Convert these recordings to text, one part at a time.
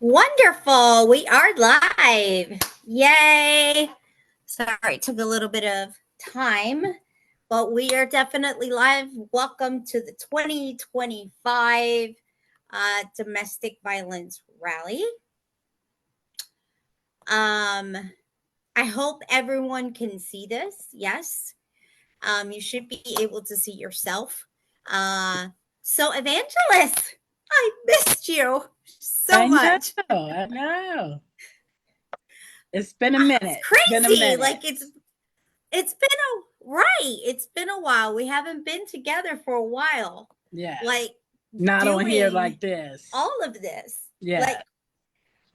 Wonderful. We are live. Yay. Sorry, it took a little bit of time, but we are definitely live. Welcome to the 2025 Domestic Violence Rally. I hope everyone can see this. Yes. You should be able to see yourself. So Evangelist, I missed you so much. I know. It's been a minute. It's crazy. Like it's been a while. We haven't been together for a while. Yeah. Like not on here like this. All of this. Yeah. Like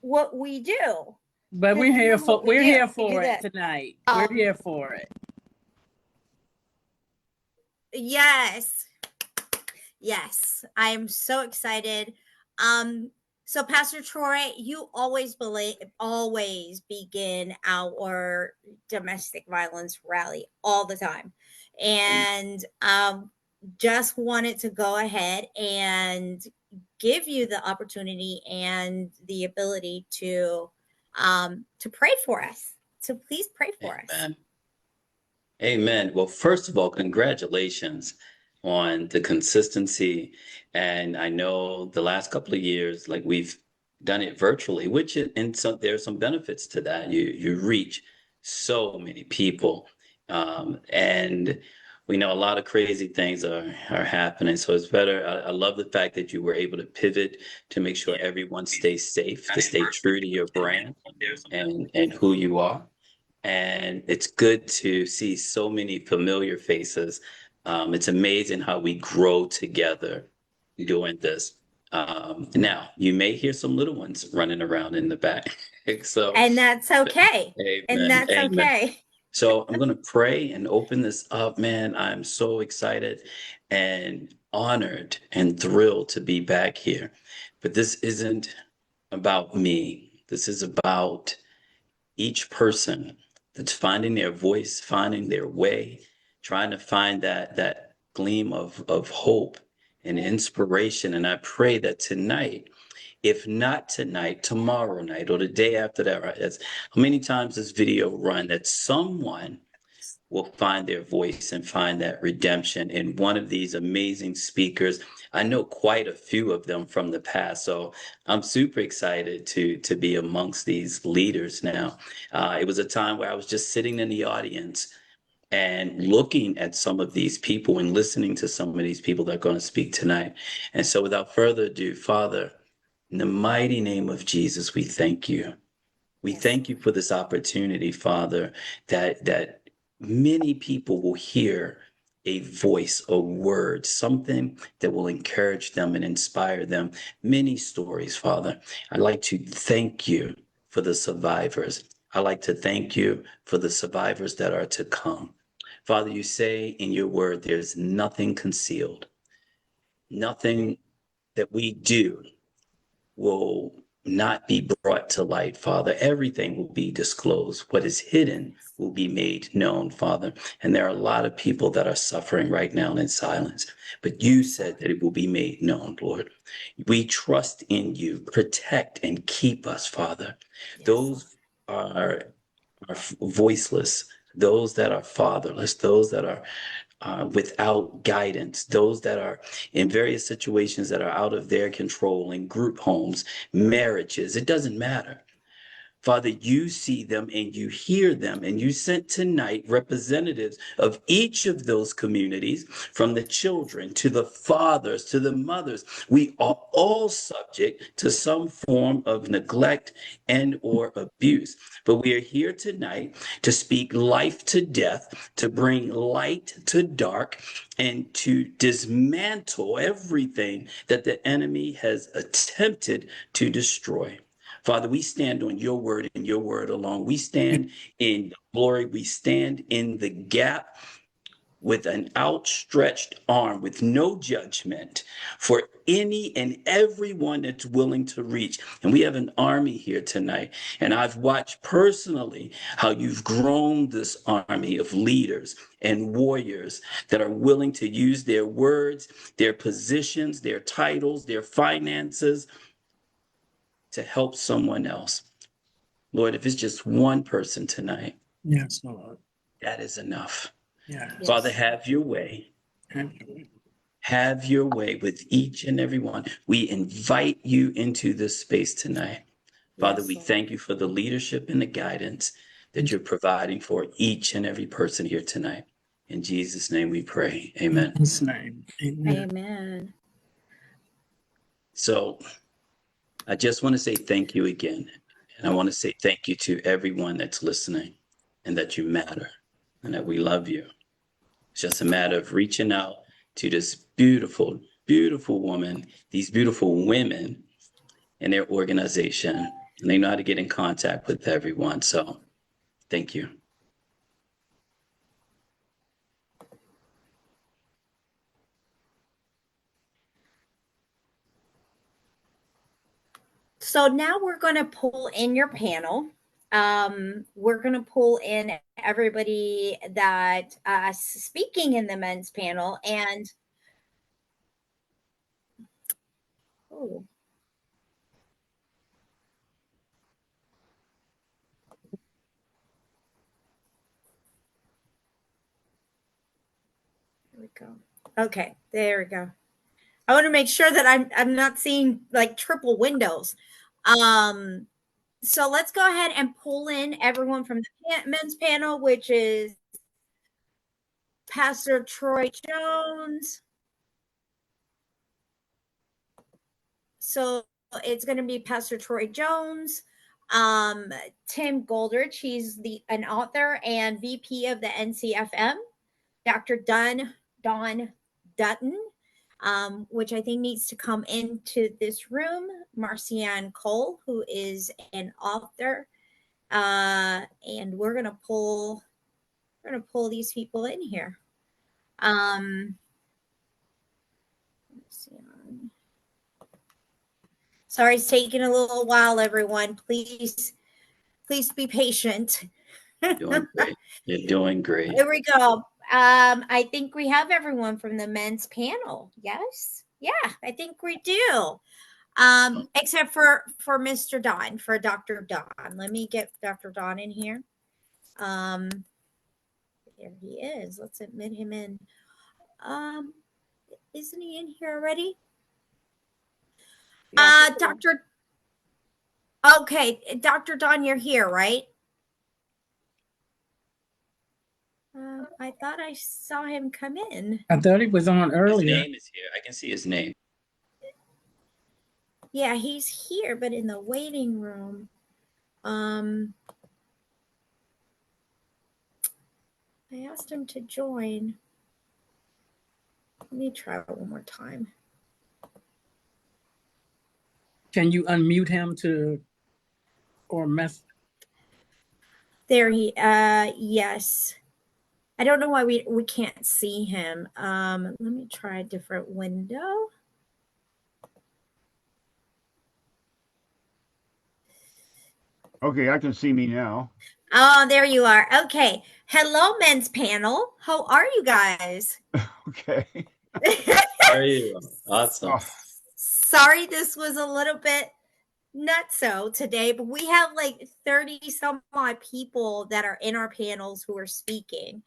what we do. But we're here for it tonight. We're here for it. Yes. Yes. I am so excited. So Pastor Troy, you always begin our domestic violence rally all the time. And just wanted to go ahead and give you the opportunity and the ability to pray for us. So please pray for us. Amen. Well, first of all, congratulations on the consistency. And I know the last couple of years, like we've done it virtually, which there's some benefits to that. You reach so many people. And we know a lot of crazy things are happening. So it's better. I love the fact that you were able to pivot to make sure everyone stays safe, to stay true to your brand and who you are. And it's good to see so many familiar faces. It's amazing how we grow together doing this. Now, you may hear some little ones running around in the back. And that's okay. Amen, and that's amen. Okay. So I'm going to pray and open this up, man. I'm so excited and honored and thrilled to be back here. But this isn't about me. This is about each person that's finding their voice, finding their way, trying to find that gleam of hope and inspiration. And I pray that tonight, if not tonight, tomorrow night or the day after that, right? That's how many times this video run, that someone will find their voice and find that redemption in one of these amazing speakers. I know quite a few of them from the past, so I'm super excited to be amongst these leaders now. It was a time where I was just sitting in the audience and looking at some of these people and listening to some of these people that are going to speak tonight. And so without further ado, Father, in the mighty name of Jesus, we thank you. We thank you for this opportunity, Father, that many people will hear a voice, a word, something that will encourage them and inspire them. Many stories, Father. I'd like to thank you for the survivors. I'd like to thank you for the survivors that are to come. Father, you say in your word, there's nothing concealed. Nothing that we do will not be brought to light, Father. Everything will be disclosed. What is hidden will be made known, Father. And there are a lot of people that are suffering right now in silence. But you said that it will be made known, Lord. We trust in you. Protect and keep us, Father. Yes. Those are voiceless, those that are fatherless, those that are without guidance, those that are in various situations that are out of their control, in group homes, marriages, it doesn't matter. Father, you see them and you hear them, and you sent tonight representatives of each of those communities, from the children to the fathers to the mothers. We are all subject to some form of neglect and or abuse. But we are here tonight to speak life to death, to bring light to dark, and to dismantle everything that the enemy has attempted to destroy. Father, we stand on your word and your word alone. We stand in glory. We stand in the gap. with an outstretched arm, with no judgment for any and everyone that's willing to reach. And we have an army here tonight. And I've watched personally how you've grown this army of leaders and warriors that are willing to use their words, their positions, their titles, their finances to help someone else. Lord, if it's just one person tonight, yes, Lord, that is enough. yes. Father, have your way. Have your way with each and every one. We invite you into this space tonight. Father, Yes, we Lord. thank you for the leadership and the guidance that you're providing for each and every person here tonight. In Jesus' name we pray. Amen. In his name. Amen. Amen. So I just want to say thank you again. And I want to say thank you to everyone that's listening, and that you matter, and that we love you. It's just a matter of reaching out to this beautiful, beautiful woman, these beautiful women in their organization, and they know how to get in contact with everyone. So thank you. So now we're going to pull in your panel. We're going to pull in everybody that speaking in the men's panel. And oh, here we go. Okay, there we go. I want to make sure that I'm not seeing like triple windows. So let's go ahead and pull in everyone from the men's panel, which is Pastor Troy Jones. So it's going to be Pastor Troy Jones, Tim Goldrich, he's an author and VP of the NCFM, Dr.Don Dutton, which I think needs to come into this room, Marcian Cole, who is an author, and we're gonna pull these people in here. Sorry, it's taking a little while, everyone. Please be patient. You're doing great. You're doing great. Here we go. I think we have everyone from the men's panel. Yes. Yeah, I think we do. Except for Mr. Don, for Dr. Don. Let me get Dr. Don in here. There he is. Let's admit him in. Isn't he in here already? Dr. Okay, Dr. Don, you're here, right? I thought I saw him come in. I thought he was on earlier. His name is here. I can see his name. Yeah, he's here, but in the waiting room. I asked him to join. Let me try one more time. Can you unmute him or mess? There he, yes. I don't know why we can't see him. Let me try a different window. Okay, I can see me now. Oh, there you are. Okay. Hello, men's panel. How are you guys? Okay. There you are. Awesome. Oh. Sorry, this was a little bit nutso today, but we have like 30 some odd people that are in our panels who are speaking.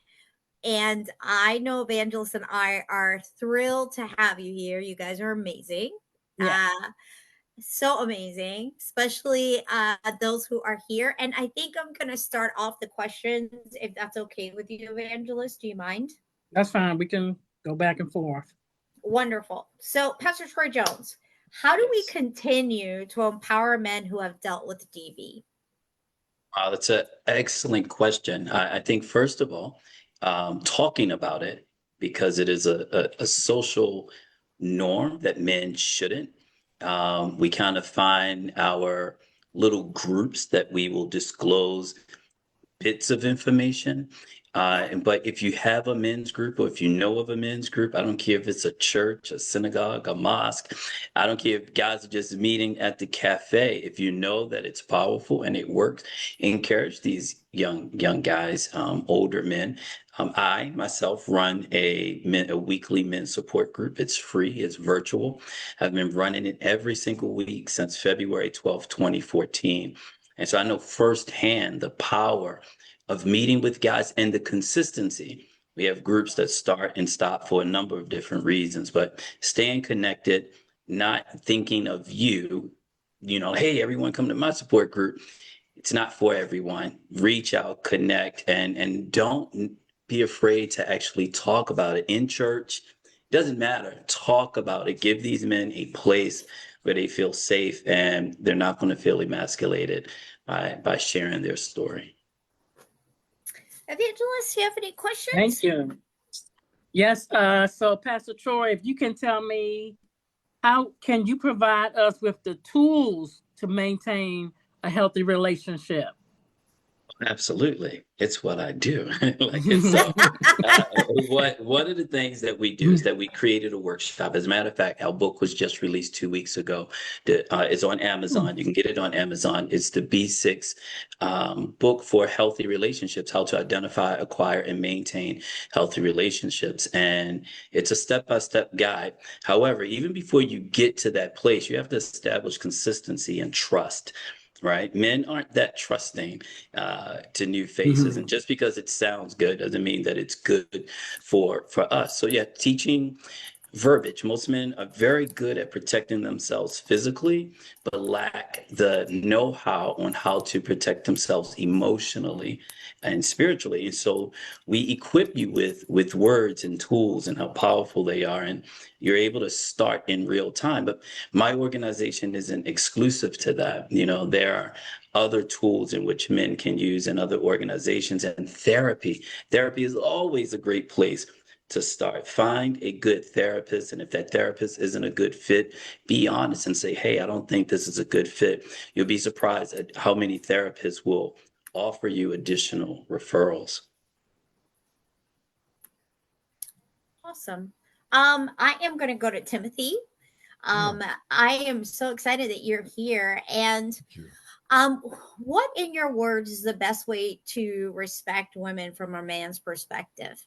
And I know Evangelist and I are thrilled to have you here. You guys are amazing. Yeah. So amazing, especially those who are here. And I think I'm going to start off the questions, if that's okay with you, Evangelist. Do you mind? That's fine. We can go back and forth. Wonderful. So, Pastor Troy Jones, how do we continue to empower men who have dealt with DV? Wow, that's an excellent question. I think, first of all, talking about it, because it is a social norm that men shouldn't. We kind of find our little groups that we will disclose bits of information. But if you have a men's group, or if you know of a men's group, I don't care if it's a church, a synagogue, a mosque. I don't care if guys are just meeting at the cafe. If you know that it's powerful and it works, encourage these young guys, older men. I myself run a weekly men's support group. It's free. It's virtual. I've been running it every single week since February 12th, 2014. And so I know firsthand the power of meeting with guys and the consistency. We have groups that start and stop for a number of different reasons, but staying connected, not thinking of hey, everyone come to my support group. It's not for everyone. Reach out, connect, and don't be afraid to actually talk about it in church. It doesn't matter. Talk about it. Give these men a place where they feel safe and they're not going to feel emasculated by sharing their story. Evangelist, do you have any questions? Thank you. Yes. So Pastor Troy, if you can tell me, how can you provide us with the tools to maintain a healthy relationship? Absolutely. It's what I do. One of the things that we do is that we created a workshop. As a matter of fact, our book was just released 2 weeks ago. It's on Amazon. You can get it on Amazon. It's the B6 book for healthy relationships, how to identify, acquire, and maintain healthy relationships. And it's a step-by-step guide. However, even before you get to that place, you have to establish consistency and trust. Right? Men aren't that trusting to new faces. And just because it sounds good doesn't mean that it's good for us. So yeah, teaching verbiage. Most men are very good at protecting themselves physically, but lack the know-how on how to protect themselves emotionally and spiritually. And so we equip you with words and tools and how powerful they are. And you're able to start in real time. But my organization isn't exclusive to that. There are other tools in which men can use in other organizations, and therapy. Therapy is always a great place to start. Find a good therapist. And if that therapist isn't a good fit, be honest and say, hey, I don't think this is a good fit. You'll be surprised at how many therapists will offer you additional referrals. Awesome. I am going to go to Timothy. I am so excited that you're here. And what, in your words, is the best way to respect women from a man's perspective?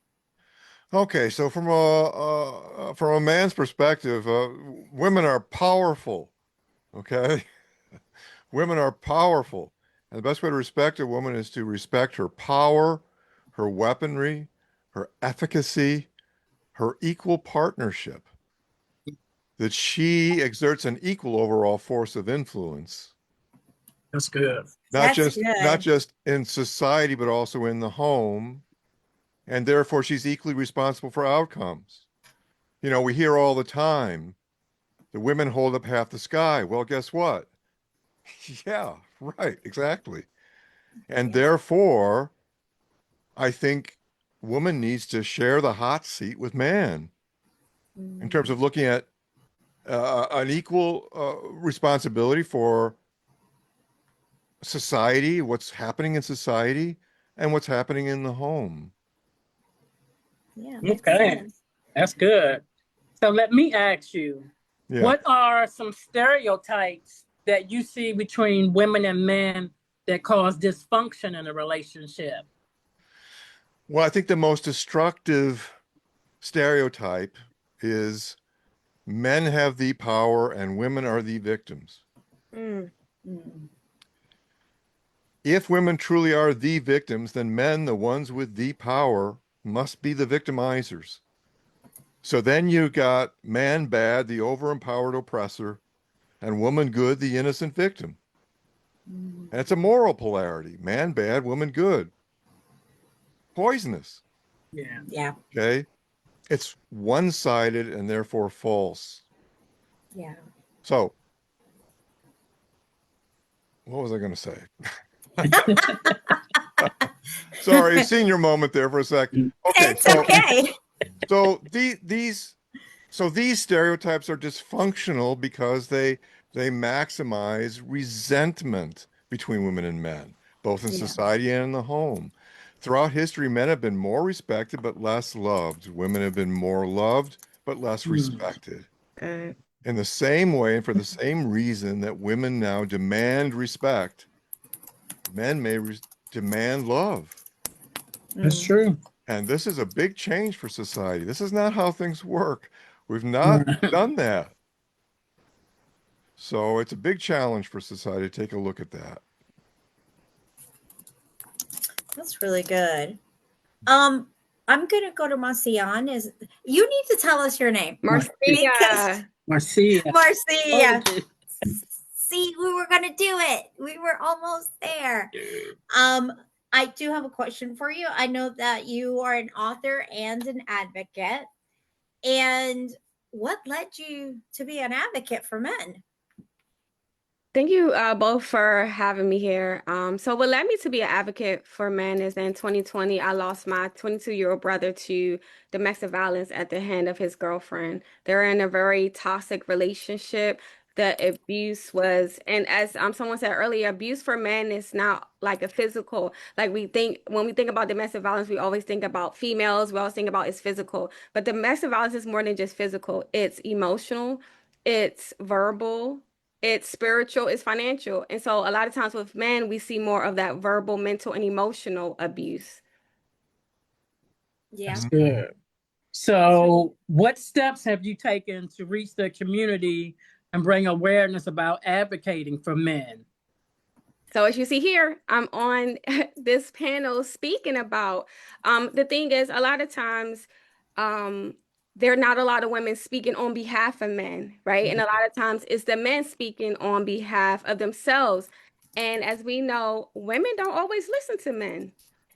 Okay, so from a man's perspective, women are powerful. Okay, women are powerful, and the best way to respect a woman is to respect her power, her weaponry, her efficacy, her equal partnership. That she exerts an equal overall force of influence. That's good. Not just in society, but also in the home. And therefore, she's equally responsible for outcomes. We hear all the time, the women hold up half the sky. Well, guess what? Yeah, right, exactly. And therefore, I think woman needs to share the hot seat with man in terms of looking at an equal responsibility for society, what's happening in society, and what's happening in the home. Yeah. Okay, that's good. So let me ask you, what are some stereotypes that you see between women and men that cause dysfunction in a relationship? Well, I think the most destructive stereotype is men have the power and women are the victims. If women truly are the victims, then men, the ones with the power, must be the victimizers. So then you got man bad, the over-empowered oppressor, and woman good, the innocent victim. And it's a moral polarity. Man bad, woman good. Poisonous. Yeah. Okay? It's one-sided and therefore false. Yeah. So, what was I going to say? Sorry, senior moment there for a second. Okay, it's okay. So these stereotypes are dysfunctional because they maximize resentment between women and men. both in Yeah. society and in the home. Throughout history, men have been more respected but less loved. Women have been more loved but less respected. Good. In the same way, and for the same reason that women now demand respect, men may demand love. That's true. And this is a big change for society. This is not how things work. We've not done that. So it's a big challenge for society to take a look at that. That's really good. I'm gonna go to Marcian. Is you need to tell us your name, Marcia. Marcia. Marcia. Oh, See, we were gonna do it. We were almost there. I do have a question for you. I know that you are an author and an advocate. And what led you to be an advocate for men? Thank you both for having me here. So what led me to be an advocate for men is in 2020, I lost my 22-year-old brother to domestic violence at the hand of his girlfriend. They're in a very toxic relationship. The abuse was, and as someone said earlier, abuse for men is not like a physical, like we think, when we think about domestic violence, we always think about females, we always think about it's physical, but domestic violence is more than just physical. It's emotional, it's verbal, it's spiritual, it's financial. And so a lot of times with men, we see more of that verbal, mental, and emotional abuse. Yeah. that's good. So, what steps have you taken to reach the community and bring awareness about advocating for men? So as you see here, I'm on this panel speaking about, the thing is, a lot of times, there are not a lot of women speaking on behalf of men, right? And a lot of times it's the men speaking on behalf of themselves. And as we know, women don't always listen to men.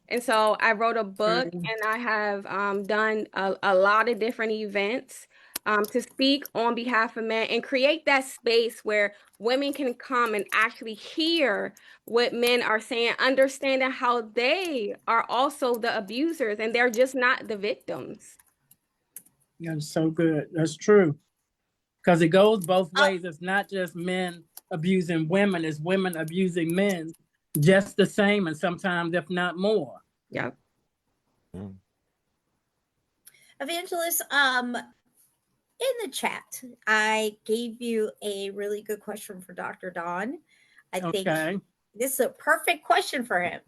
And so I wrote a book and I have done a lot of different events to speak on behalf of men and create that space where women can come and actually hear what men are saying, understanding how they are also the abusers and they're just not the victims. That's so good. That's true. Because it goes both ways. It's not just men abusing women, it's women abusing men just the same, and sometimes, if not more. Yeah. Evangelist, in the chat, I gave you a really good question for Dr. Don. I think this is a perfect question for him.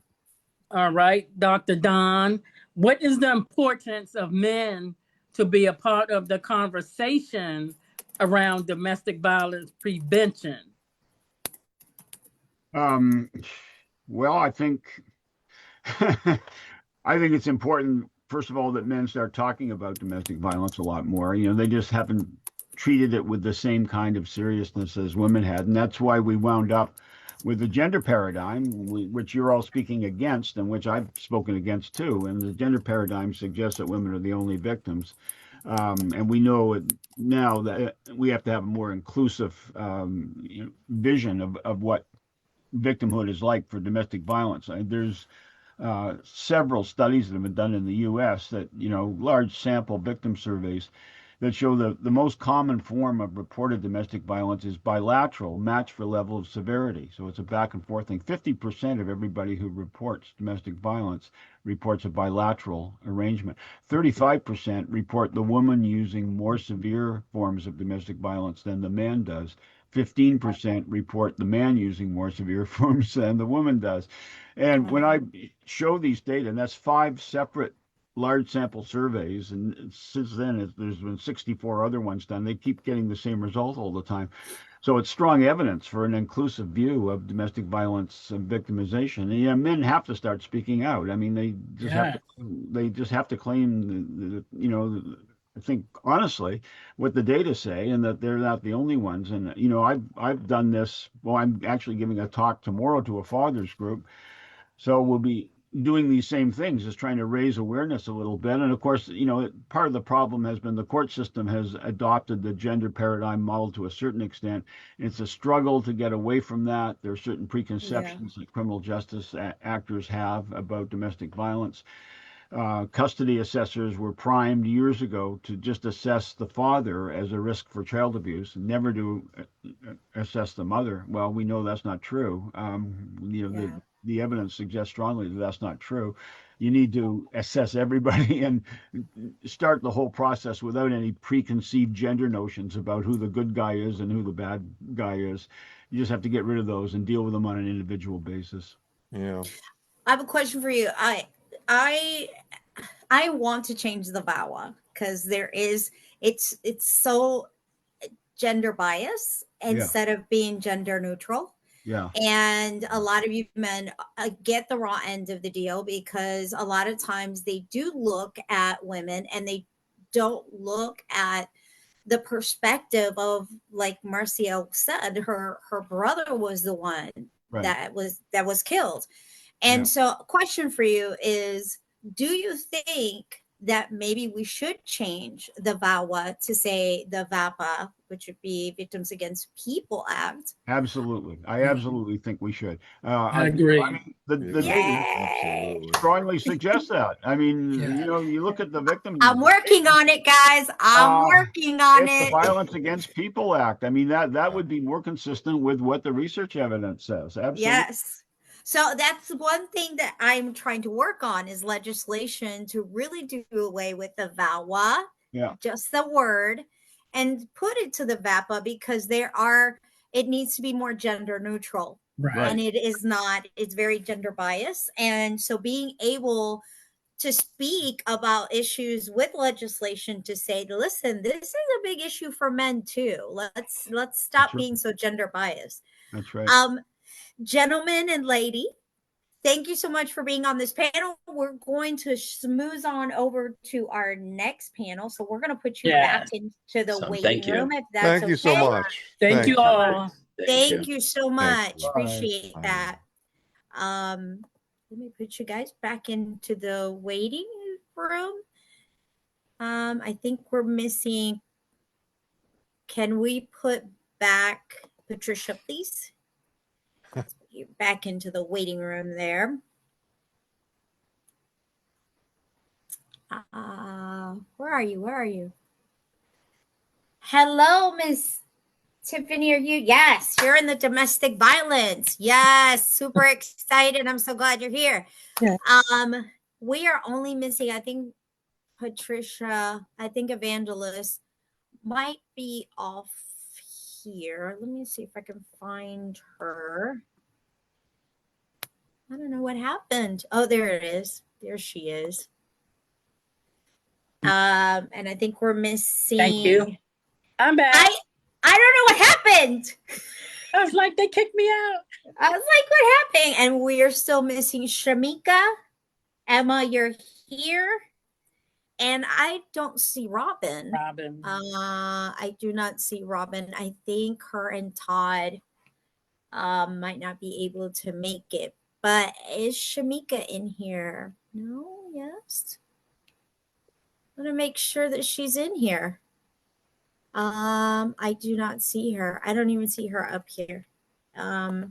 All right, Dr. Don, what is the importance of men to be a part of the conversation around domestic violence prevention? Well, I think it's important, first of all, that men start talking about domestic violence a lot more. You know, they just haven't treated it with the same kind of seriousness as women had. And that's why we wound up with the gender paradigm, which you're all speaking against and which I've spoken against too. And the gender paradigm suggests that women are the only victims. And we know now that we have to have a more inclusive vision of what victimhood is like for domestic violence. There's several studies that have been done in the U.S. that, large sample victim surveys that show the most common form of reported domestic violence is bilateral, match for level of severity. So it's a back and forth thing. 50% of everybody who reports domestic violence reports a bilateral arrangement. 35% report the woman using more severe forms of domestic violence than the man does. 15% report the man using more severe forms than the woman does. And when I show these data, and that's 5 separate large sample surveys, and since then there's been 64 other ones done, they keep getting the same result all the time. So it's strong evidence for an inclusive view of domestic violence and victimization. And men have to start speaking out. I mean, they just have to claim I think honestly what the data say, and that they're not the only ones. And I've done this. Well, I'm actually giving a talk tomorrow to a fathers group, so we'll be doing these same things, just trying to raise awareness a little bit. And of course, part of the problem has been the court system has adopted the gender paradigm model to a certain extent. It's a struggle to get away from that. There are certain preconceptions that criminal justice actors have about domestic violence. Custody assessors were primed years ago to just assess the father as a risk for child abuse, and never to assess the mother. Well, we know that's not true. the evidence suggests strongly that that's not true. You need to assess everybody and start the whole process without any preconceived gender notions about who the good guy is and who the bad guy is. You just have to get rid of those and deal with them on an individual basis. Yeah. I have a question for you. I want to change the VAWA because it's so gender bias instead of being gender neutral. Yeah. And a lot of you men get the raw end of the deal because a lot of times they do look at women and they don't look at the perspective of, like Marcia said, her brother was the one that was killed. And so a question for you is, do you think that maybe we should change the VAWA to say the VAPA, which would be Victims Against People Act? Absolutely. I absolutely think we should. I agree. I mean, the data strongly suggests that. I mean, you look at the victims. I'm working on it, guys. I'm working on it's it. The Violence Against People Act. I mean, that would be more consistent with what the research evidence says. Absolutely. Yes. So that's one thing that I'm trying to work on is legislation to really do away with the VAWA, just the word, and put it to the VAPA because it needs to be more gender neutral. Right. And it is not, it's very gender biased. And so being able to speak about issues with legislation to say, listen, this is a big issue for men too. Let's stop being so gender biased. That's right. Gentlemen and lady, thank you so much for being on this panel. We're going to smooth on over to our next panel. So we're going to put you back into the waiting room. If that's thank you so much. Thank you all. Thank you so much. Appreciate that. Let me put you guys back into the waiting room. I think we're missing. Can we put back Patricia, please? You're back into the waiting room there. Where are you? Hello, Miss Tiffiney, are you? Yes, you're in the domestic violence. Yes, super excited. I'm so glad you're here. Yeah. We are only missing, I think, Patricia, I think Evangelist might be off here. Let me see if I can find her. I don't know what happened. Oh, there it is. There she is. And I think we're missing. Thank you. I'm back. I don't know what happened. I was like, they kicked me out. I was like, what happened? And we are still missing Shamika. Emma, you're here. And I don't see Robin. I do not see Robin. I think her and Todd might not be able to make it. But is Shamika in here? No, yes. I want to make sure that she's in here. I do not see her. I don't even see her up here. I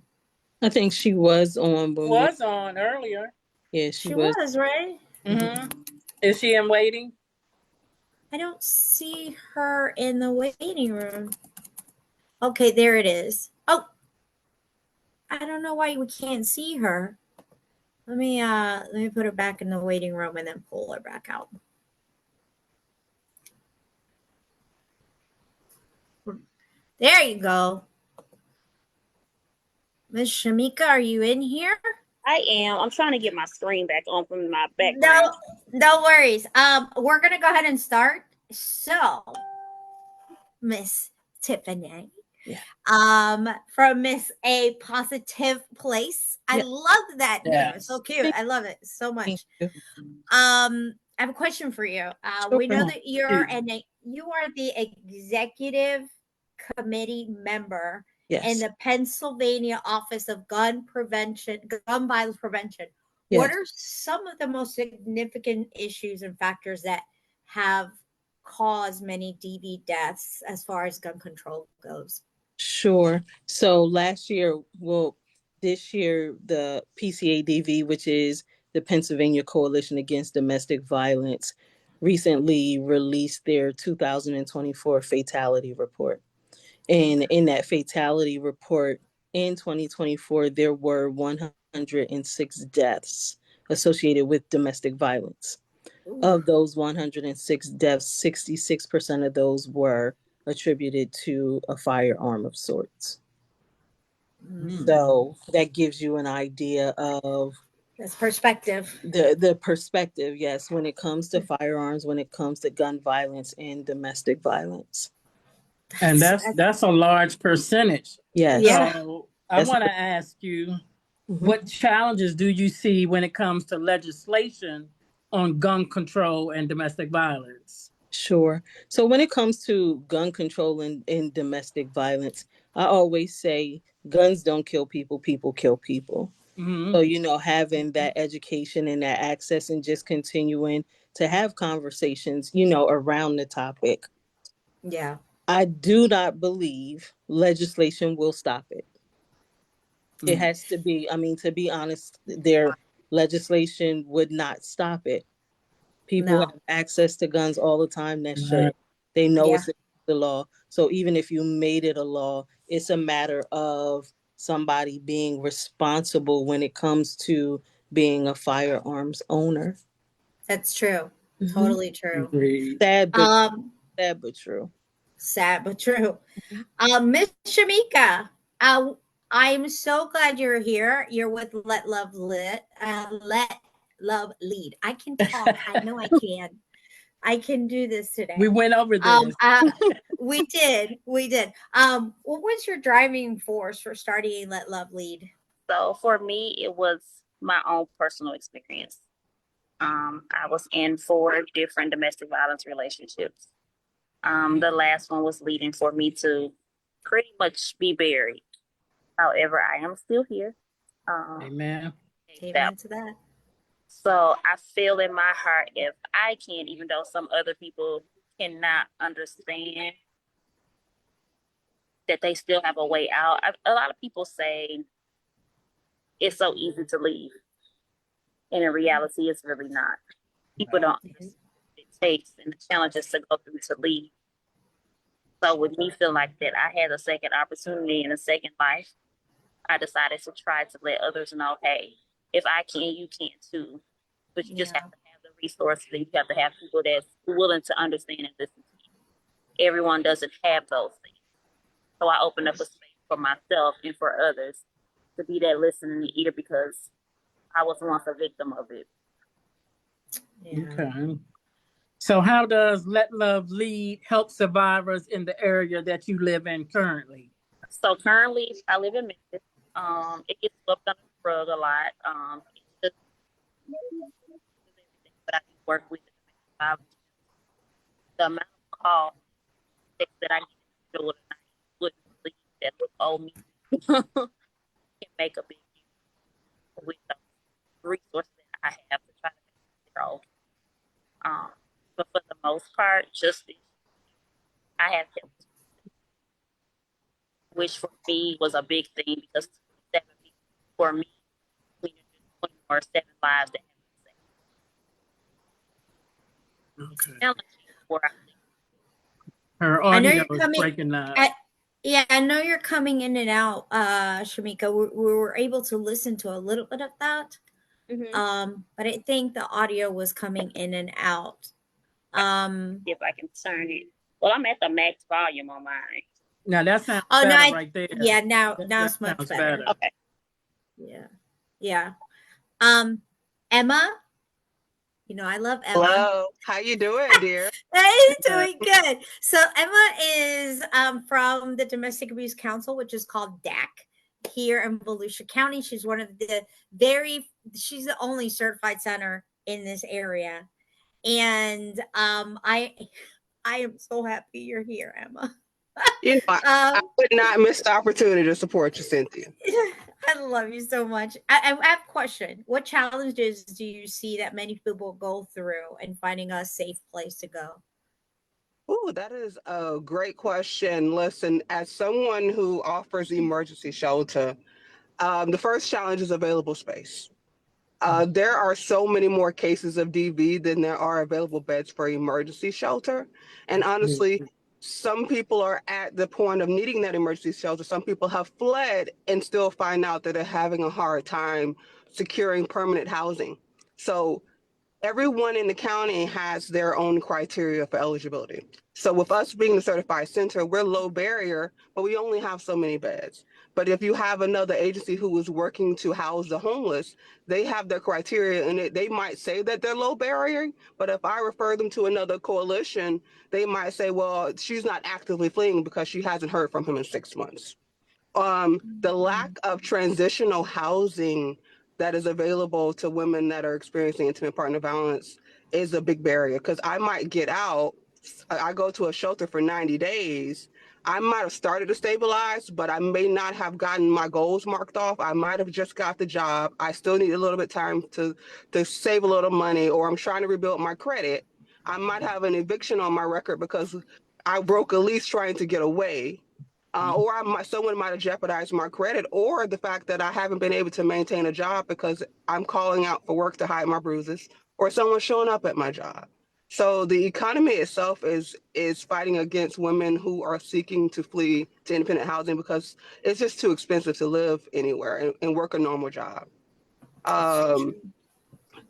think she was on. On earlier. Yeah, she was, right? Mm-hmm. Is she in waiting? I don't see her in the waiting room. Okay, there it is. Oh, I don't know why we can't see her. Let me put her back in the waiting room and then pull her back out. There you go. Miss Shamika, are you in here? I am. I'm trying to get my screen back on from my background. No worries. We're gonna go ahead and start. So, Miss Tiffiney, from Miss A Positiff Place. I love that name. It's so cute. I love it so much. I have a question for you. We know that you are the executive committee member in the Pennsylvania Office of Gun Violence Prevention. Yes. What are some of the most significant issues and factors that have caused many DV deaths as far as gun control goes? Sure. So this year, the PCADV, which is the Pennsylvania Coalition Against Domestic Violence, recently released their 2024 fatality report. And in that fatality report in 2024, there were 100 106 deaths associated with domestic violence. Ooh. Of those 106 deaths, 66% of those were attributed to a firearm of sorts. So that gives you an idea of That's perspective. the perspective, yes, when it comes to firearms, when it comes to gun violence and domestic violence. And that's a large percentage. Yes. Yeah. So I want to ask you, what challenges do you see when it comes to legislation on gun control and domestic violence? Sure. So when it comes to gun control and domestic violence, I always say guns don't kill people, people kill people. So, you know, having that education and that access and just continuing to have conversations, you know, around the topic. Yeah. I do not believe legislation will stop it. It has to be, I mean, to be honest, their legislation would not stop it. People have access to guns all the time. That's true. They know it's the law. So even if you made it a law, it's a matter of somebody being responsible when it comes to being a firearms owner. That's true. Totally true. Sad but true. Sad but true. Miss Shamika, I'm so glad you're here. You're with Let Love Lead. I can talk. I know I can. I can do this today. We went over this. We did. What was your driving force for starting Let Love Lead? So for me, it was my own personal experience. I was in 4 different domestic violence relationships. The last one was leading for me to pretty much be buried. However, I am still here. Amen. Amen to that. So I feel in my heart, if I can, even though some other people cannot understand, that they still have a way out. A lot of people say it's so easy to leave. And in reality, it's really not. People don't understand what it takes and the challenges to go through to leave. So with me feeling like that, I had a second opportunity and a second life. I decided to try to let others know, hey, if I can, you can too. But you just have to have the resources, and you have to have people that's willing to understand and listen to you. Everyone doesn't have those things. So I opened up a space for myself and for others to be that listening ear, because I was once a victim of it. Okay. So how does Let Love Lead help survivors in the area that you live in currently? So currently, I live in Memphis. It gets swept under the rug a lot. It's just everything, but I do work with the amount of calls that I get in the middle of the night, wouldn't believe that would owe me can make a big difference with the resources that I have to try to make it okay. But for the most part, just I have helped, which for me was a big thing, because 7 people for me, 20 or 7 lives that have been saved. Okay. Her audio is breaking up. I know you're coming in and out, Shamika. We were able to listen to a little bit of that. But I think the audio was coming in and out. If I can turn it. Well, I'm at the max volume on mine. Now that sounds better right there. Yeah, now it's much better. Okay. Yeah. Emma, you know I love Emma. Hello, how you doing, dear? Hey, doing good. So Emma is from the Domestic Abuse Council, which is called DAC here in Volusia County. She's one of she's the only certified center in this area. And I am so happy you're here, Emma. You know, I would not miss the opportunity to support you, Cynthia. I love you so much. I have a question. What challenges do you see that many people go through in finding a safe place to go? Oh, that is a great question. Listen, as someone who offers emergency shelter, the first challenge is available space. There are so many more cases of DV than there are available beds for emergency shelter. And honestly, some people are at the point of needing that emergency shelter. Some people have fled and still find out that they're having a hard time securing permanent housing. So everyone in the county has their own criteria for eligibility. So with us being the certified center, we're low barrier, but we only have so many beds. But if you have another agency who is working to house the homeless, they have their criteria, and they might say that they're low barrier, but if I refer them to another coalition, they might say, well, she's not actively fleeing because she hasn't heard from him in 6 months. The lack of transitional housing that is available to women that are experiencing intimate partner violence is a big barrier, because I might get out, I go to a shelter for 90 days. I might have started to stabilize, but I may not have gotten my goals marked off. I might have just got the job. I still need a little bit of time to save a little money, or I'm trying to rebuild my credit. I might have an eviction on my record because I broke a lease trying to get away. Or someone might have jeopardized my credit, or the fact that I haven't been able to maintain a job because I'm calling out for work to hide my bruises, or someone's showing up at my job. So the economy itself is fighting against women who are seeking to flee to independent housing because it's just too expensive to live anywhere and work a normal job.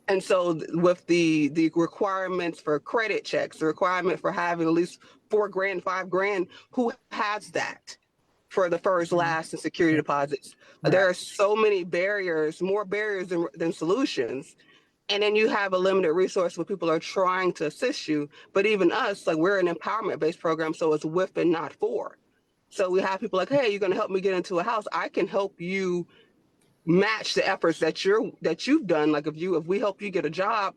And so with the requirements for credit checks, the requirement for having at least $4,000, $5,000, who has that for the first, last, and security deposits? Right. There are so many barriers, more barriers than solutions. And then you have a limited resource where people are trying to assist you. But even us, like, we're an empowerment-based program, so it's with and not for. So we have people like, hey, you're going to help me get into a house. I can help you match the efforts that you've done. Like, if we help you get a job,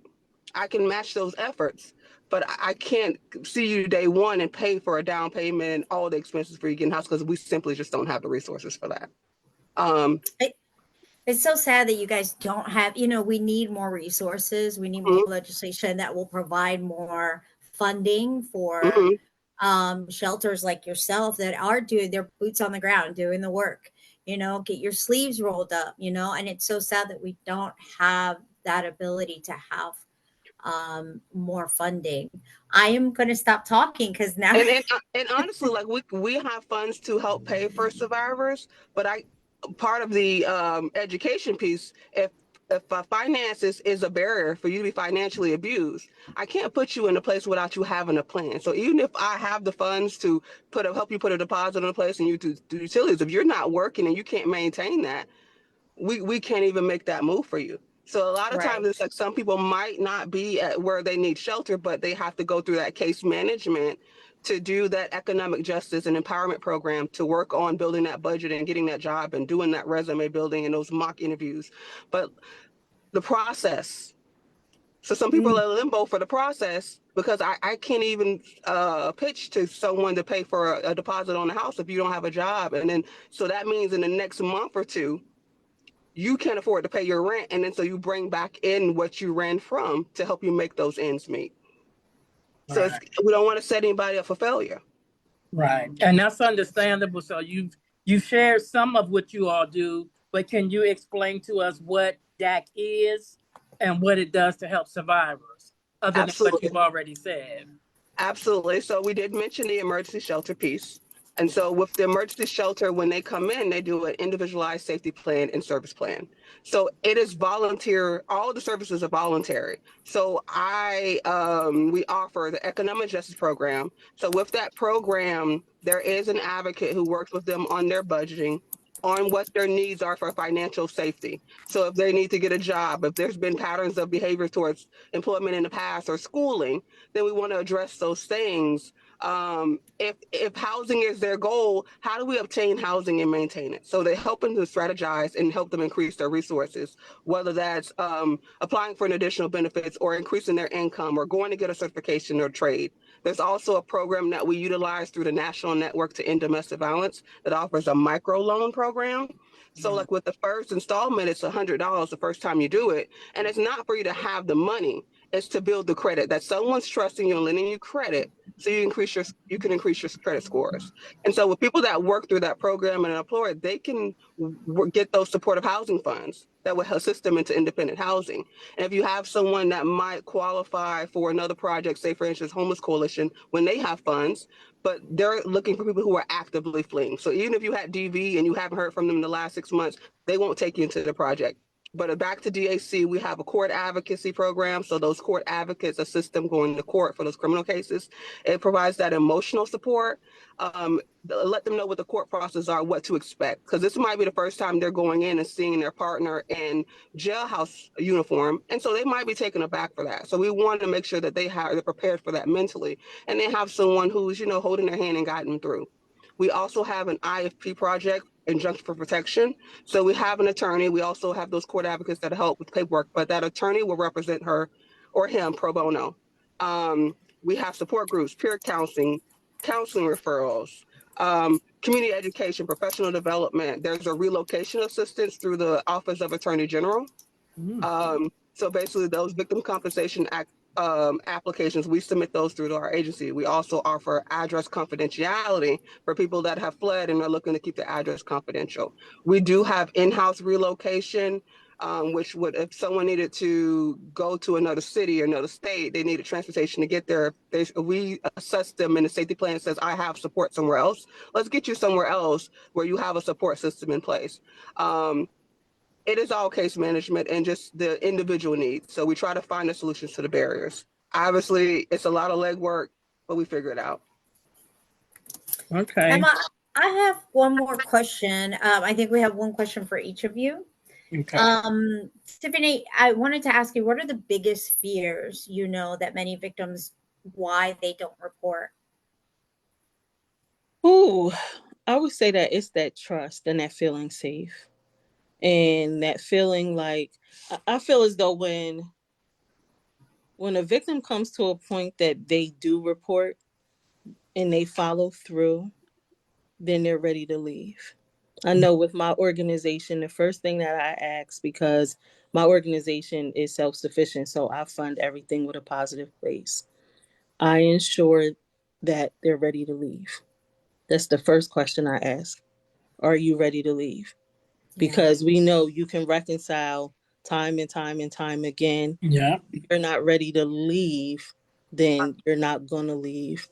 I can match those efforts, but I can't see you day one and pay for a down payment and all the expenses for you getting a house, because we simply just don't have the resources for that. It's so sad that you guys don't have, we need more resources. We need more legislation that will provide more funding for shelters like yourself that are doing their boots on the ground, doing the work. Get your sleeves rolled up, and it's so sad that we don't have that ability to have more funding. I am going to stop talking because now. And honestly, like, we have funds to help pay for survivors, but part of the education piece, if finances is a barrier for you to be financially abused, I can't put you in a place without you having a plan. So even if I have the funds to help you put a deposit in place and you do utilities, if you're not working and you can't maintain that, we can't even make that move for you. So a lot of times it's like some people might not be at where they need shelter, but they have to go through that case management to do that economic justice and empowerment program, to work on building that budget and getting that job and doing that resume building and those mock interviews. But the process. So some people are in limbo for the process, because I can't even pitch to someone to pay for a deposit on the house if you don't have a job. And then, so that means in the next month or two, you can't afford to pay your rent. And then so you bring back in what you ran from to help you make those ends meet. So we don't want to set anybody up for failure. Right. And that's understandable. So you've shared some of what you all do, but can you explain to us what DAC is and what it does to help survivors, other than what you've already said? Absolutely. So we did mention the emergency shelter piece. And so with the emergency shelter, when they come in, they do an individualized safety plan and service plan. So it is volunteer. All the services are voluntary. So we offer the economic justice program. So with that program, there is an advocate who works with them on their budgeting, on what their needs are for financial safety. So if they need to get a job, if there's been patterns of behavior towards employment in the past or schooling, then we want to address those things. If housing is their goal, how do we obtain housing and maintain it? So they're helping to strategize and help them increase their resources, whether that's applying for an additional benefits or increasing their income or going to get a certification or trade. There's also a program that we utilize through the National Network to End Domestic Violence that offers a microloan program. So like with the first installment, it's $100 the first time you do it. And it's not for you to have the money. It's to build the credit, that someone's trusting you and lending you credit, so you can increase your credit scores. And so with people that work through that program and employ, they can get those supportive housing funds. that would assist them into independent housing. And if you have someone that might qualify for another project, say for instance, Homeless Coalition, when they have funds, but they're looking for people who are actively fleeing. So even if you had DV and you haven't heard from them in the last 6 months, they won't take you into the project. But back to DAC, we have a court advocacy program. So those court advocates assist them going to court for those criminal cases. It provides that emotional support. Let them know what the court process are, what to expect. Because this might be the first time they're going in and seeing their partner in jailhouse uniform. And so they might be taken aback for that. So we want to make sure that they're prepared for that mentally. And they have someone who's, holding their hand and guiding them through. We also have an IFP project, Injunction for Protection. So we have an attorney. We also have those court advocates that help with paperwork, but that attorney will represent her or him pro bono. We have support groups, peer counseling referrals, community education, professional development. There's a relocation assistance through the Office of Attorney General. So basically those victim compensation applications, we submit those through to our agency. We also offer address confidentiality for people that have fled and are looking to keep their address confidential. We do have in-house relocation, which would, if someone needed to go to another city or another state, they needed transportation to get there. We assess them and the safety plan says, I have support somewhere else. Let's get you somewhere else where you have a support system in place. It is all case management and just the individual needs. So we try to find the solutions to the barriers. Obviously, it's a lot of legwork, but we figure it out. Okay. Emma, I have one more question. I think we have one question for each of you. Okay. Tiffiney, I wanted to ask you, what are the biggest fears, that many victims, why they don't report? Ooh, I would say that it's that trust and that feeling safe. And that feeling like, I feel as though when a victim comes to a point that they do report and they follow through, then they're ready to leave. I know with my organization, the first thing that I ask, because my organization is self-sufficient, so I fund everything with a positive place. I ensure that they're ready to leave. That's the first question I ask. Are you ready to leave? Because we know you can reconcile time and time and time again. Yeah. If you're not ready to leave, then you're not going to leave.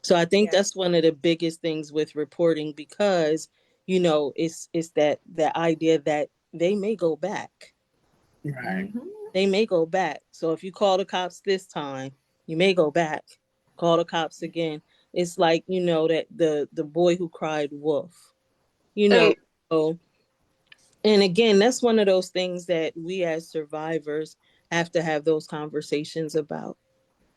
So I think that's one of the biggest things with reporting, because, it's that idea that they may go back. Right. They may go back. So if you call the cops this time, you may go back. Call the cops again. It's like, that the boy who cried wolf, So, and again, that's one of those things that we as survivors have to have those conversations about.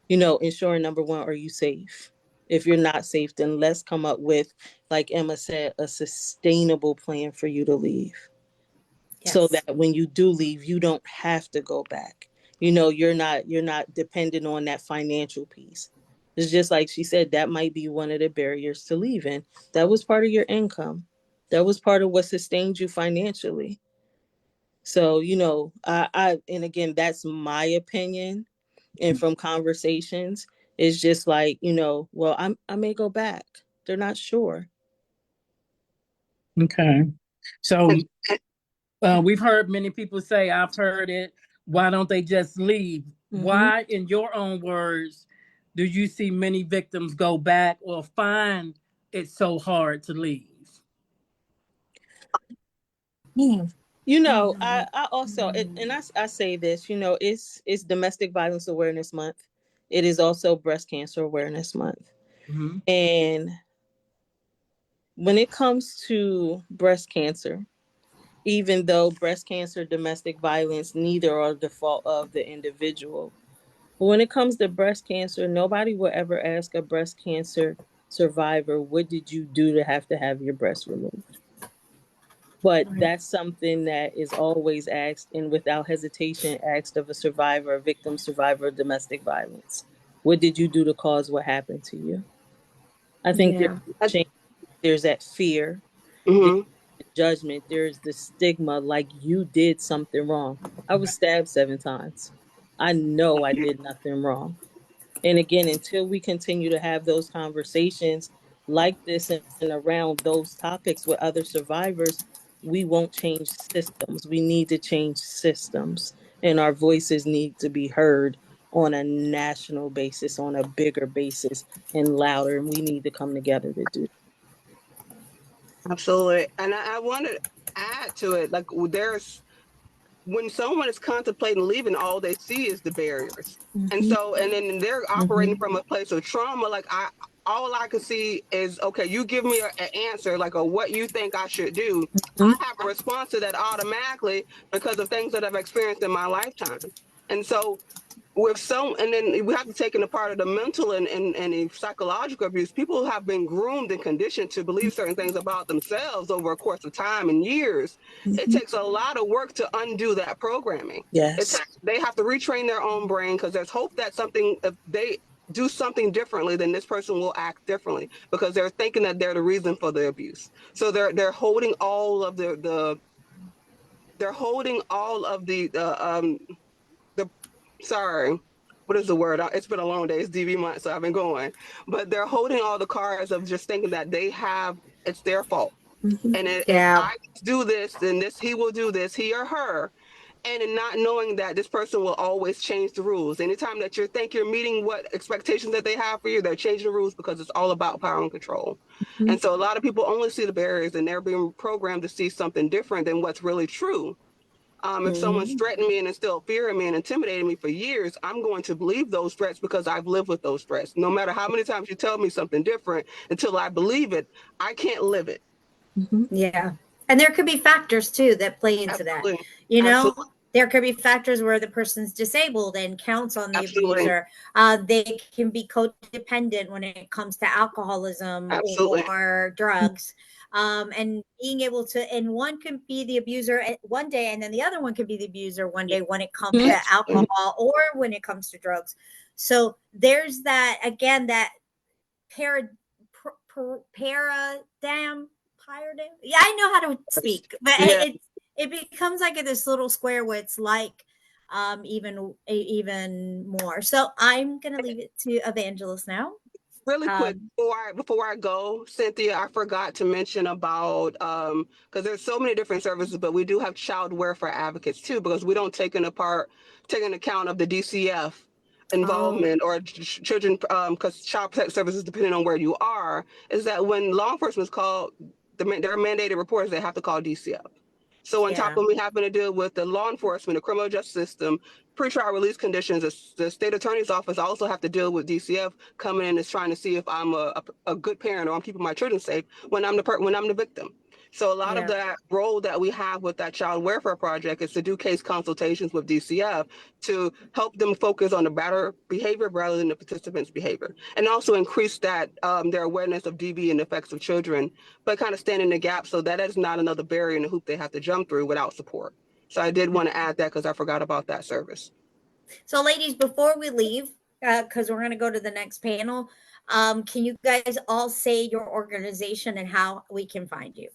Ensuring, number one, are you safe? If you're not safe, then let's come up with, like Emma said, a sustainable plan for you to leave. Yes. So that when you do leave, you don't have to go back. You're not dependent on that financial piece. It's just like she said, that might be one of the barriers to leaving. That was part of your income. That was part of what sustained you financially. So, I and again, that's my opinion. And from conversations, it's just like, well, I may go back. They're not sure. Okay. So we've heard many people say, I've heard it, why don't they just leave? Why, in your own words, do you see many victims go back or find it so hard to leave? I also, and I say this, it's Domestic Violence Awareness Month. It is also Breast Cancer Awareness Month. And when it comes to breast cancer, even though breast cancer, domestic violence, neither are the fault of the individual. But when it comes to breast cancer, nobody will ever ask a breast cancer survivor, what did you do to have your breast removed? But that's something that is always asked, and without hesitation asked, of a survivor, a victim, survivor of domestic violence. What did you do to cause what happened to you? I think there's that fear, there's judgment, there's the stigma, like you did something wrong. I was stabbed 7 times. I know I did nothing wrong. And again, until we continue to have those conversations like this and around those topics with other survivors, we won't change systems. We need to change systems, and our voices need to be heard on a national basis, on a bigger basis, and louder. And we need to come together to do. Absolutely. And I want to add to it, like when someone is contemplating leaving, all they see is the barriers. And so, and then they're operating from a place of trauma. Like all I can see is, okay, you give me an answer, like what you think I should do. I have a response to that automatically because of things that I've experienced in my lifetime. And so and then we have to take in a part of the mental and the psychological abuse. People have been groomed and conditioned to believe certain things about themselves over a course of time and years. It takes a lot of work to undo that programming. Yes. They have to retrain their own brain, because there's hope that if they do something differently, then this person will act differently, because they're thinking that they're the reason for the abuse. So they're holding all of the sorry, what is the word? It's been a long day. It's DV month, so I've been going. But they're holding all the cards of just thinking that it's their fault. And if I do this, then he will do this, he or her. And in not knowing that this person will always change the rules. Anytime that you think you're meeting what expectations that they have for you, they're changing the rules, because it's all about power and control. And so a lot of people only see the barriers, and they're being programmed to see something different than what's really true. If someone's threatening me and instilled fear in me and intimidated me for years, I'm going to believe those threats because I've lived with those threats. No matter how many times you tell me something different, until I believe it, I can't live it. Yeah. And there could be factors too that play into that. You know, there could be factors where the person's disabled and counts on the abuser. They can be codependent when it comes to alcoholism or drugs. And being able to, and one can be the abuser one day, and then the other one can be the abuser one day when it comes to alcohol or when it comes to drugs. So there's that, again, that paradigm. Yeah, I know how to speak, but it becomes like this little square where it's like even more. So I'm gonna leave it to Evangelist now. Really quick, before I go, Cynthia, I forgot to mention about, because there's so many different services, but we do have child welfare advocates too, because we don't take into account of the DCF involvement or children, because child protective services, depending on where you are, is that when law enforcement is called, their mandated reporters, they have to call DCF. So on top of me having to deal with the law enforcement, the criminal justice system, pretrial release conditions, the state attorney's office, I also have to deal with DCF coming in and trying to see if I'm a good parent or I'm keeping my children safe when I'm the victim. So a lot of that role that we have with that child welfare project is to do case consultations with DCF to help them focus on the better behavior rather than the participants' behavior, and also increase that their awareness of DV and the effects of children, but kind of stand in the gap so that is not another barrier in the hoop they have to jump through without support. So I did want to add that because I forgot about that service. So ladies, before we leave, because we're going to go to the next panel, can you guys all say your organization and how we can find you?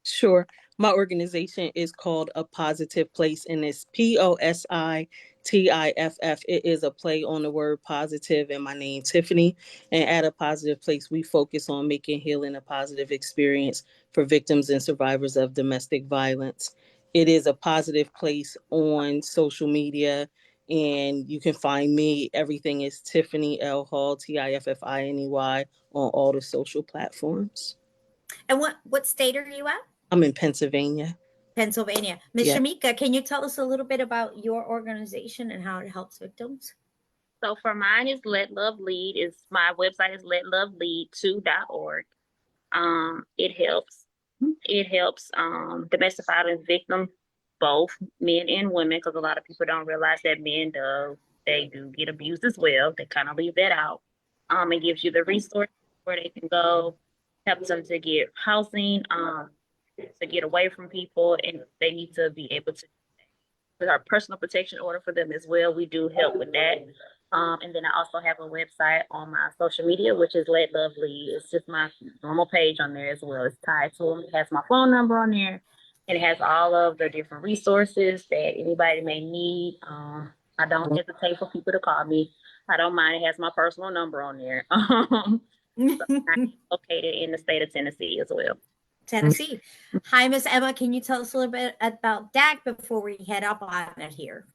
Sure. My organization is called A Positiff Place, and it's Positif. It is a play on the word positive and my name, Tiffiney. And at A Positiff Place, we focus on making healing a positive experience for victims and survivors of domestic violence. It is a positive place on social media, and you can find me. Everything is Tiffiney L. Hall, Tiffiney, on all the social platforms. And what state are you at? I'm in Pennsylvania. Ms. Shamika, can you tell us a little bit about your organization and how it helps victims? So for mine is Let Love Lead. My website is letlovelead2.org. It helps domestic violence victims, both men and women, because a lot of people don't realize that men they do get abused as well. They kind of leave that out. It gives you the resources where they can go, helps them to get housing, to get away from people, and they need to be able to with our personal protection order for them as well. We do help with that. And then I also have a website on my social media, which is Let Love Lead. It's just my normal page on there as well. It's tied to them. It has my phone number on there, and it has all of the different resources that anybody may need. I don't hesitate for people to call me. I don't mind. It has my personal number on there. So I'm located in the state of Tennessee as well. Tennessee. Hi, Miss Emma. Can you tell us a little bit about DAC before we head up on it here?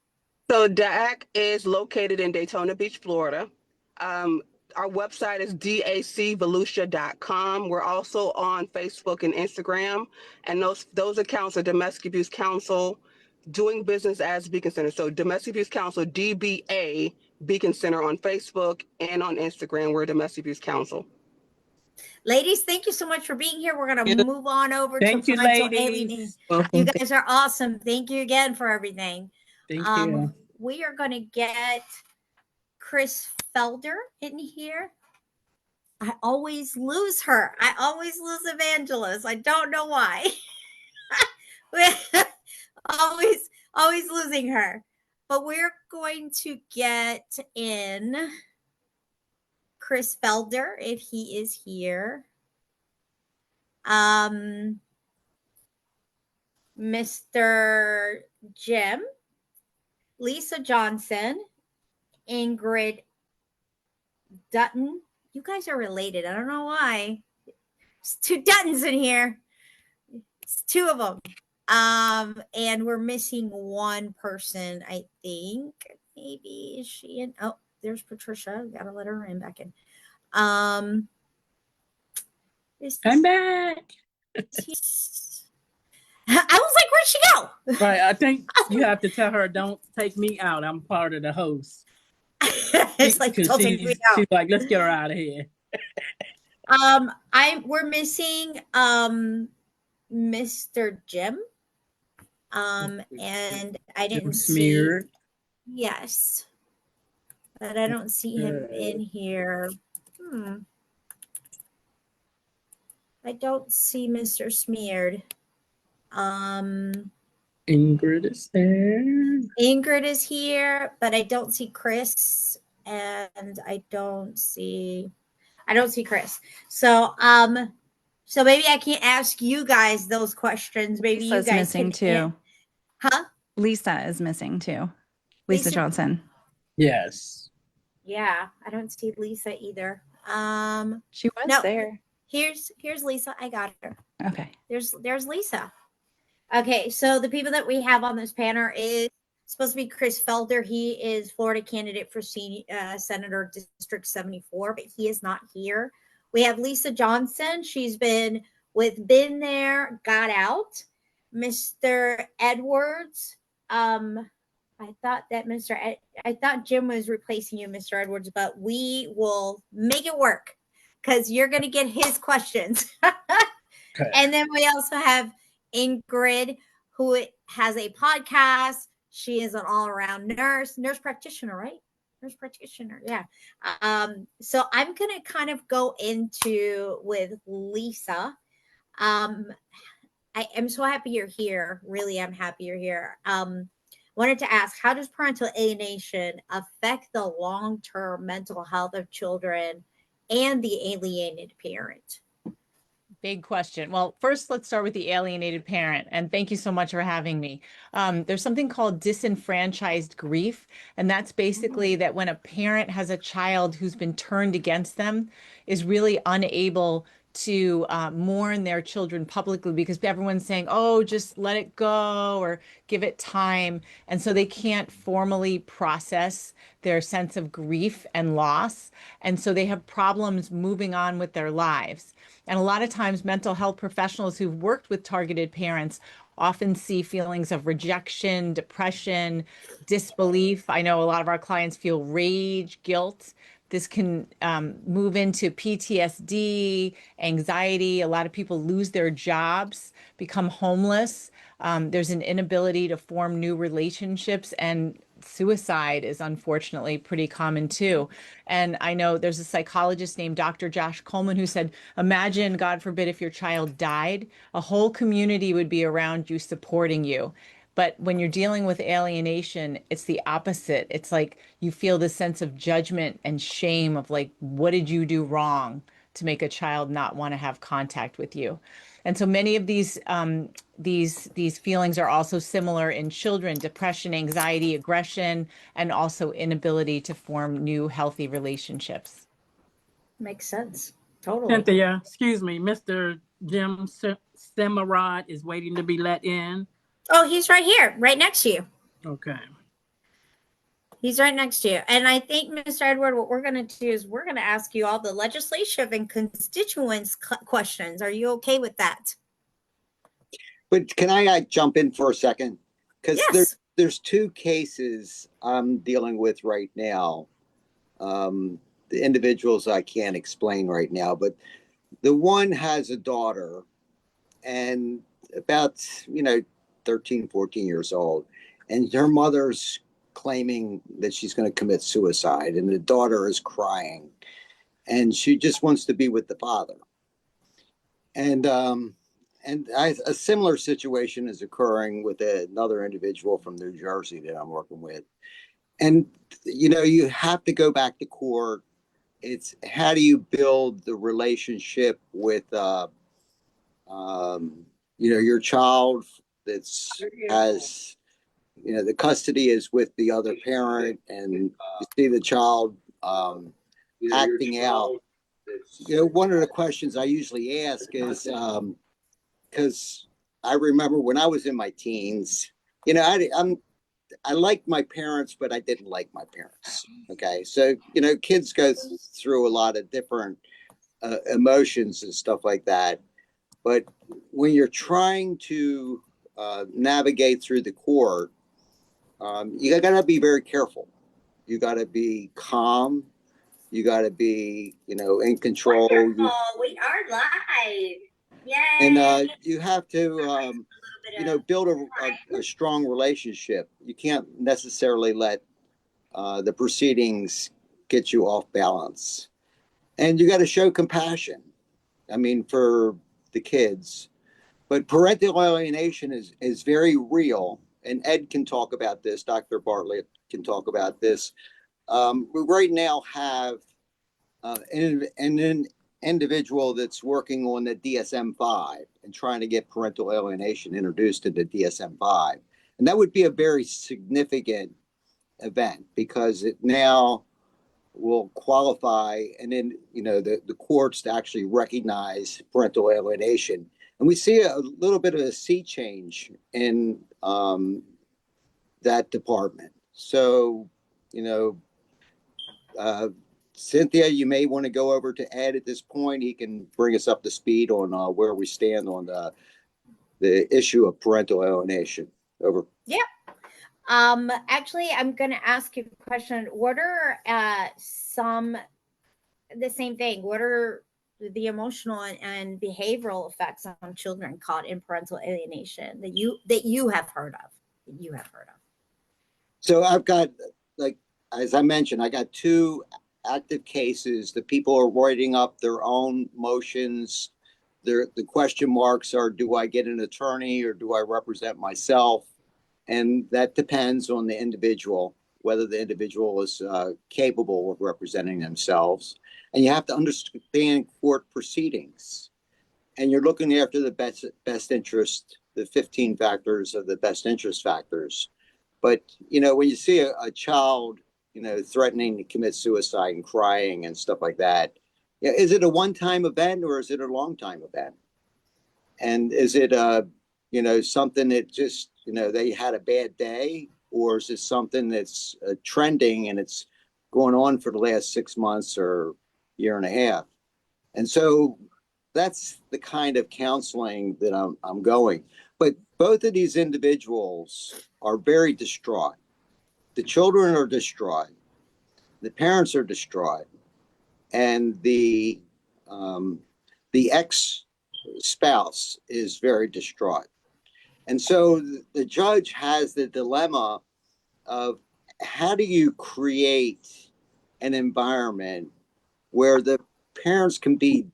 So DAC is located in Daytona Beach, Florida. Our website is dacvolutia.com. We're also on Facebook and Instagram, and those accounts are Domestic Abuse Council doing business as Beacon Center. So Domestic Abuse Council, DBA Beacon Center on Facebook and on Instagram. We're Domestic Abuse Council. Ladies, thank you so much for being here. We're going to move on over Thank to you, parental ladies. alienation. Welcome. You guys are awesome. Thank you again for everything. Thank you. We are going to get Chris Felder in here. I always lose her. I always lose Evangelist. I don't know why. always losing her. But we're going to get in Chris Felder if he is here. Mr. Jim, Lisa Johnson, Ingrid Dutton. You guys are related. I don't know why. There's two Duttons in here. It's two of them. And we're missing one person, I think. Maybe is she in? Oh, there's Patricia. Gotta let her in back in. I'm back. I was like, where'd she go? Right. I think you have to tell her, don't take me out. I'm part of the host. It's like, don't take me out. She's like, let's get her out of here. We're missing Mr. Jim. And I didn't see. Yes. But I don't see him in here. I don't see Mr. Smeared. Ingrid is there. Ingrid is here, but I don't see Chris, and I don't see Chris. So so maybe I can't ask you guys those questions. Maybe Lisa's you guys missing too. Huh? Lisa is missing too. Lisa Johnson. Yes. Yeah, I don't see Lisa either. She was there. Here's Lisa. I got her. Okay. There's Lisa. Okay, so the people that we have on this panel is supposed to be Chris Felder. He is Florida candidate for Senator District 74, but he is not here. We have Lisa Johnson. She's been there, got out. Mr. Edwards. I thought Jim was replacing you, Mr. Edwards, but we will make it work because you're going to get his questions. Okay. And then we also have Ingrid, who has a podcast. She is an all-around nurse practitioner, right? Nurse practitioner, yeah. So I'm going to kind of go into with Lisa. I am so happy you're here. Really, I'm happy you're here. Wanted to ask, how does parental alienation affect the long-term mental health of children and the alienated parent? Big question. Well, first, let's start with the alienated parent. And thank you so much for having me. There's something called disenfranchised grief. And that's basically that when a parent has a child who's been turned against them, is really unable to mourn their children publicly because everyone's saying, oh, just let it go or give it time. And so they can't formally process their sense of grief and loss. And so they have problems moving on with their lives. And a lot of times mental health professionals who've worked with targeted parents often see feelings of rejection, depression, disbelief. I know a lot of our clients feel rage, guilt. This can move into PTSD, anxiety. A lot of people lose their jobs, become homeless. There's an inability to form new relationships, and suicide is unfortunately pretty common too. And I know there's a psychologist named Dr. Josh Coleman who said, imagine, God forbid, if your child died, a whole community would be around you supporting you. But when you're dealing with alienation, it's the opposite. It's like you feel this sense of judgment and shame of like, what did you do wrong to make a child not want to have contact with you? And so many of these feelings are also similar in children: depression, anxiety, aggression, and also inability to form new healthy relationships. Makes sense. Totally. Cynthia, excuse me, Mr. Jim Semirod is waiting to be let in? Oh, he's right here, right next to you. Okay. He's right next to you. And I think, Mr. Edward, what we're going to do is we're going to ask you all the legislative and constituents questions. Are you okay with that? But can I jump in for a second? Because yes. there's two cases I'm dealing with right now. The individuals I can't explain right now, but the one has a daughter and about, 13, 14 years old. And her mother's claiming that she's going to commit suicide, and the daughter is crying, and she just wants to be with the father. And a similar situation is occurring with another individual from New Jersey that I'm working with. And you have to go back to court. It's how do you build the relationship with your child has the custody is with the other parent, and you see the child acting out. One of the questions I usually ask is because I remember when I was in my teens, I liked my parents, but I didn't like my parents. Okay, so kids go through a lot of different emotions and stuff like that. But when you're trying to navigate through the court, you got to be very careful. You got to be calm. You got to be, in control. We are live. Yay. And you have to, build a strong relationship. You can't necessarily let the proceedings get you off balance. And you got to show compassion. For the kids. But parental alienation is very real. And Ed can talk about this. Dr. Bartlett can talk about this. We right now have an individual that's working on the DSM-5 and trying to get parental alienation introduced to the DSM-5. And that would be a very significant event because it now will qualify and then, the courts to actually recognize parental alienation. And we see a little bit of a sea change in that department. So, Cynthia, you may want to go over to Ed at this point. He can bring us up to speed on where we stand on the issue of parental alienation. Over. Yeah. Actually, I'm going to ask you a question. What are the same thing? What are the emotional and behavioral effects on children caught in parental alienation that you have heard of? So I've got, as I mentioned, I got 2 active cases. The people are writing up their own motions. The question marks are, do I get an attorney or do I represent myself? And that depends on the individual, whether the individual is capable of representing themselves. And you have to understand court proceedings. And you're looking after the best interest, the 15 factors of the best interest factors. But, when you see a child, threatening to commit suicide and crying and stuff like that, is it a one-time event or is it a long-time event? And is it, something that just, they had a bad day, or is it something that's trending and it's going on for the last 6 months or year and a half? And so that's the kind of counseling that I'm going. But both of these individuals are very distraught. The children are distraught. The parents are distraught. And the ex-spouse is very distraught. And so the judge has the dilemma of how do you create an environment where the parents can be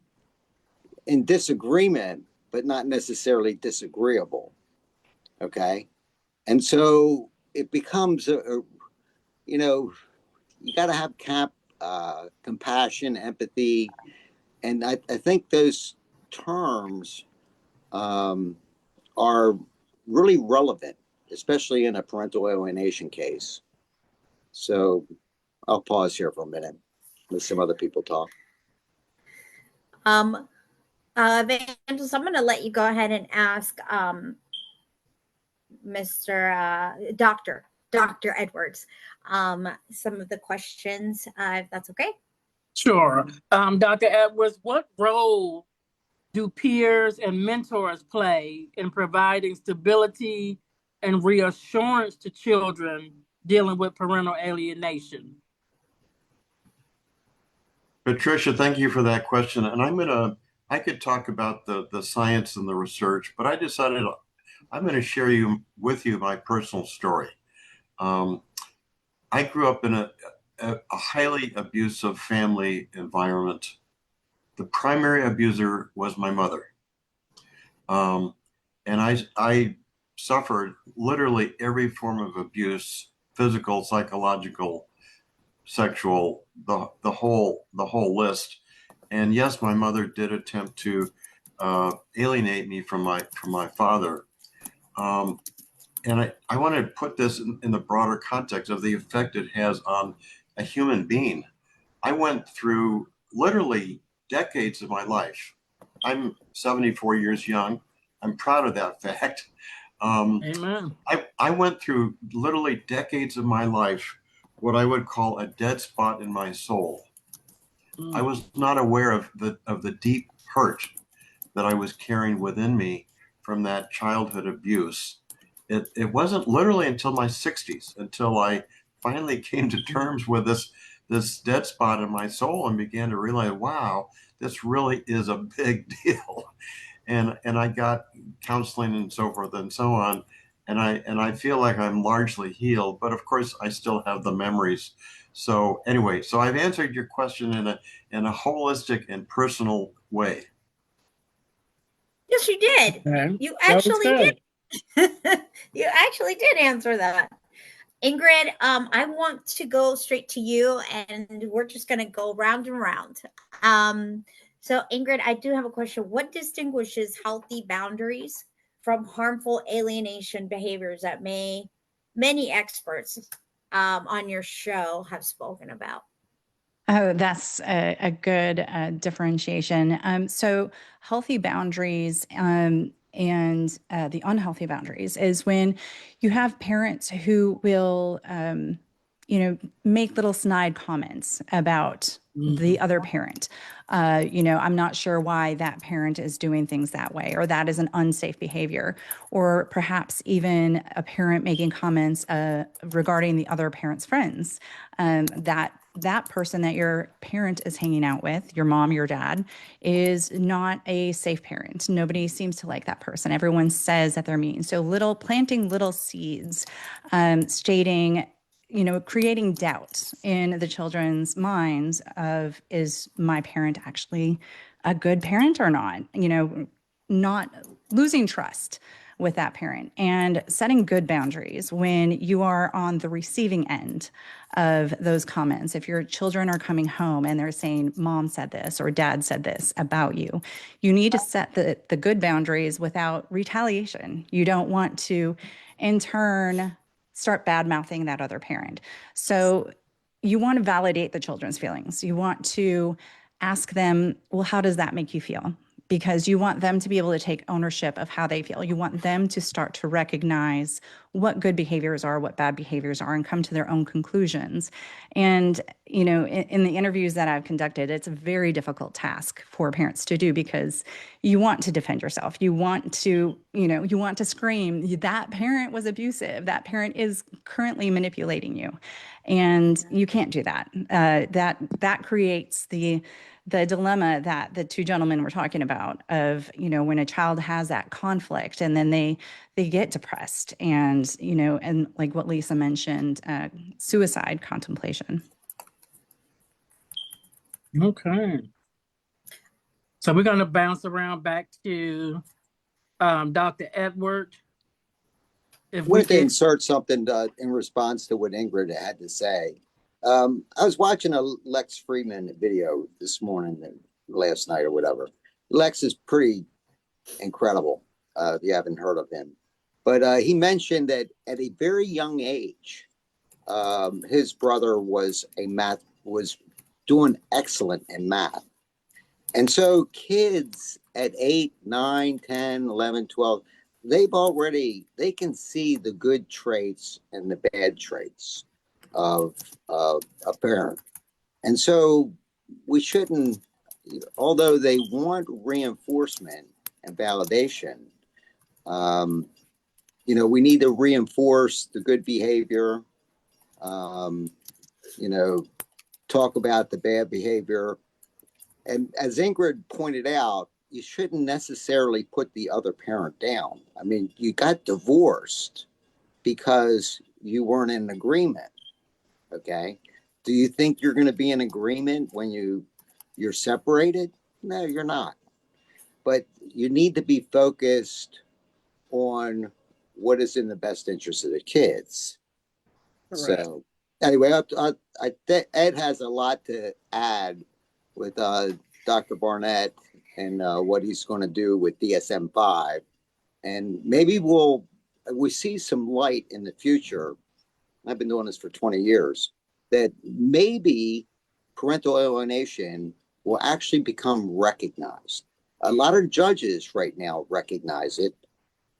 in disagreement, but not necessarily disagreeable. Okay. And so it becomes you got to have compassion, empathy. And I think those terms are really relevant, especially in a parental alienation case. So I'll pause here for a minute. Let some other people talk. Evangelist, I'm going to let you go ahead and ask Mr. Dr. Edwards some of the questions, if that's okay. Sure. Dr. Edwards, what role do peers and mentors play in providing stability and reassurance to children dealing with parental alienation? Patricia, thank you for that question. And I could talk about the science and the research, but I decided I'm going to share with you my personal story. I grew up in a highly abusive family environment. The primary abuser was my mother. And I suffered literally every form of abuse, physical, psychological, sexual, the whole list. And yes, my mother did attempt to alienate me from my father. And I want to put this in the broader context of the effect it has on a human being. I went through literally decades of my life. I'm 74 years young. I'm proud of that fact. Amen. I went through literally decades of my life, what I would call a dead spot in my soul. I was not aware of the deep hurt that I was carrying within me from that childhood abuse. It wasn't literally until my 60s, until I finally came to terms with this dead spot in my soul and began to realize, wow, this really is a big deal. And I got counseling and so forth and so on. And I feel like I'm largely healed, but of course I still have the memories. So anyway, so I've answered your question in a holistic and personal way. Yes, you did. Okay. You actually did. You actually did answer that. Ingrid, I want to go straight to you, and we're just going to go round and round. So Ingrid, I do have a question. What distinguishes healthy boundaries from harmful alienation behaviors that many experts on your show have spoken about? Oh, that's a good differentiation. So healthy boundaries and the unhealthy boundaries is when you have parents who will, make little snide comments about the other parent. I'm not sure why that parent is doing things that way, or that is an unsafe behavior, or perhaps even a parent making comments regarding the other parent's friends, that person that your parent is hanging out with, your mom, your dad, is not a safe parent. Nobody seems to like that person. Everyone says that they're mean. So planting little seeds, stating, creating doubt in the children's minds of, is my parent actually a good parent or not? Not losing trust with that parent, and setting good boundaries when you are on the receiving end of those comments. If your children are coming home and they're saying, mom said this or dad said this about you, you need to set the good boundaries without retaliation. You don't want to, in turn, start bad-mouthing that other parent. So you want to validate the children's feelings. You want to ask them, well, how does that make you feel? Because you want them to be able to take ownership of how they feel. You want them to start to recognize what good behaviors are, what bad behaviors are, and come to their own conclusions. And, in the interviews that I've conducted, it's a very difficult task for parents to do, because you want to defend yourself. You want to, you want to scream, that parent was abusive. That parent is currently manipulating you. And you can't do that. That creates the dilemma that the two gentlemen were talking about of, when a child has that conflict and then they get depressed and, and like what Lisa mentioned, suicide contemplation. Okay. So we're going to bounce around back to Dr. Edward. I wanted to insert something in response to what Ingrid had to say. I was watching a Lex Fridman video this morning, last night or whatever. Lex is pretty incredible, if you haven't heard of him. But he mentioned that at a very young age, his brother was doing excellent in math. And so kids at 8, 9, 10, 11, 12, they can see the good traits and the bad traits of a parent. And so we shouldn't, although they want reinforcement and validation, we need to reinforce the good behavior, talk about the bad behavior. And as Ingrid pointed out, you shouldn't necessarily put the other parent down. I mean, you got divorced because you weren't in agreement. Okay. Do you think you're going to be in agreement when you're separated? No, you're not. But you need to be focused on what is in the best interest of the kids. Correct. So anyway, Ed has a lot to add with Dr. Barnett and what he's going to do with DSM-5. And maybe we see some light in the future. I've been doing this for 20 years, that maybe parental alienation will actually become recognized. A lot of judges right now recognize it.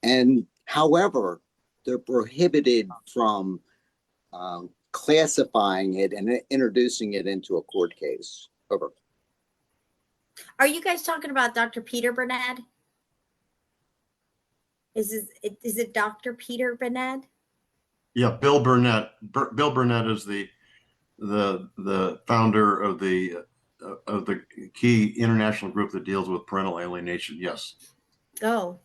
And however, they're prohibited from classifying it and introducing it into a court case. Over. Are you guys talking about Dr. Peter Bernard? Is it Dr. Peter Bernard? Yeah, Bill Burnett. Bill Burnett is the founder of the key international group that deals with parental alienation. Yes. Oh,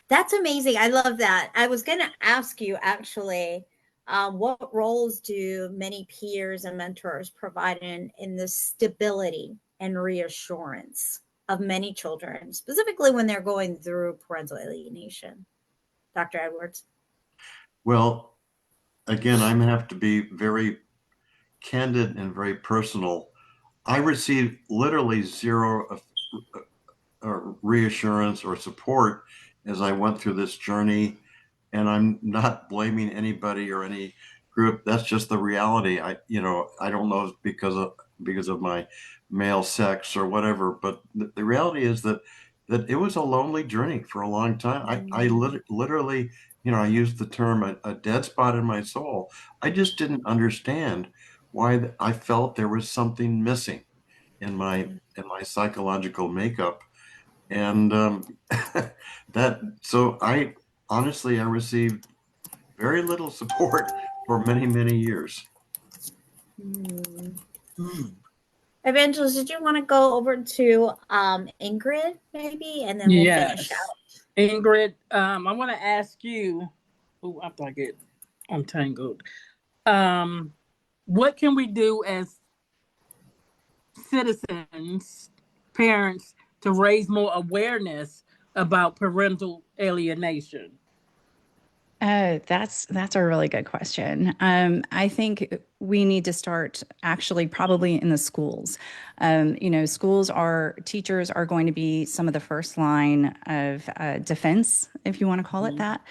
that's amazing. I love that. I was going to ask you actually, what roles do many peers and mentors provide in the stability and reassurance of many children, specifically when they're going through parental alienation? Dr. Edwards? Well, again, I'm going to have to be very candid and very personal. I received literally zero reassurance or support as I went through this journey. And I'm not blaming anybody or any group. That's just the reality. I don't know if because of my male sex or whatever, but the reality is that it was a lonely journey for a long time. I literally, I used the term a dead spot in my soul. I just didn't understand why I felt there was something missing in my psychological makeup. And so I honestly, I received very little support for many, many years. Evangelist, did you want to go over to Ingrid maybe, and then we'll finish out? Ingrid, I want to ask you, after I get untangled, what can we do as citizens, parents, to raise more awareness about parental alienation? That's a really good question. I think we need to start actually probably in the schools. Teachers are going to be some of the first line of defense, if you want to call it that.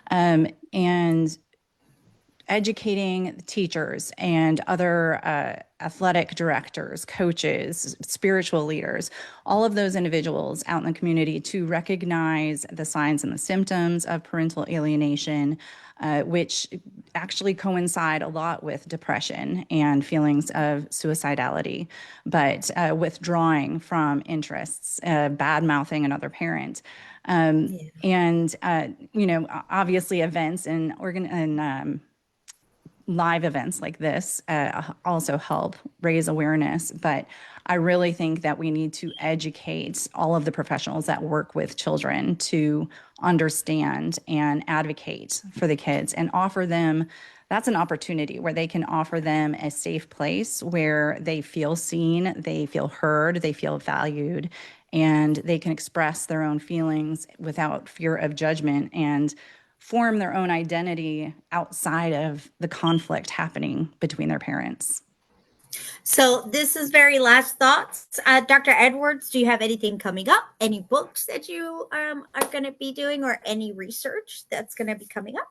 And educating teachers and other athletic directors, coaches, spiritual leaders, all of those individuals out in the community to recognize the signs and the symptoms of parental alienation, which actually coincide a lot with depression and feelings of suicidality, but withdrawing from interests, bad-mouthing another parent. And, obviously events and live events like this also help raise awareness, but I really think that we need to educate all of the professionals that work with children to understand and advocate for the kids and offer them, that's an opportunity where they can offer them a safe place where they feel seen, they feel heard, they feel valued, and they can express their own feelings without fear of judgment and form their own identity outside of the conflict happening between their parents. So this is very last thoughts. Dr. Edwards, do you have anything coming up? Any books that you are going to be doing or any research that's going to be coming up?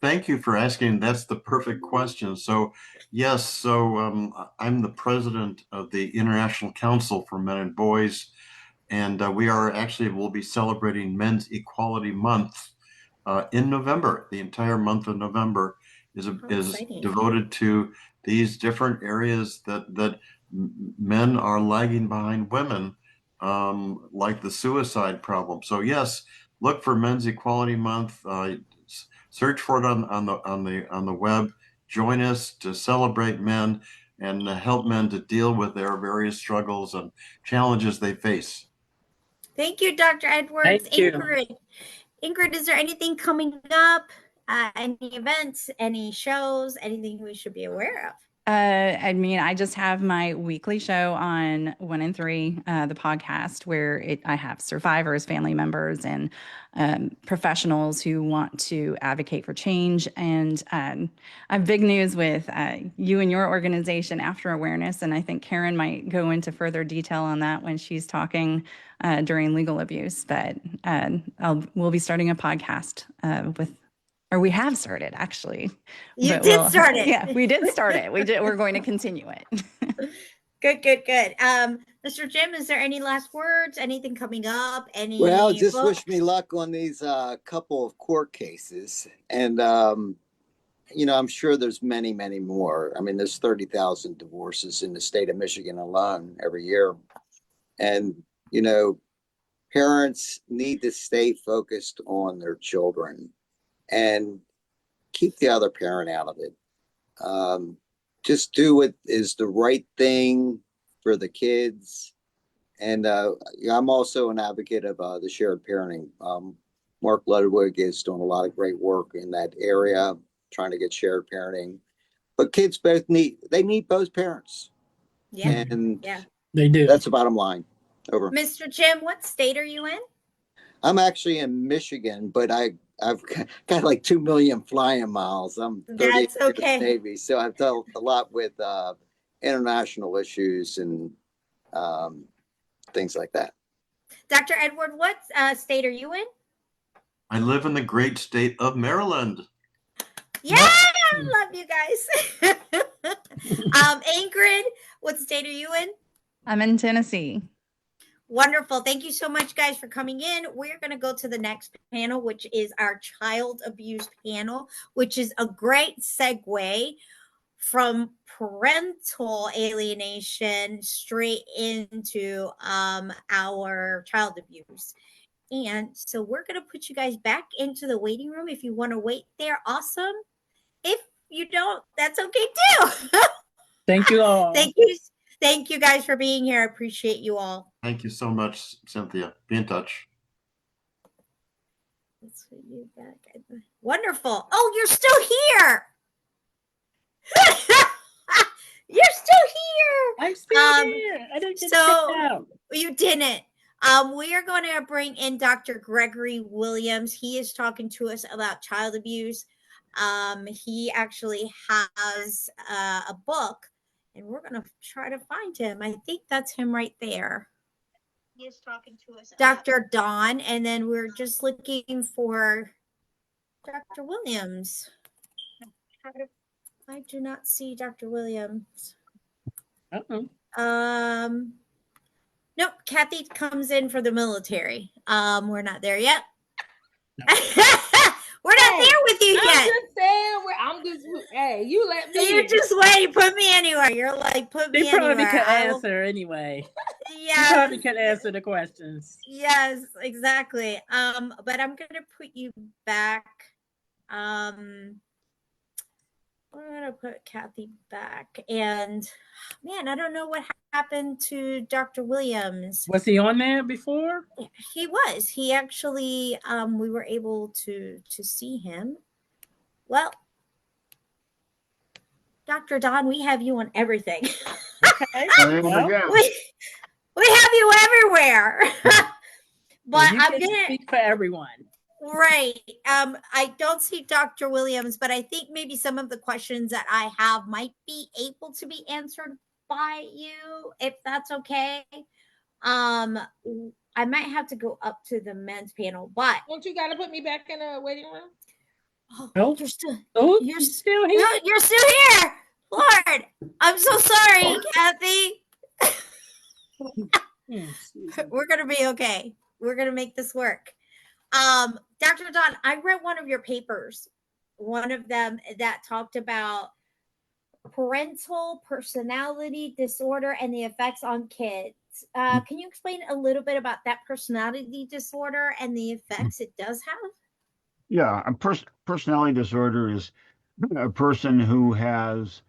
Thank you for asking. That's the perfect question. So, yes, I'm the president of the International Council for Men and Boys, and we'll be celebrating Men's Equality Month in November. The entire month of November is devoted to these different areas that men are lagging behind women, like the suicide problem. So yes, look for Men's Equality Month. Search for it on the web. Join us to celebrate men and help men to deal with their various struggles and challenges they face. Thank you, Dr. Edwards. Thank you. Ingrid, is there anything coming up? Any events, any shows, anything we should be aware of? I mean, I just have my weekly show on 1 and 3, the podcast, where I have survivors, family members, and professionals who want to advocate for change. And I have big news with you and your organization, After Awareness, and I think Karen might go into further detail on that when she's talking during legal abuse. But we'll be starting a podcast we have started, actually. You did start it. Yeah, we did start it. We're going to continue it. Good. Mr. Jim, is there any last words? Anything coming up? Well, just wish me luck on these couple of court cases. And, I'm sure there's many, many more. I mean, there's 30,000 divorces in the state of Michigan alone every year. And, parents need to stay focused on their children and keep the other parent out of it. Just do what is the right thing for the kids. And I'm also an advocate of the shared parenting. Mark Ludwig is doing a lot of great work in that area, trying to get shared parenting. But kids need both parents. Yeah. And they do. That's the bottom line. Over. Mr. Jim, what state are you in? I'm actually in Michigan, but I've got like 2 million flying miles. I'm 30 That's okay. Navy, so I've dealt a lot with international issues and things like that. Dr. Edward, what state are you in? I live in the great state of Maryland. Yeah, I love you guys. Ingrid, what state are you in? I'm in Tennessee. Wonderful. Thank you so much, guys, for coming in. We're going to go to the next panel, which is our child abuse panel, which is a great segue from parental alienation straight into our child abuse. And so we're going to put you guys back into the waiting room. If you want to wait there, awesome. If you don't, that's okay too. Thank you all. Thank you guys for being here. I appreciate you all. Thank you so much, Cynthia. Be in touch. Let's put you back. Wonderful. Oh, you're still here. You're still here. I'm still here. I didn't get out. You didn't. We are going to bring in Dr. Gregory Williams. He is talking to us about child abuse. He actually has a book, and we're going to try to find him. I think that's him right there. He is talking to us. Dr. Don, and then we're just looking for Dr. Williams. I do not see Dr. Williams. Nope, Kathy comes in for the military. We're not there yet. We're not there with you yet. I'm just hey, you let me. You're just waiting. Put me anywhere. You're like, put me anywhere. They probably could answer anyway. Yes. You probably could answer the questions. Yes, exactly. But I'm gonna put you back. I'm gonna put Kathy back. And man, I don't know what happened to Dr. Williams. Was he on there before? He was. He actually, we were able to see him. Well, Dr. Don, we have you on everything. Okay. We have you everywhere. But I'm going to speak for everyone. Right. I don't see Dr. Williams, but I think maybe some of the questions that I have might be able to be answered by you, if that's okay. I might have to go up to the men's panel, but don't you got to put me back in a waiting room? Oh, Nope. you're still Oh, you're still here. you're still here. Lord, I'm so sorry, Kathy. We're gonna be okay. We're gonna make this work. Dr. Don, I read one of your papers, one of them that talked about parental personality disorder and the effects on kids. Can you explain a little bit about that personality disorder and the effects it does have? Yeah, a personality disorder is a person who has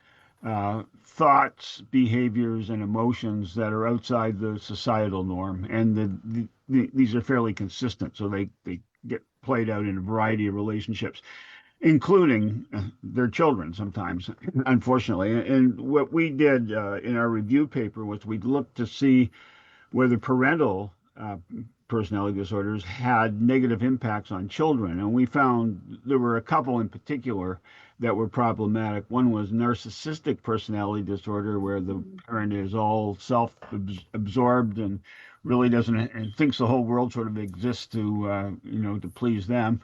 thoughts, behaviors, and emotions that are outside the societal norm, and these are fairly consistent. So they get played out in a variety of relationships, including their children sometimes, unfortunately. And what we did in our review paper was we looked to see whether parental personality disorders had negative impacts on children. And we found there were a couple in particular that were problematic. One was narcissistic personality disorder, where the parent is all self-absorbed and really doesn't, and thinks the whole world sort of exists to, to please them.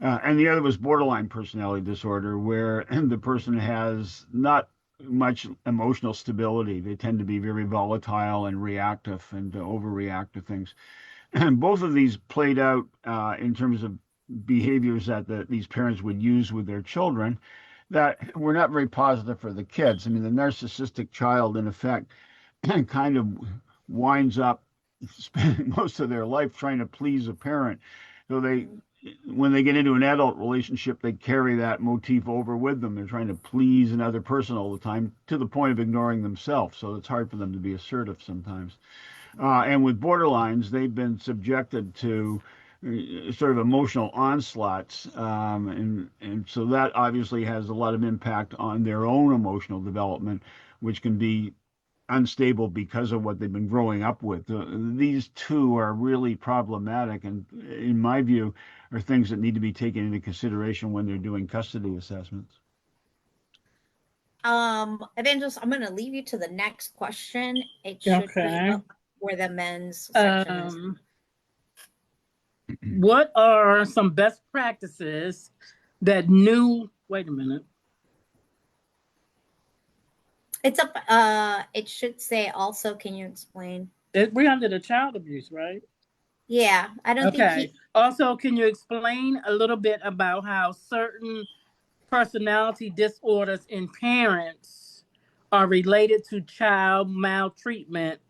And the other was borderline personality disorder, where the person has not much emotional stability. They tend to be very volatile and reactive and overreact to things. And both of these played out in terms of behaviors that these parents would use with their children that were not very positive for the kids. I mean, the narcissistic child, in effect, kind of winds up spending most of their life trying to please a parent. So when they get into an adult relationship, they carry that motif over with them. They're trying to please another person all the time to the point of ignoring themselves. So it's hard for them to be assertive sometimes. And with borderlines, they've been subjected to sort of emotional onslaughts. And so that obviously has a lot of impact on their own emotional development, which can be unstable because of what they've been growing up with. These two are really problematic, and in my view, are things that need to be taken into consideration when they're doing custody assessments. Evangelist, I'm going to leave you to the next question. It should be up where the men's section is. What are some best practices that wait a minute. It's up, it should say also, can you explain? We're under the child abuse, right? Yeah, I don't think Also, can you explain a little bit about how certain personality disorders in parents are related to child maltreatment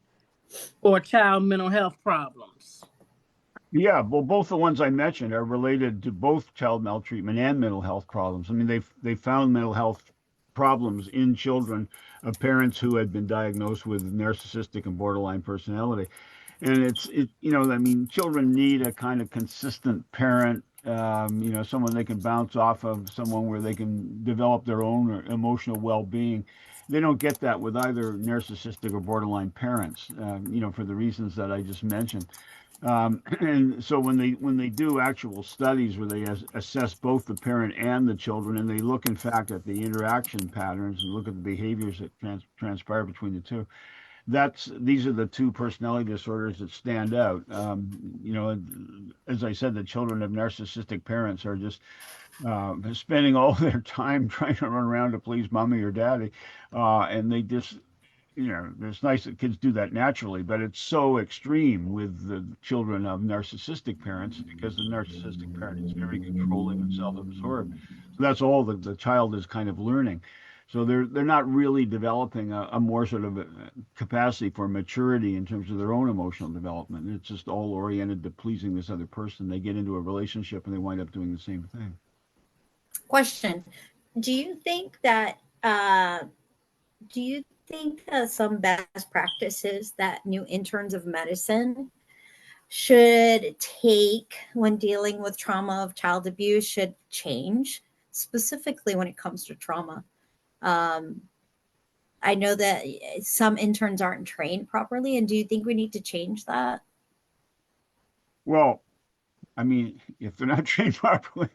or child mental health problems? Yeah, well, both the ones I mentioned are related to both child maltreatment and mental health problems. I mean, they found mental health problems in children of parents who had been diagnosed with narcissistic and borderline personality. And I mean, children need a kind of consistent parent, someone they can bounce off of, someone where they can develop their own emotional well-being. They don't get that with either narcissistic or borderline parents, for the reasons that I just mentioned. And so when they do actual studies where they assess both the parent and the children, and they look, in fact, at the interaction patterns and look at the behaviors that transpire between the two, these are the two personality disorders that stand out. As I said, the children of narcissistic parents are just spending all their time trying to run around to please mommy or daddy, and they just, it's nice that kids do that naturally, but it's so extreme with the children of narcissistic parents because the narcissistic parent is very controlling and self-absorbed. So that's all the child is kind of learning. So they're not really developing a more sort of capacity for maturity in terms of their own emotional development. It's just all oriented to pleasing this other person. They get into a relationship and they wind up doing the same thing. Question: Do you think that some best practices that new interns of medicine should take when dealing with trauma of child abuse should change, specifically when it comes to trauma? I know that some interns aren't trained properly, and do you think we need to change that? Well, I mean, if they're not trained properly,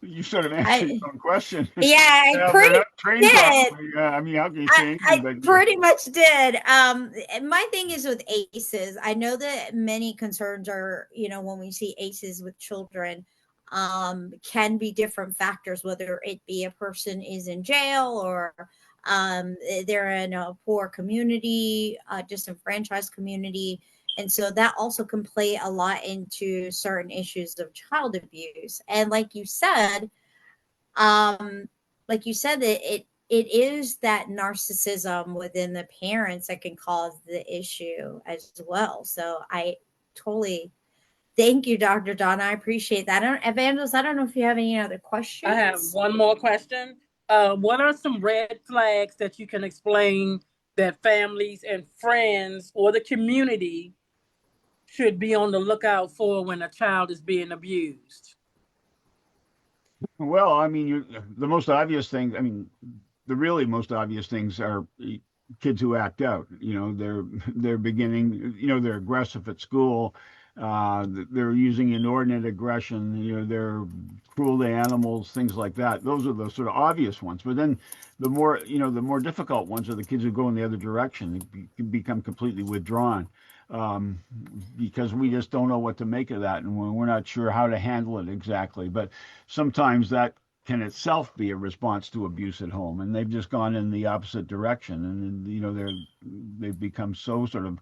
you sort of answered your own question. Yeah, I pretty much did. I mean, how can you say anything? I pretty much did. My thing is with ACEs. I know that many concerns are, when we see ACEs with children, can be different factors, whether it be a person is in jail or they're in a poor community, disenfranchised community. And so that also can play a lot into certain issues of child abuse. And like you said, that it is that narcissism within the parents that can cause the issue as well. So I totally thank you, Dr. Don. I appreciate that. Evangelist, I don't know if you have any other questions. I have one more question. What are some red flags that you can explain that families and friends or the community should be on the lookout for when a child is being abused? Well, I mean, the most obvious thing, I mean, the really most obvious things are kids who act out. You know, they're beginning, you know, they're aggressive at school. They're using inordinate aggression. You know, they're cruel to animals, things like that. Those are the sort of obvious ones. But then the more, you know, the more difficult ones are the kids who go in the other direction. They become completely withdrawn because we just don't know what to make of that, and we're not sure how to handle it exactly. But sometimes that can itself be a response to abuse at home, and they've just gone in the opposite direction, and you know they've become so sort of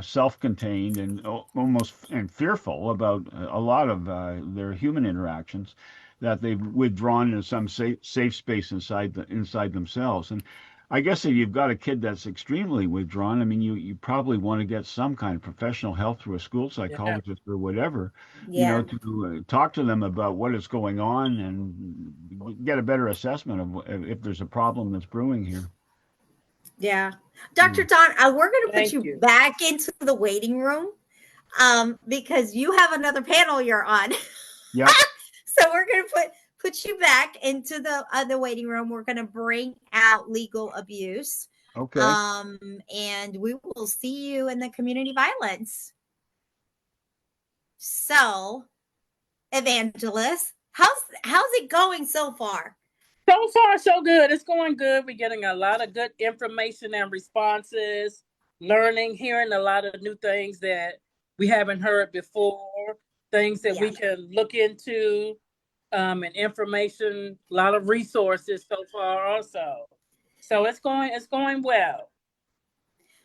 self-contained and almost fearful about a lot of their human interactions, that they've withdrawn into some safe space inside themselves. And I guess if you've got a kid that's extremely withdrawn, I mean, you probably want to get some kind of professional help through a school psychologist or whatever, you know, to talk to them about what is going on and get a better assessment of if there's a problem that's brewing here. Yeah. Dr. Don, we're going to put you back into the waiting room because you have another panel you're on. Yeah. So we're going to put you back into the waiting room. We're going to bring out legal abuse. Okay. And we will see you in the community violence. So, Evangelist, how's it going so far? So far, so good. It's going good. We're getting a lot of good information and responses, learning, hearing a lot of new things that we haven't heard before, things that we can look into, and information, a lot of resources so far also. So it's going well.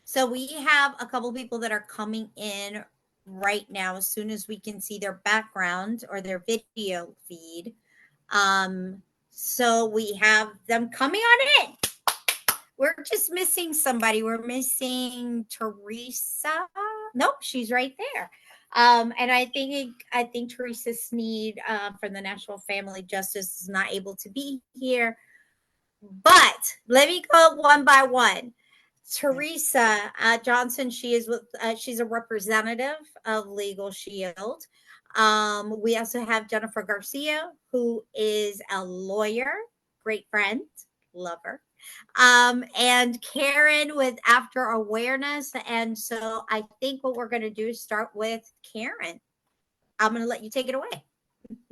So we have a couple of people that are coming in right now as soon as we can see their background or their video feed. So we have them coming on in. We're just missing somebody. We're missing Teresa. Nope, she's right there. And I think Teresa Sneed from the National Family Justice is not able to be here. But let me go one by one. Teresa Johnson, she's a representative of Legal Shield. We also have Jennifer Garcia, who is a lawyer, great friend, lover. And Karen with After Awareness. And so I think what we're going to do is start with Karen. I'm going to let you take it away.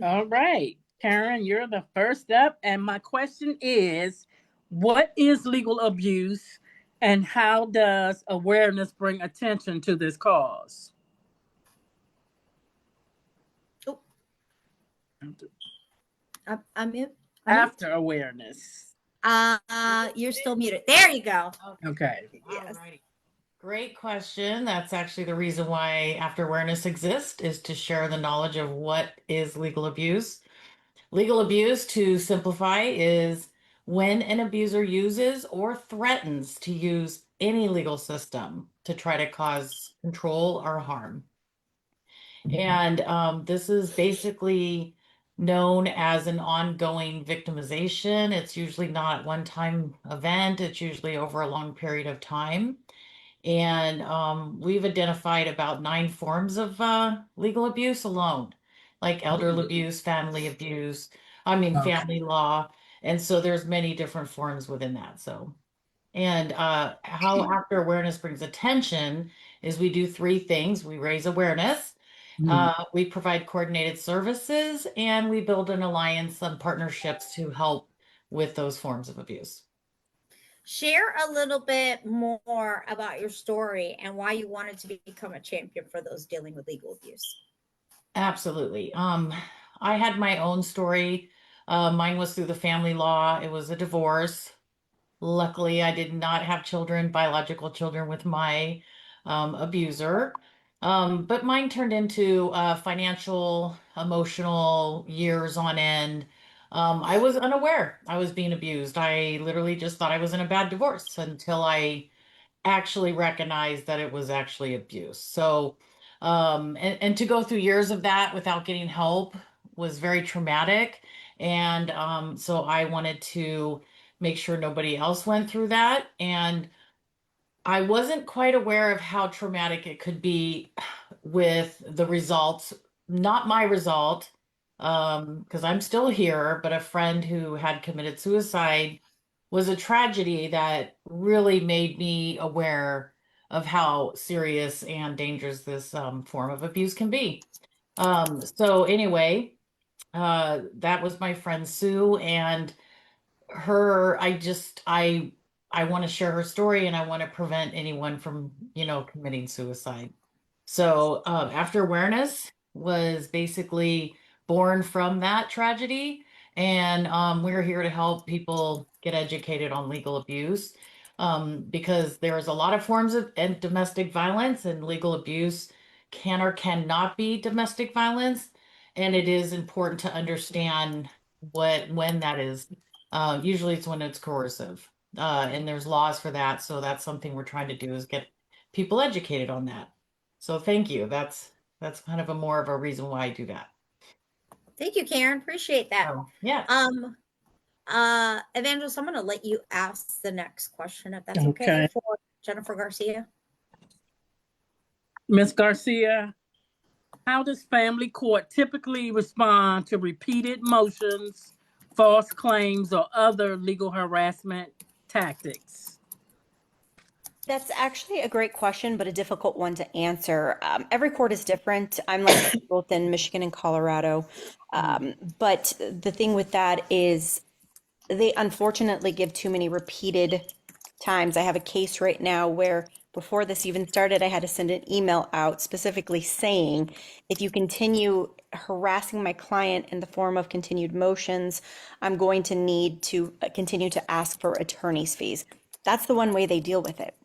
All right, Karen, you're the first up. And my question is, what is legal abuse and how does awareness bring attention to this cause? Oh, I'm mute. After awareness. You're still muted. There you go. Okay. Yes. Alrighty. Great question. That's actually the reason why After Awareness exists, is to share the knowledge of what is legal abuse. Legal abuse, to simplify, is when an abuser uses or threatens to use any legal system to try to cause control or harm. And this is basically known as an ongoing victimization. It's usually not a one-time event. It's usually over a long period of time. And we've identified about 9 forms of legal abuse alone, like elder abuse, family abuse, family law. And so there's many different forms within that. So, and how After Awareness brings attention is we do 3 things. We raise awareness, we provide coordinated services, and we build an alliance and partnerships to help with those forms of abuse. Share a little bit more about your story and why you wanted to become a champion for those dealing with legal abuse. Absolutely. I had my own story. Mine was through the family law. It was a divorce. Luckily, I did not have children, biological children with my abuser. But mine turned into financial, emotional years on end. I was unaware I was being abused. I literally just thought I was in a bad divorce until I actually recognized that it was actually abuse. So, and to go through years of that without getting help was very traumatic. And so I wanted to make sure nobody else went through that. And I wasn't quite aware of how traumatic it could be with the results, not my result, because I'm still here, but a friend who had committed suicide was a tragedy that really made me aware of how serious and dangerous this form of abuse can be. So anyway, that was my friend Sue, and her, I want to share her story, and I want to prevent anyone from, committing suicide. So after awareness was basically born from that tragedy, and we're here to help people get educated on legal abuse, because there's a lot of forms of and domestic violence, and legal abuse can or cannot be domestic violence, and it is important to understand when that is. Usually it's when it's coercive, and there's laws for that. So that's something we're trying to do, is get people educated on that. So thank you. That's kind of a more of a reason why I do that. Thank you, Karen. Appreciate that. So, yeah. Evangelist, I'm going to let you ask the next question, if that's okay, for Jennifer Garcia. Ms. Garcia, how does family court typically respond to repeated motions, false claims, or other legal harassment tactics? That's actually a great question, but a difficult one to answer. Every court is different. I'm licensed both in Michigan and Colorado. But the thing with that is they unfortunately give too many repeated times. I have a case right now where before this even started, I had to send an email out specifically saying, if you continue harassing my client in the form of continued motions, I'm going to need to continue to ask for attorney's fees. That's the one way they deal with it.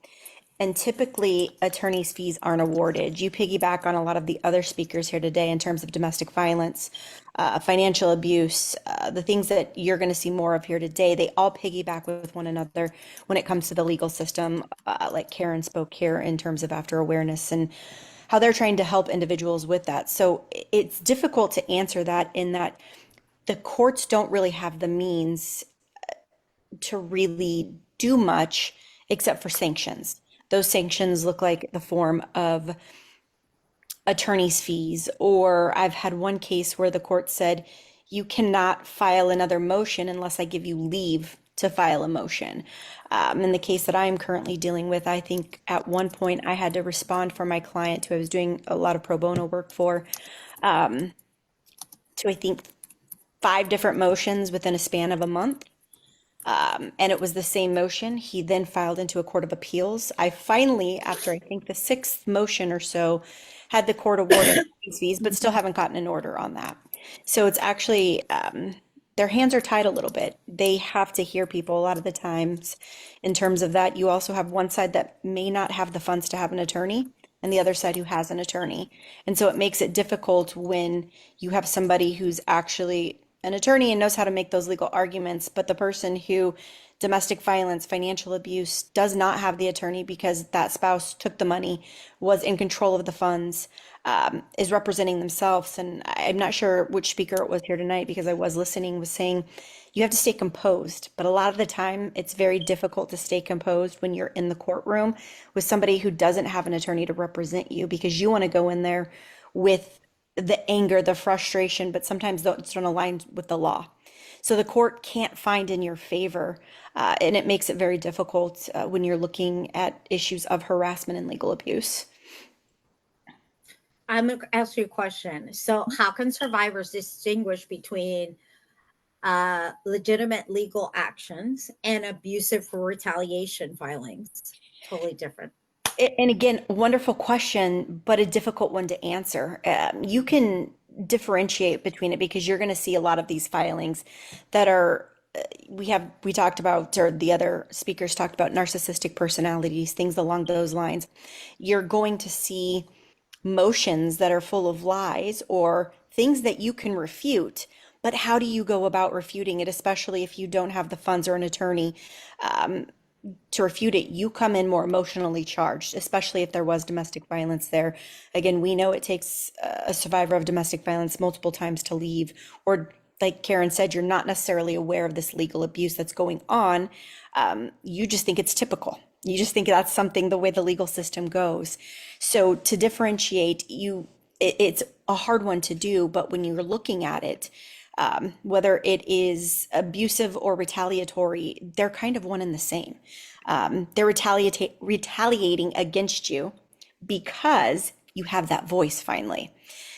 And typically, attorney's fees aren't awarded. You piggyback on a lot of the other speakers here today in terms of domestic violence, financial abuse, the things that you're going to see more of here today. They all piggyback with one another when it comes to the legal system, like Karen spoke here in terms of after awareness and how they're trying to help individuals with that. So it's difficult to answer that in that the courts don't really have the means to really do much except for sanctions. Those sanctions look like the form of attorney's fees, or I've had one case where the court said, you cannot file another motion unless I give you leave to file a motion. In the case that I'm currently dealing with, I think at one point I had to respond for my client who I was doing a lot of pro bono work for, to I think 5 different motions within a span of a month. And it was the same motion. He then filed into a court of appeals. I finally, after I think the 6th motion or so, had the court award fees, but still haven't gotten an order on that. So it's actually, their hands are tied a little bit. They have to hear people a lot of the times. In terms of that, you also have one side that may not have the funds to have an attorney, and the other side who has an attorney. And so it makes it difficult when you have somebody who's actually an attorney and knows how to make those legal arguments, but the person who domestic violence, financial abuse does not have the attorney because that spouse took the money, was in control of the funds, is representing themselves. And I'm not sure which speaker it was here tonight because I was listening, was saying you have to stay composed. But a lot of the time it's very difficult to stay composed when you're in the courtroom with somebody who doesn't have an attorney to represent you, because you want to go in there with the anger, the frustration, but sometimes those don't align with the law. So the court can't find in your favor, and it makes it very difficult when you're looking at issues of harassment and legal abuse. I'm going to ask you a question. So how can survivors distinguish between legitimate legal actions and abusive retaliation filings? Totally different. And again, wonderful question, but a difficult one to answer. You can differentiate between it, because you're going to see a lot of these filings that are we talked about, or the other speakers talked about, narcissistic personalities, things along those lines. You're going to see motions that are full of lies or things that you can refute, but how do you go about refuting it, especially if you don't have the funds or an attorney to refute it? You come in more emotionally charged, especially if there was domestic violence there. Again, we know it takes a survivor of domestic violence multiple times to leave, or like Karen said, you're not necessarily aware of this legal abuse that's going on. You just think it's typical. You just think that's something, the way the legal system goes. So to differentiate, it's a hard one to do, but when you're looking at it, whether it is abusive or retaliatory, they're kind of one and the same. They're retaliating against you because you have that voice finally.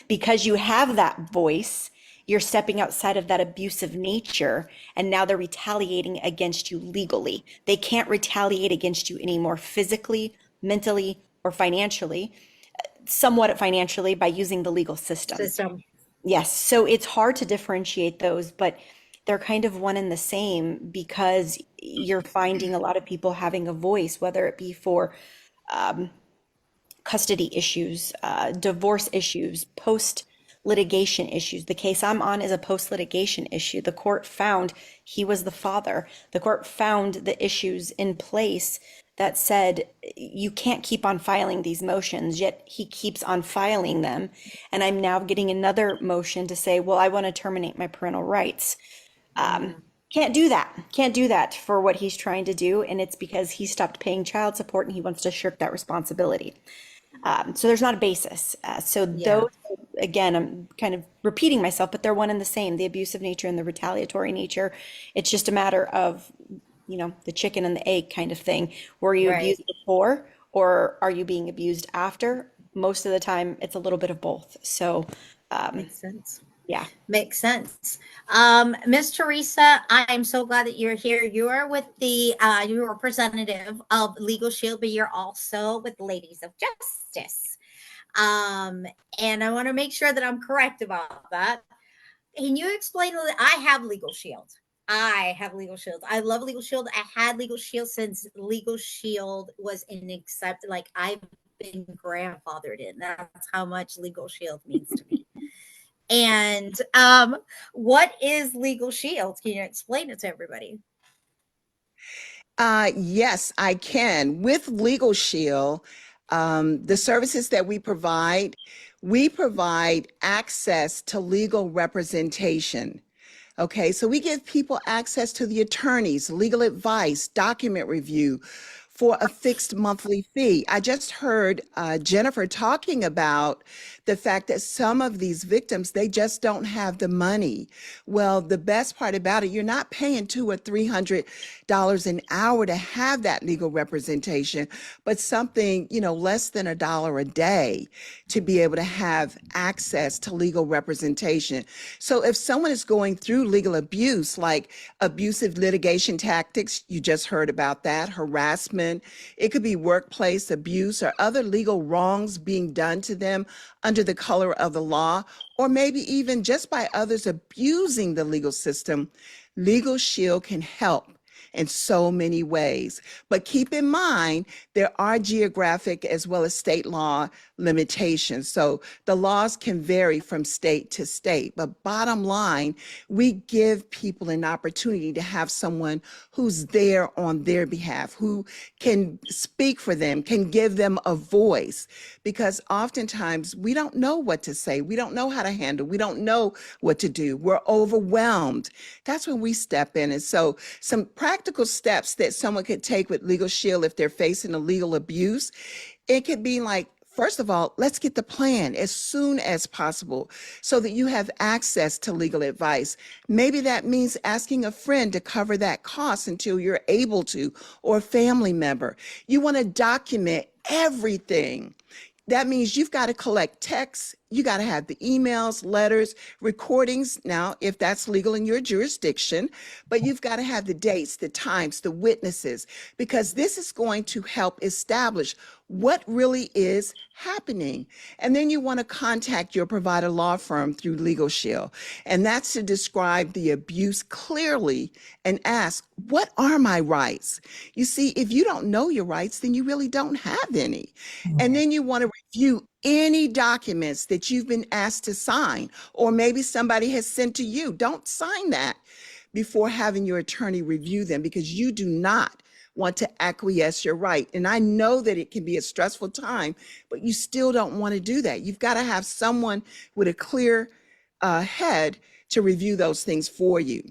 Because you have that voice, you're stepping outside of that abusive nature, and now they're retaliating against you legally. They can't retaliate against you anymore physically, mentally, or financially, somewhat financially, by using the legal system. Yes, so it's hard to differentiate those, but they're kind of one and the same, because you're finding a lot of people having a voice, whether it be for custody issues, divorce issues, post-litigation issues. The case I'm on is a post-litigation issue. The court found he was the father. The court found the issues in place that said you can't keep on filing these motions, yet he keeps on filing them. And I'm now getting another motion to say, well, I want to terminate my parental rights. Can't do that for what he's trying to do. And it's because he stopped paying child support and he wants to shirk that responsibility. So there's not a basis. Those, again, I'm kind of repeating myself, but they're one and the same, the abusive nature and the retaliatory nature. It's just a matter of, the chicken and the egg kind of thing. Were you abused before, or are you being abused after? Most of the time, it's a little bit of both. So makes sense. Yeah. Makes sense. Miss Teresa, I'm so glad that you're here. You are with you're a representative of Legal Shield, but you're also with Ladies of Justice. And I want to make sure that I'm correct about that. Can you explain? I have Legal Shield. I love Legal Shield. I had Legal Shield since Legal Shield was I've been grandfathered in. That's how much Legal Shield means to me. And what is Legal Shield? Can you explain it to everybody? Yes, I can. With Legal Shield, the services that we provide access to legal representation. Okay, so we give people access to the attorneys, legal advice, document review for a fixed monthly fee. I just heard Jennifer talking about the fact that some of these victims, they just don't have the money. Well, the best part about it, you're not paying $200 or $300 an hour to have that legal representation, but something, less than $1 a day to be able to have access to legal representation. So if someone is going through legal abuse, like abusive litigation tactics, you just heard about that, harassment, it could be workplace abuse or other legal wrongs being done to them under the color of the law, or maybe even just by others abusing the legal system, Legal Shield can help in so many ways. But keep in mind, there are geographic as well as state law limitations. So the laws can vary from state to state. But bottom line, we give people an opportunity to have someone who's there on their behalf, who can speak for them, can give them a voice. Because oftentimes we don't know what to say. We don't know how to handle. We don't know what to do. We're overwhelmed. That's when we step in. And so some practical steps that someone could take with Legal Shield if they're facing a legal abuse, it could be like, first of all, let's get the plan as soon as possible so that you have access to legal advice. Maybe that means asking a friend to cover that cost until you're able to, or a family member. You want to document everything. That means you've got to collect texts, you got to have the emails, letters, recordings now, if that's legal in your jurisdiction, but you've got to have the dates, the times, the witnesses, because this is going to help establish what really is happening. And then you want to contact your provider law firm through Legal Shield. And that's to describe the abuse clearly and ask, what are my rights? You see, if you don't know your rights, then you really don't have any. And then you want to review any documents that you've been asked to sign, or maybe somebody has sent to you. Don't sign that before having your attorney review them, because you do not want to acquiesce your right. And I know that it can be a stressful time, but you still don't want to do that. You've got to have someone with a clear head to review those things for you.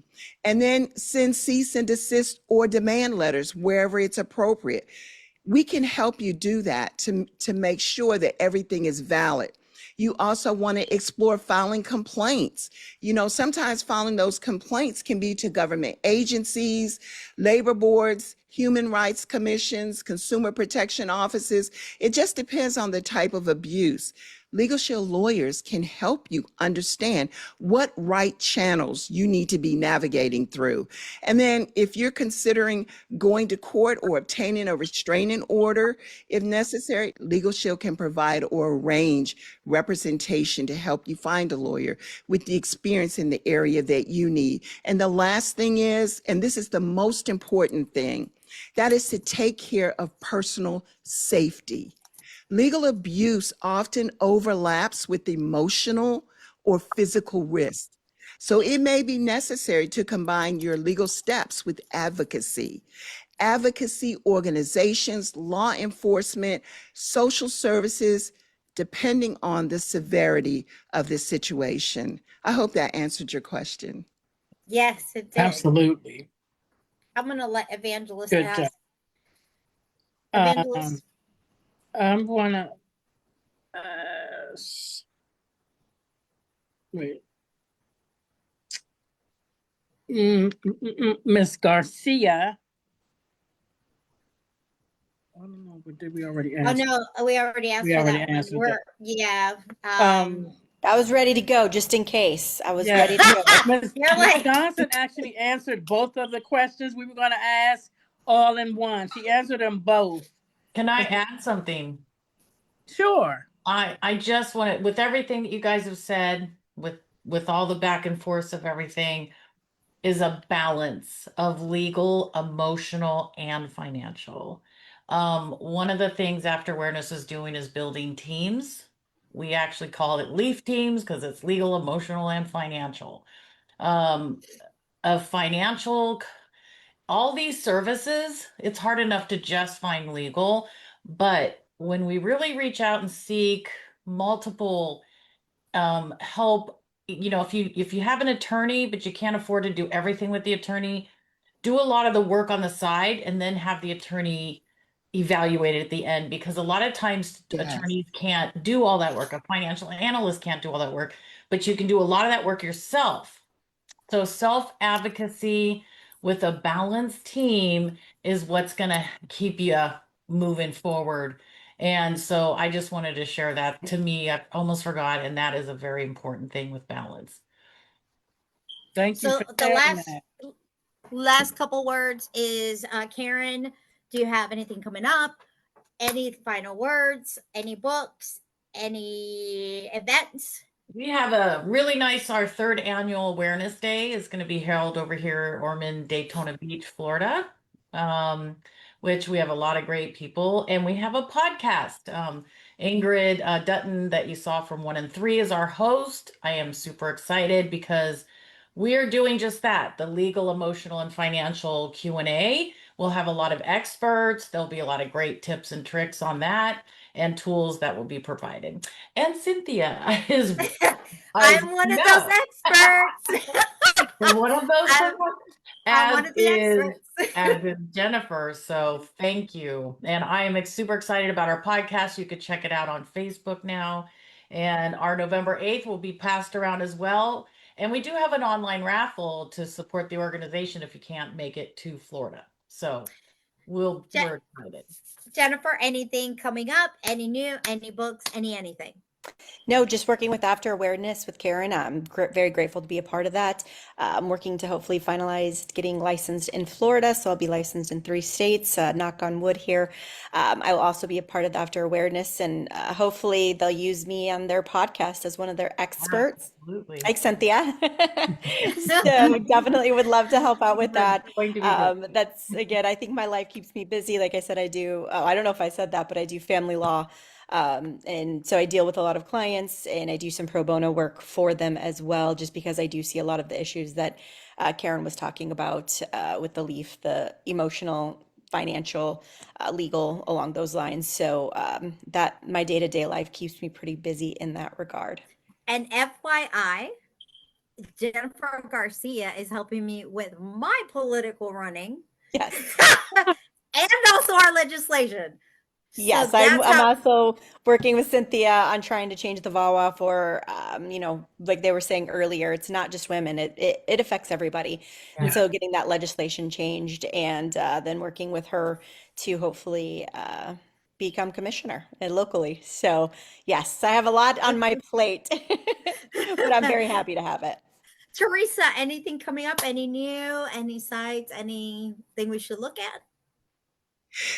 And then send cease and desist or demand letters wherever it's appropriate. We can help you do that to make sure that everything is valid. You also want to explore filing complaints. You know, sometimes filing those complaints can be to government agencies, labor boards, human rights commissions, consumer protection offices. It just depends on the type of abuse. Legal Shield lawyers can help you understand what right channels you need to be navigating through. And then if you're considering going to court or obtaining a restraining order, if necessary, Legal Shield can provide or arrange representation to help you find a lawyer with the experience in the area that you need. And the last thing is, and this is the most important thing, that is to take care of personal safety. Legal abuse often overlaps with emotional or physical risk. So it may be necessary to combine your legal steps with advocacy. Advocacy organizations, law enforcement, social services, depending on the severity of the situation. I hope that answered your question. Yes, it did. Absolutely. I'm going to let Evangelist Good ask. job. Evangelist. I'm going to wait. Miss Garcia. I don't know, but did we already answer? Oh no, we already answered that one. Yeah. I was ready to go just in case. I was ready to go. Ms. Johnson actually answered both of the questions we were going to ask all in one. She answered them both. Can I add something? Sure. I just want to, with everything that you guys have said, with all the back and forth of everything, is a balance of legal, emotional, and financial. One of the things After Awareness is doing is building teams. We actually call it LEAF teams because it's legal, emotional, and financial. All these services, it's hard enough to just find legal, but when we really reach out and seek multiple help, you know, if you have an attorney but you can't afford to do everything with the attorney, do a lot of the work on the side and then have the attorney evaluated at the end, because a lot of times attorneys can't do all that work. A financial analyst can't do all that work, but you can do a lot of that work yourself. So self-advocacy with a balanced team is what's going to keep you moving forward. And so I just wanted to share that. To me, I almost forgot, and that is a very important thing with balance. Thank you. So the last couple words is Karen, do you have anything coming up? Any final words? Any books? Any events? We have a really nice, our 3rd annual Awareness Day is going to be held over here at Ormond, Daytona Beach, Florida, which we have a lot of great people. And we have a podcast. Ingrid Dutton, that you saw from 1 and 3, is our host. I am super excited because we are doing just that, the legal, emotional, and financial Q&A. We'll have a lot of experts. There'll be a lot of great tips and tricks on that and tools that will be provided. And Cynthia is I'm one of those experts. One of those I'm one of the experts. as is Jennifer. So thank you. And I am super excited about our podcast. You could check it out on Facebook now. And our November 8th will be passed around as well. And we do have an online raffle to support the organization if you can't make it to Florida. So we're excited. Jennifer, anything coming up? Any new, any books, anything? No, just working with After Awareness with Karen. I'm very grateful to be a part of that. I'm working to hopefully finalize getting licensed in Florida, so I'll be licensed in 3 states, knock on wood here. I will also be a part of the After Awareness, and hopefully they'll use me on their podcast as one of their experts. Absolutely. Like Cynthia. So definitely would love to help out with that. That's, again, I think my life keeps me busy. Like I said, I do, I don't know if I said that, but I do family law. And so I deal with a lot of clients and I do some pro bono work for them as well, just because I do see a lot of the issues that Karen was talking about with the LEAF, the emotional, financial, legal, along those lines. So that my day-to-day life keeps me pretty busy in that regard. And FYI, Jennifer Garcia is helping me with my political running. Yes. And also our legislation. Yes, So I'm that's how- also working with Cynthia on trying to change the VAWA for, like they were saying earlier, it's not just women, it affects everybody. And so getting that legislation changed and then working with her to hopefully become commissioner locally. So yes, I have a lot on my plate, but I'm very happy to have it. Teresa, anything coming up? Any new, any sites, anything we should look at?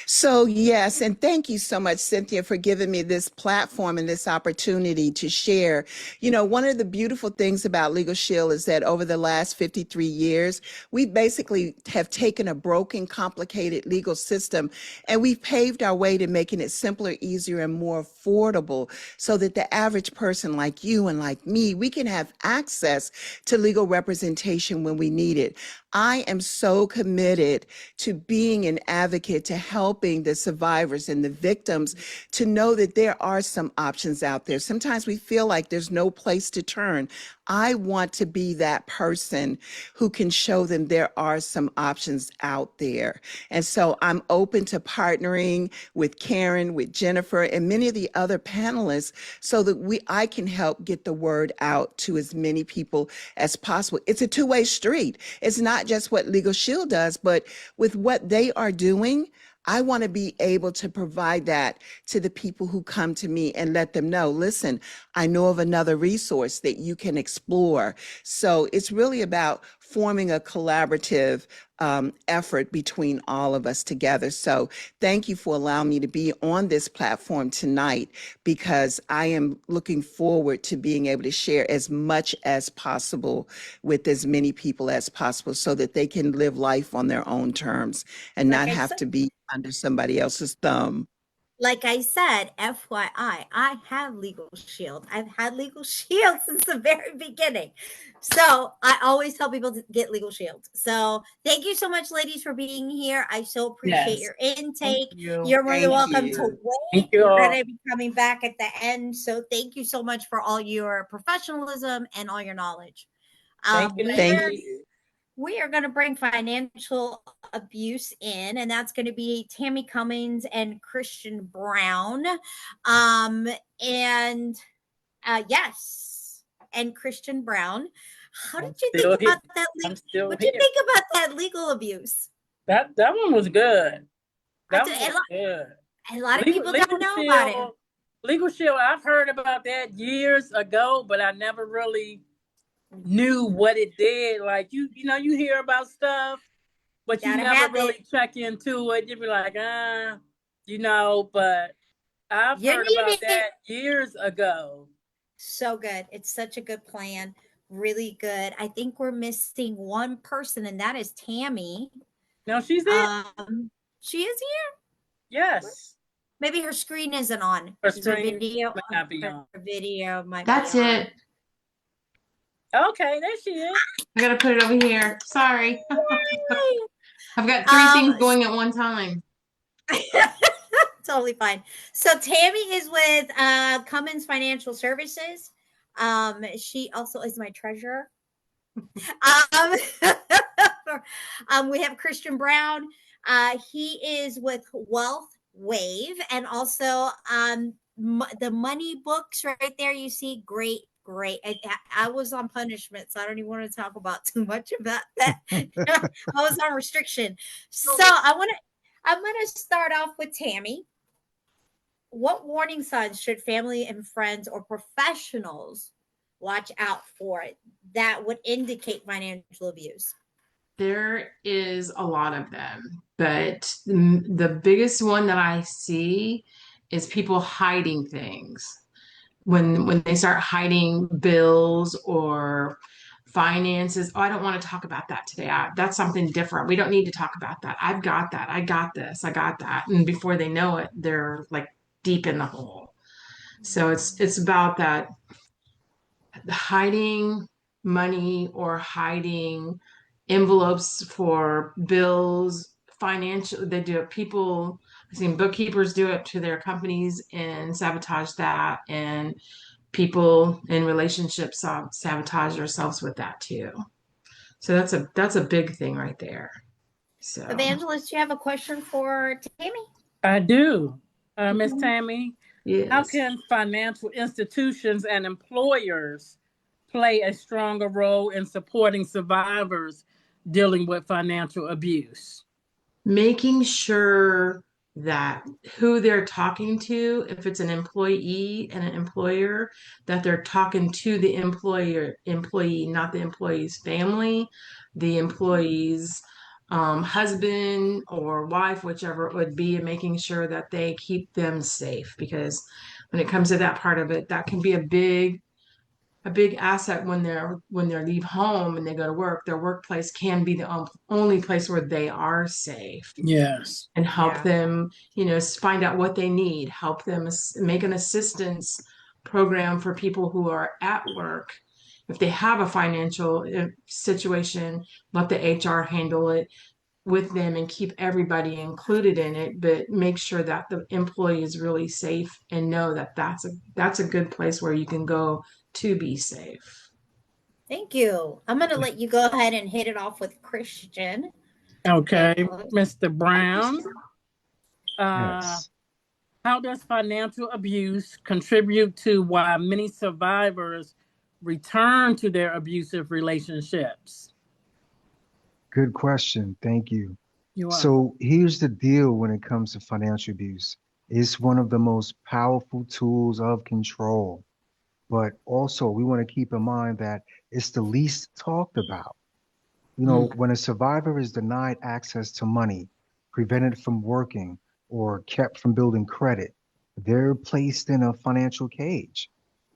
So yes, and thank you so much, Cynthia, for giving me this platform and this opportunity to share. You know, one of the beautiful things about Legal Shield is that over the last 53 years, we basically have taken a broken, complicated legal system and we've paved our way to making it simpler, easier, and more affordable so that the average person like you and like me, we can have access to legal representation when we need it. I am so committed to being an advocate, to helping the survivors and the victims to know that there are some options out there. Sometimes we feel like there's no place to turn. I want to be that person who can show them there are some options out there. And so I'm open to partnering with Karen, with Jennifer, and many of the other panelists so that I can help get the word out to as many people as possible. It's a two-way street. It's not just what Legal Shield does, but with what they are doing, I want to be able to provide that to the people who come to me and let them know, listen, I know of another resource that you can explore. So it's really about forming a collaborative effort between all of us together. So thank you for allowing me to be on this platform tonight, because I am looking forward to being able to share as much as possible with as many people as possible so that they can live life on their own terms and not have to be under somebody else's thumb. Like I said, FYI, I have Legal Shield. I've had Legal Shield since the very beginning. So I always tell people to get Legal Shield. So thank you so much, ladies, for being here. I so appreciate your intake. You're more than welcome to wait. You're going to be coming back at the end. So thank you so much for all your professionalism and all your knowledge. Thank you. We are going to bring financial abuse in, and that's going to be Tammy Cummings and Christian Brown. Yes, and Christian Brown. How did you think about that? What did you think about that legal abuse? That one was good. That one was good. A lot of people don't know about it. Legal Shield, I've heard about that years ago, but I never really knew what it did. Like you know, you hear about stuff, but you never really check into it. You'd be like, but I've heard about that years ago. So good. It's such a good plan. Really good. I think we're missing one person, and that is Tammy. No, she's here. She is here? Yes. Maybe her screen isn't on. Her video might not be on. Her video might That's be on. it. Okay, there she is. I gotta put it over here. Sorry. I've got 3 things going at one time. Totally fine. So Tammy is with Cummins Financial Services. She also is my treasurer. We have Christian Brown. He is with Wealth Wave, and also the money books right there. You see, great. I was on punishment, so I don't even want to talk about too much about that. I was on restriction. So I'm gonna start off with Tammy. what warning signs should family and friends or professionals watch out for that would indicate financial abuse? There is a lot of them, but the biggest one that I see is people hiding things. When they start hiding bills or finances, oh, I don't want to talk about that today. That's something different. We don't need to talk about that. I've got that. I got this. I got that. And before they know it, they're like deep in the hole. So it's about that hiding money or hiding envelopes for bills, financial. They do it. People, I've seen bookkeepers do it to their companies and sabotage that, and people in relationships sabotage themselves with that too. So that's a big thing right there. So, Evangelist, you have a question for Tammy? I do. Miss Tammy, yes. How can financial institutions and employers play a stronger role in supporting survivors dealing with financial abuse? Making sure that who they're talking to, if it's an employee and an employer, that they're talking to the employee, not the employee's family, the employee's husband or wife, whichever it would be, and making sure that they keep them safe. Because when it comes to that part of it, that can be a big asset when they leave home and they go to work. Their workplace can be the only place where they are safe. Yes. And help them, find out what they need, help them make an assistance program for people who are at work. If they have a financial situation, let the HR handle it with them and keep everybody included in it, but make sure that the employee is really safe and know that that's a good place where you can go to be safe. Thank you. I'm going to let you go ahead and hit it off with Christian. Okay, Mr. Brown. Yes. How does financial abuse contribute to why many survivors return to their abusive relationships? Good question. Thank you. You are. So here's the deal when it comes to financial abuse. It's one of the most powerful tools of control. But also we want to keep in mind that it's the least talked about. When a survivor is denied access to money, prevented from working, or kept from building credit, they're placed in a financial cage.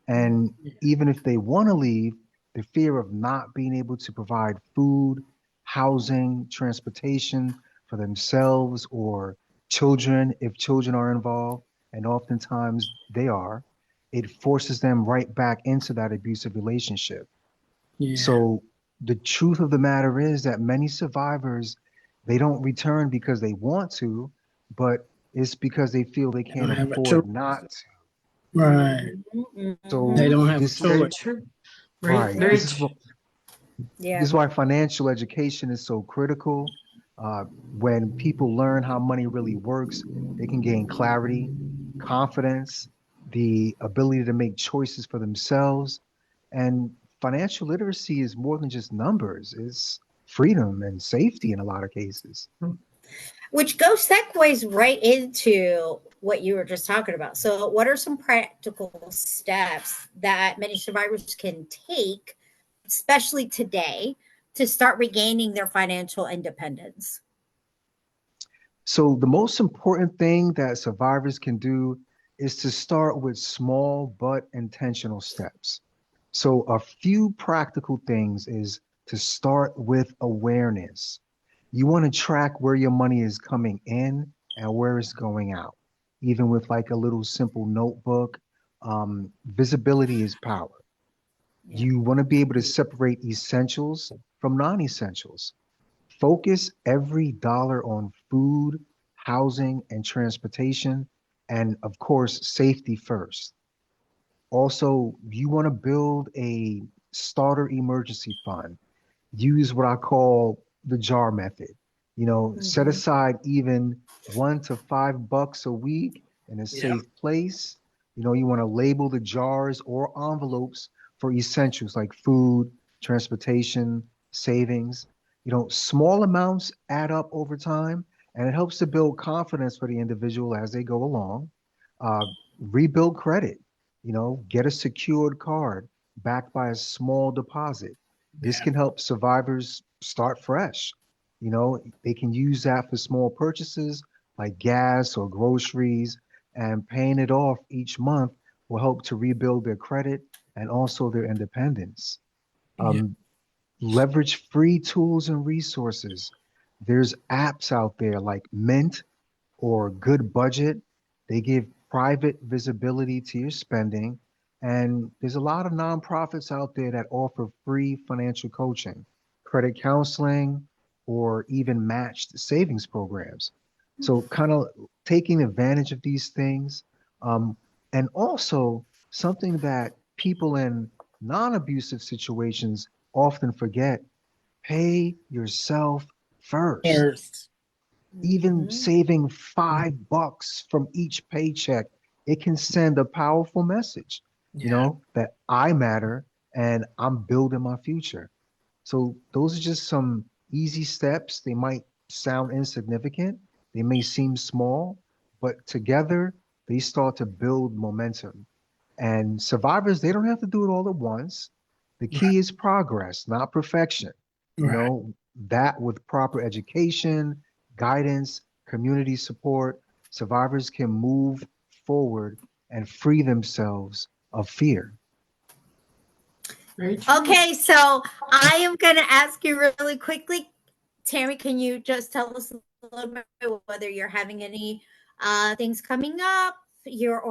And even if they want to leave, the fear of not being able to provide food, housing, transportation for themselves or children, if children are involved, and oftentimes they are, it forces them right back into that abusive relationship. Yeah. So the truth of the matter is that many survivors, they don't return because they want to, but it's because they feel they can't afford not to. Right. So they don't have this a choice. Right. Very This true. is why financial education is so critical. When people learn how money really works, they can gain clarity, confidence, the ability to make choices for themselves. And financial literacy is more than just numbers. It's freedom and safety in a lot of cases. Which segues right into what you were just talking about. So what are some practical steps that many survivors can take, especially today, to start regaining their financial independence? So the most important thing that survivors can do is to start with small but intentional steps. So a few practical things is to start with awareness. You want to track where your money is coming in and where it's going out, even with like a little simple notebook. Visibility is power. You want to be able to separate essentials from non-essentials. Focus every dollar on food, housing, and transportation, and of course, safety first. Also, you want to build a starter emergency fund. Use what I call the jar method. Set aside even $1 to $5 a week in a safe place. You want to label the jars or envelopes for essentials like food, transportation, savings. Small amounts add up over time, and it helps to build confidence for the individual as they go along. Rebuild credit, get a secured card backed by a small deposit. This can help survivors start fresh. They can use that for small purchases like gas or groceries, and paying it off each month will help to rebuild their credit and also their independence. Leverage free tools and resources. There's apps out there like Mint or Good Budget. They give private visibility to your spending. And there's a lot of nonprofits out there that offer free financial coaching, credit counseling, or even matched savings programs. So kind of taking advantage of these things. And also something that people in non-abusive situations often forget, pay yourself first. Even saving $5 from each paycheck, it can send a powerful message, that I matter and I'm building my future. So those are just some easy steps. They might sound insignificant. They may seem small, but together they start to build momentum. And survivors, they don't have to do it all at once. The key is progress, not perfection. That with proper education, guidance, community support, survivors can move forward and free themselves of fear. Okay, so I am going to ask you really quickly, Tammy, can you just tell us a little bit whether you're having any things coming up, your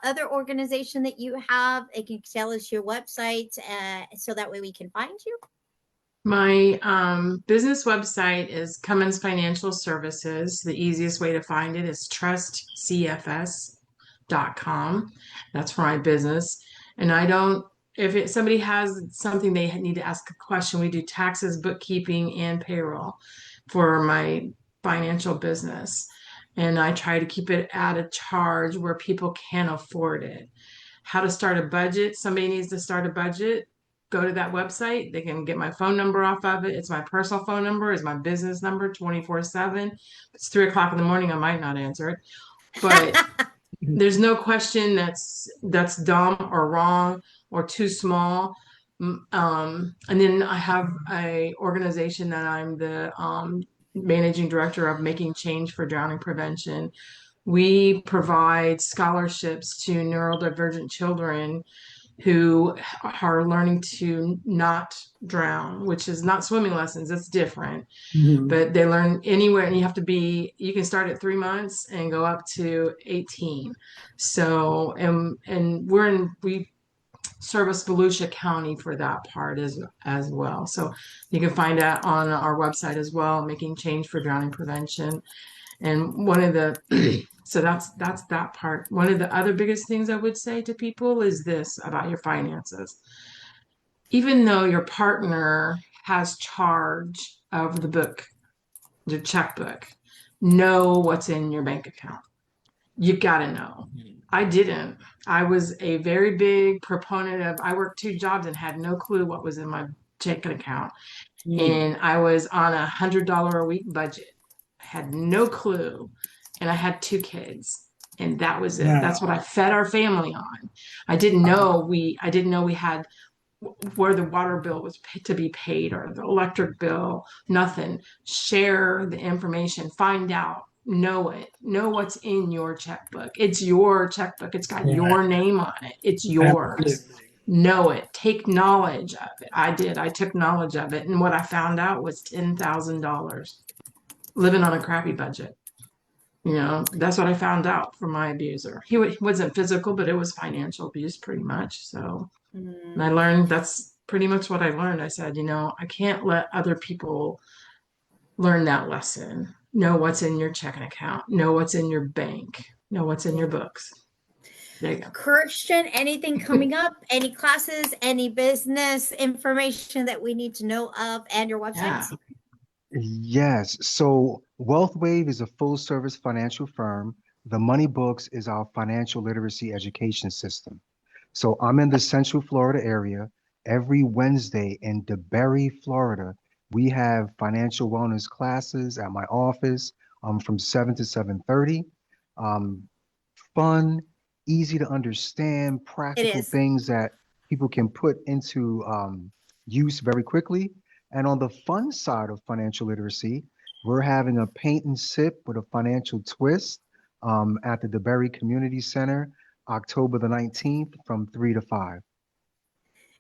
other organization that you have? It can tell us your website so that way we can find you. My business website is Cummins Financial Services. The easiest way to find it is trustcfs.com. That's for my business. And if somebody has something they need to ask a question, we do taxes, bookkeeping, and payroll for my financial business. And I try to keep it at a charge where people can afford it. How to start a budget. Somebody needs to start a budget. Go to that website. They can get my phone number off of it. It's my personal phone number. It's my business number 24/7. It's 3:00 in the morning. I might not answer it, but there's no question that's dumb or wrong or too small. And then I have a organization that I'm the managing director of, Making Change for Drowning Prevention. We provide scholarships to neurodivergent children who are learning to not drown, which is not swimming lessons. It's different, but they learn anywhere, and you can start at 3 months and go up to 18. So, and we service Volusia County for that part as well. So you can find that on our website as well, Making Change for Drowning Prevention. And one of the so that's that part. One of the other biggest things I would say to people is this about your finances. Even though your partner has charge of the book, the checkbook, know what's in your bank account. You gotta know. I didn't. I was a very big proponent of, I worked 2 jobs and had no clue what was in my checking account. And I was on $100 a week budget. Had no clue, and I had 2 kids, and that was it. That's what I fed our family on. I didn't know we had where the water bill was to be paid or the electric bill. Nothing. Share the information. Find out. Know it. Know what's in your checkbook. It's your checkbook. It's got your name on it. It's yours. Absolutely. Know it. Take knowledge of it. I did. I took knowledge of it, and what I found out was $10,000. Living on a crappy budget. That's what I found out from my abuser. He wasn't physical, but it was financial abuse pretty much. So and I learned, that's pretty much what I learned. I said, I can't let other people learn that lesson. Know what's in your checking account. Know what's in your bank. Know what's in your books. There you go. Christian, anything coming up? Any classes, any business information that we need to know of, and your website? Yes. So WealthWave is a full service financial firm. The Money Books is our financial literacy education system. So I'm in the Central Florida area. Every Wednesday in DeBerry, Florida, we have financial wellness classes at my office from 7 to 7:30. fun, easy to understand, It practical is. things that people can put into use very quickly. And on the fun side of financial literacy, we're having a paint and sip with a financial twist at the DeBerry Community Center, October the 19th from 3 to 5.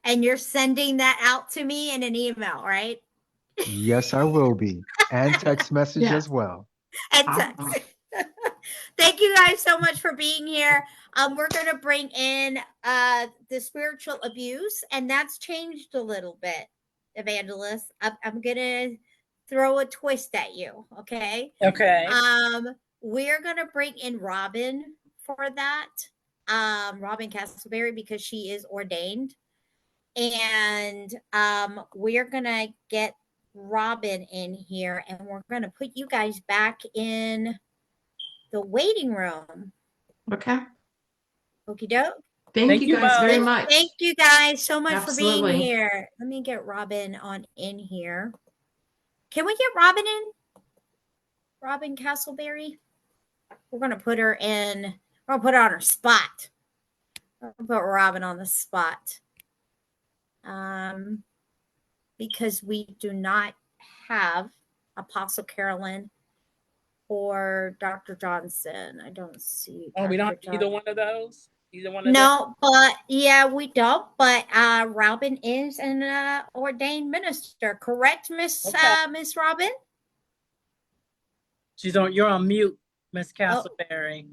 And you're sending that out to me in an email, right? Yes, I will be. And text message as well. And text. Thank you guys so much for being here. We're going to bring in the spiritual abuse, and that's changed a little bit, Evangelist. I'm going to throw a twist at you, okay? Okay. We're going to bring in Robin for that, Robin Castleberry, because she is ordained. And we're going to get Robin in here, and we're going to put you guys back in the waiting room. Okay. Okie doke. Thank you guys very much. Thank you guys so much for Absolutely. being here. Let me get Robin on in here. Can we get Robin in? Robin Castleberry? We're going to put her in. We're going to put her on her spot. We're going to put Robin on the spot. Because we do not have Apostle Carolyn or Dr. Johnson. I don't see. Oh, we don't have either one of those? Either one of No, but yeah, we don't. But Robin is an ordained minister, correct, Miss Robin? You're on mute, Miss Castleberry.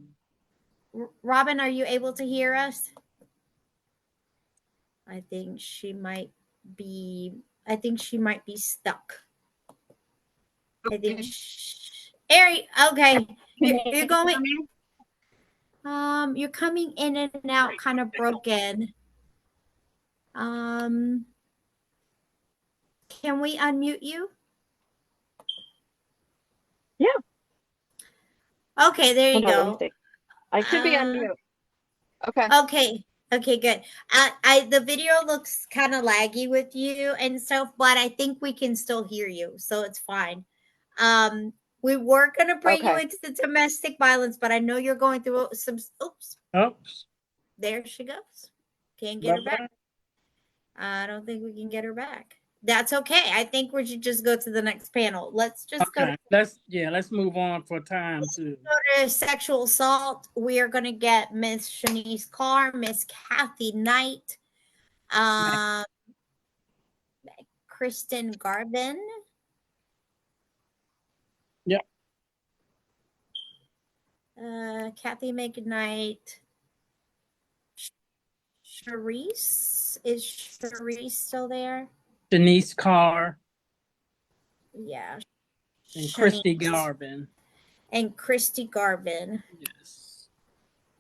Robin, are you able to hear us? I think she might be stuck. I think okay. You're going. You're coming in and out, kind of broken. Can we unmute you? Yeah. Okay, there you go. I should be on mute. Okay. Okay, good. The video looks kind of laggy with you and stuff, but I think we can still hear you, so it's fine. We were gonna bring you into the domestic violence, but I know you're going through some. Oops. There she goes. Can't get her back. I don't think we can get her back. That's okay. I think we should just go to the next panel. Let's just go. Let's move on for time too. Go to sexual assault. We are going to get Miss Shinece Carr, Miss Kathy Knight, Kristen Garvin. Yep. Kathy Mcknight. Sharice. Is Sharice still there? Shinece Carr. Yeah. And Christie Garvin. And Christie Garvin. Yes.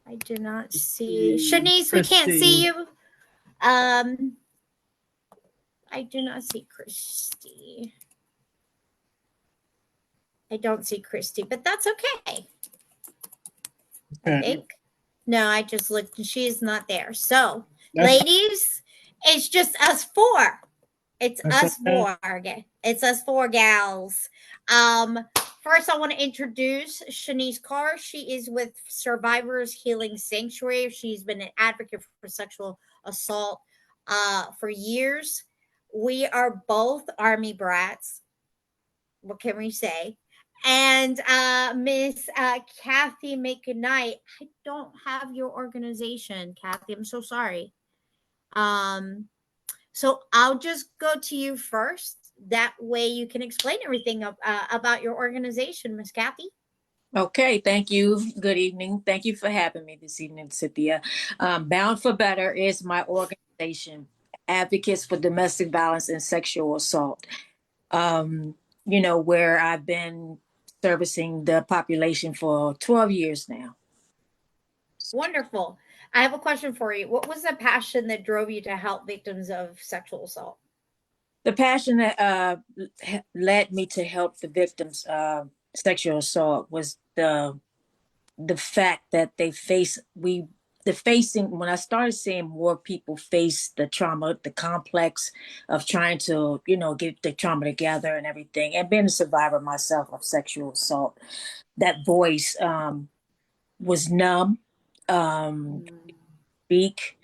I do not see Shinece. We can't see you. I do not see Christie. I don't see Christie, but that's okay. I think. No, I just looked and she's not there. So, ladies, it's just us four. It's us four. It's us four gals. First, I want to introduce Shinece Carr. She is with Survivors Healing Sanctuary. She's been an advocate for sexual assault for years. We are both Army brats. What can we say? And Miss Kathy Mcknight, I don't have your organization, Kathy. I'm so sorry. So I'll just go to you first. That way you can explain everything about your organization, Miss Kathy. Okay, thank you. Good evening. Thank you for having me this evening, Cynthia. Bound for Better is my organization, Advocates for Domestic Violence and Sexual Assault. Where I've been servicing the population for 12 years now. Wonderful. I have a question for you. What was the passion that drove you to help victims of sexual assault? The passion that led me to help the victims of sexual assault was the fact that when I started seeing more people face the trauma, the complex of trying to, get the trauma together and everything, and being a survivor myself of sexual assault, that voice was numb, speak.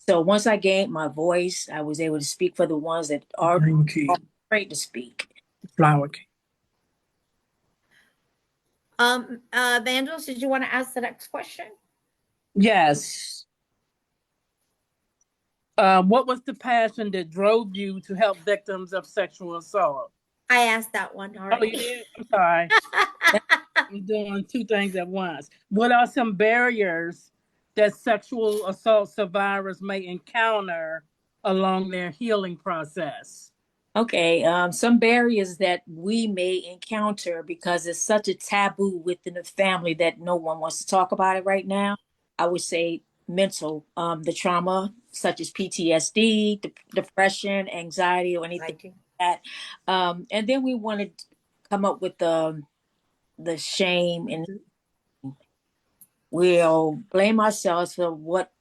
So once I gained my voice, I was able to speak for the ones that are afraid to speak. Flower cake. Evangelist, did you want to ask the next question? Yes. What was the passion that drove you to help victims of sexual assault? I asked that one already. Oh, you did? I'm sorry. I'm doing two things at once. What are some barriers that sexual assault survivors may encounter along their healing process? Okay, some barriers that we may encounter because it's such a taboo within the family that no one wants to talk about it right now. I would say mental, the trauma such as PTSD, depression, anxiety, or anything like that. And then we want to come up with the shame, and we'll blame ourselves for what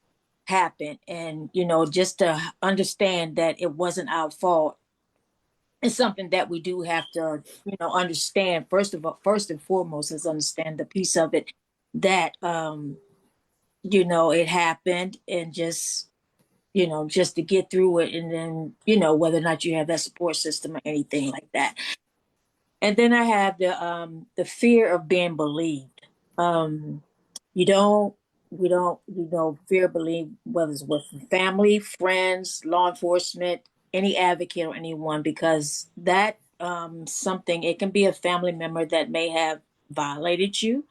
happened, and just to understand that it wasn't our fault. It's something that we do have to, understand. First and foremost, is understand the piece of it that, it happened, and just to get through it, and then, whether or not you have that support system or anything like that. And then I have the fear of being believed. We don't, fear believe, whether it's with family, friends, law enforcement, any advocate or anyone, because that something, it can be a family member that may have violated you,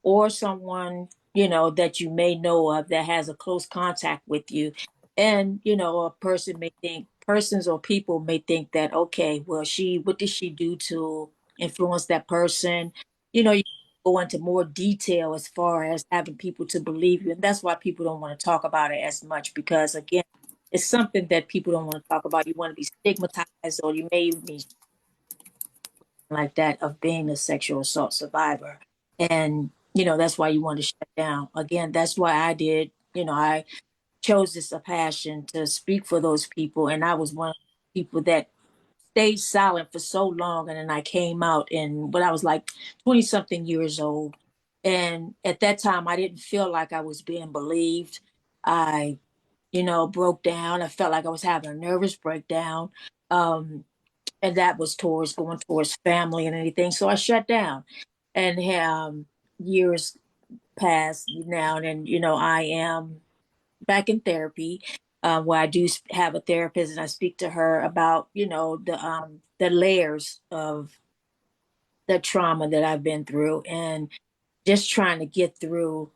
or someone, that you may know of that has a close contact with you. And, persons or people may think that, okay, well, what did she do to influence that person? You go into more detail as far as having people to believe you. And that's why people don't want to talk about it as much, because again, it's something that people don't want to talk about. You want to be stigmatized, or you may even be like that of being a sexual assault survivor. And, that's why you want to shut down. Again, that's why I did, I chose this a passion to speak for those people. And I was one of the people that stayed silent for so long. And then I came out when I was like 20 something years old. And at that time, I didn't feel like I was being believed. I, broke down. I felt like I was having a nervous breakdown. And that was going towards family and anything. So I shut down. And years passed now. And, I am back in therapy, where I do have a therapist, and I speak to her about, the layers of the trauma that I've been through, and just trying to get through.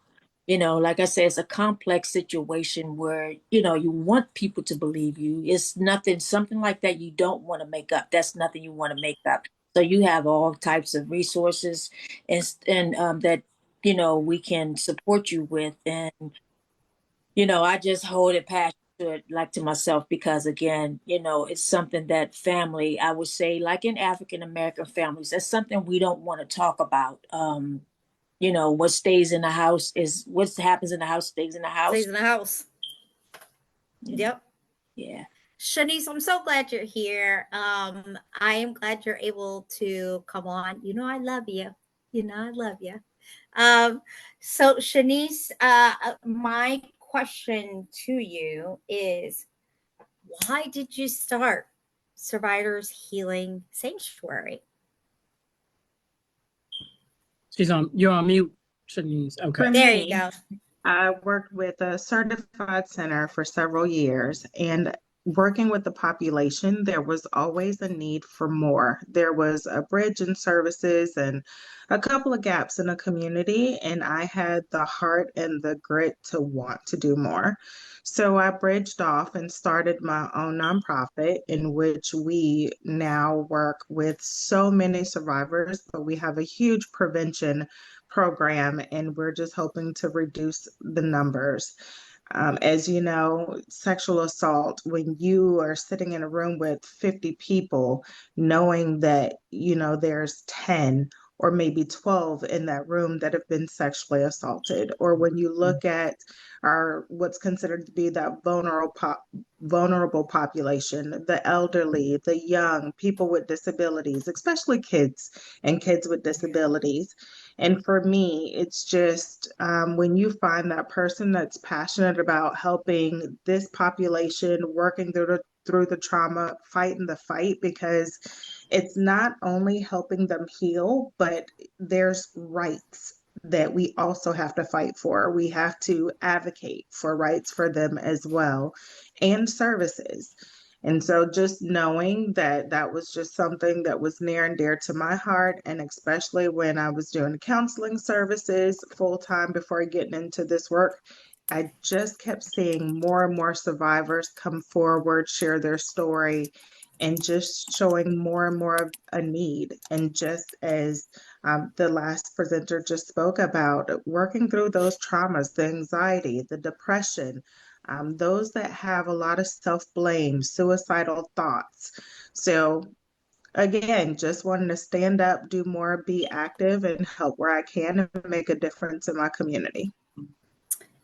Like I said, it's a complex situation where, you want people to believe you. It's something like that you don't want to make up. That's nothing you want to make up. So you have all types of resources and that, we can support you with. And I just hold it passion to it, like to myself, because again, it's something that family, I would say, like in African American families, that's something we don't want to talk about. What stays in the house is what happens in the house stays in the house. Stays in the house. Yep. Yeah. Shinece, I'm so glad you're here. I am glad you're able to come on. I love you. I love you. So Shinece, my question to you is, why did you start Survivors Healing Sanctuary? You're on mute, Shinece. Okay. For there you go. I worked with a certified center for several years, and working with the population, there was always a need for more. There was a bridge in services and a couple of gaps in the community, and I had the heart and the grit to want to do more. So I bridged off and started my own nonprofit, in which we now work with so many survivors, but we have a huge prevention program, and we're just hoping to reduce the numbers. As you know, sexual assault, when you are sitting in a room with 50 people, knowing that, there's 10 or maybe 12 in that room that have been sexually assaulted, or when you look at what's considered to be that vulnerable population, the elderly, the young, people with disabilities, especially kids and kids with disabilities. And for me, it's just when you find that person that's passionate about helping this population, working through the trauma, fighting the fight, because it's not only helping them heal, but there's rights that we also have to fight for. We have to advocate for rights for them as well, and services. And so just knowing that that was just something that was near and dear to my heart, and especially when I was doing counseling services full time before getting into this work, I just kept seeing more and more survivors come forward, share their story, and just showing more and more of a need. And just as the last presenter just spoke about, working through those traumas, the anxiety, the depression, those that have a lot of self-blame, suicidal thoughts. So again, just wanting to stand up, do more, be active, and help where I can and make a difference in my community.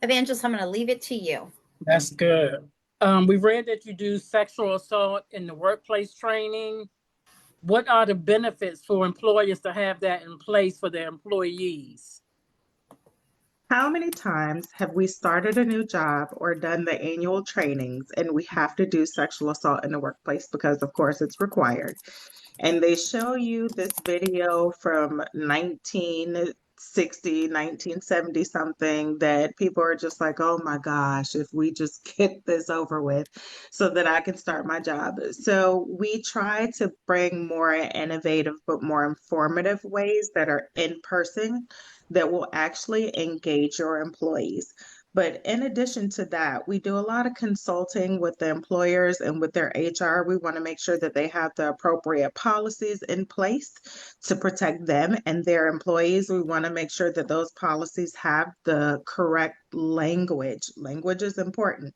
Evangelist, I'm going to leave it to you. That's good. We read that you do sexual assault in the workplace training. What are the benefits for employers to have that in place for their employees? How many times have we started a new job or done the annual trainings and we have to do sexual assault in the workplace because, of course, it's required? And they show you this video from 1960, 1970 something that people are just like, oh my gosh, if we just get this over with so that I can start my job. So we try to bring more innovative but more informative ways that are in person that will actually engage your employees. But in addition to that, we do a lot of consulting with the employers and with their HR. We want to make sure that they have the appropriate policies in place to protect them and their employees. We want to make sure that those policies have the correct language. Language is important.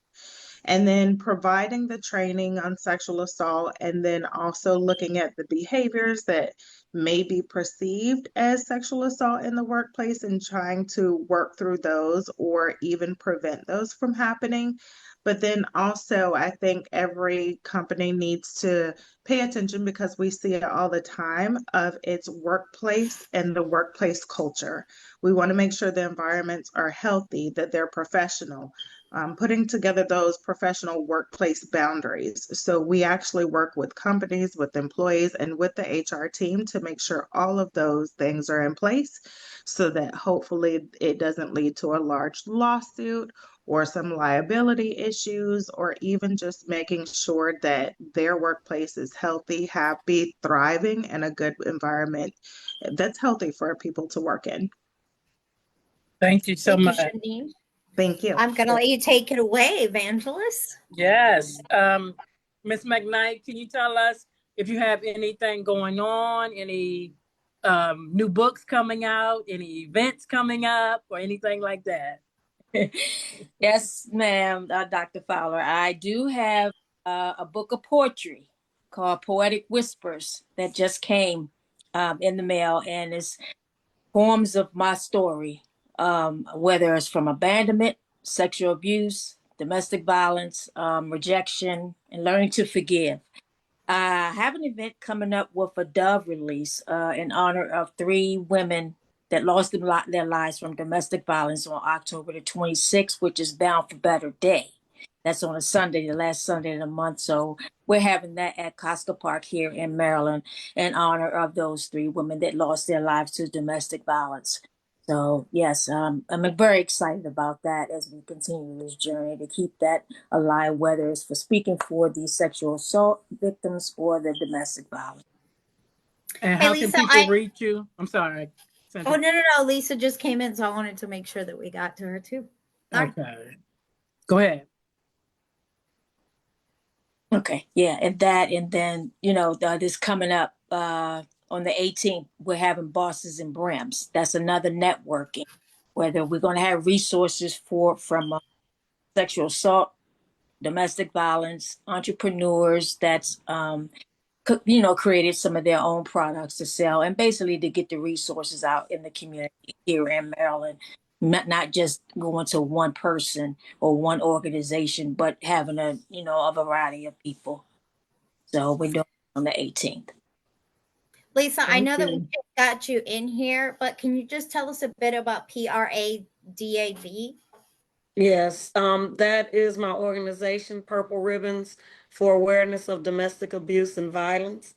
And then providing the training on sexual assault, and then also looking at the behaviors that may be perceived as sexual assault in the workplace and trying to work through those or even prevent those from happening. But then also, I think every company needs to pay attention, because we see it all the time, of its workplace and the workplace culture. We want to make sure the environments are healthy, that they're professional. Putting together those professional workplace boundaries. So we actually work with companies, with employees, and with the HR team to make sure all of those things are in place so that hopefully it doesn't lead to a large lawsuit or some liability issues, or even just making sure that their workplace is healthy, happy, thriving, and a good environment that's healthy for people to work in. Thank you so much. Shanine. Thank you. I'm going to let you take it away, Evangelist. Yes. Ms. Mcknight, can you tell us if you have anything going on, any new books coming out, any events coming up, or anything like that? Yes, ma'am, Dr. Fowler. I do have a book of poetry called Poetic Whispers that just came in the mail, and it's poems of my story, whether it's from abandonment, sexual abuse, domestic violence, rejection, and learning to forgive. I have an event coming up with a Dove release in honor of 3 women that lost their lives from domestic violence on October the 26th, which is Bound for Better Day. That's on a Sunday, the last Sunday of the month. So we're having that at Costco Park here in Maryland in honor of those 3 women that lost their lives to domestic violence. So yes, I'm very excited about that as we continue this journey to keep that alive, whether it's for speaking for the sexual assault victims or the domestic violence. And how can people reach you? I'm sorry. Cynthia. Oh, no. Lisa just came in, so I wanted to make sure that we got to her too. Okay. Go ahead. Okay. Yeah. And then, this coming up on the 18th, we're having Bosses and Brims. That's another networking, whether we're going to have resources from sexual assault, domestic violence, entrepreneurs that's, created some of their own products to sell, and basically to get the resources out in the community here in Maryland, not just going to one person or one organization, but having a variety of people. So we're doing it on the 18th. Lisa, I Thank know that we you. just got you in here, but can you just tell us a bit about PRADAV? Yes, that is my organization, Purple Ribbons for Awareness of Domestic Abuse and Violence.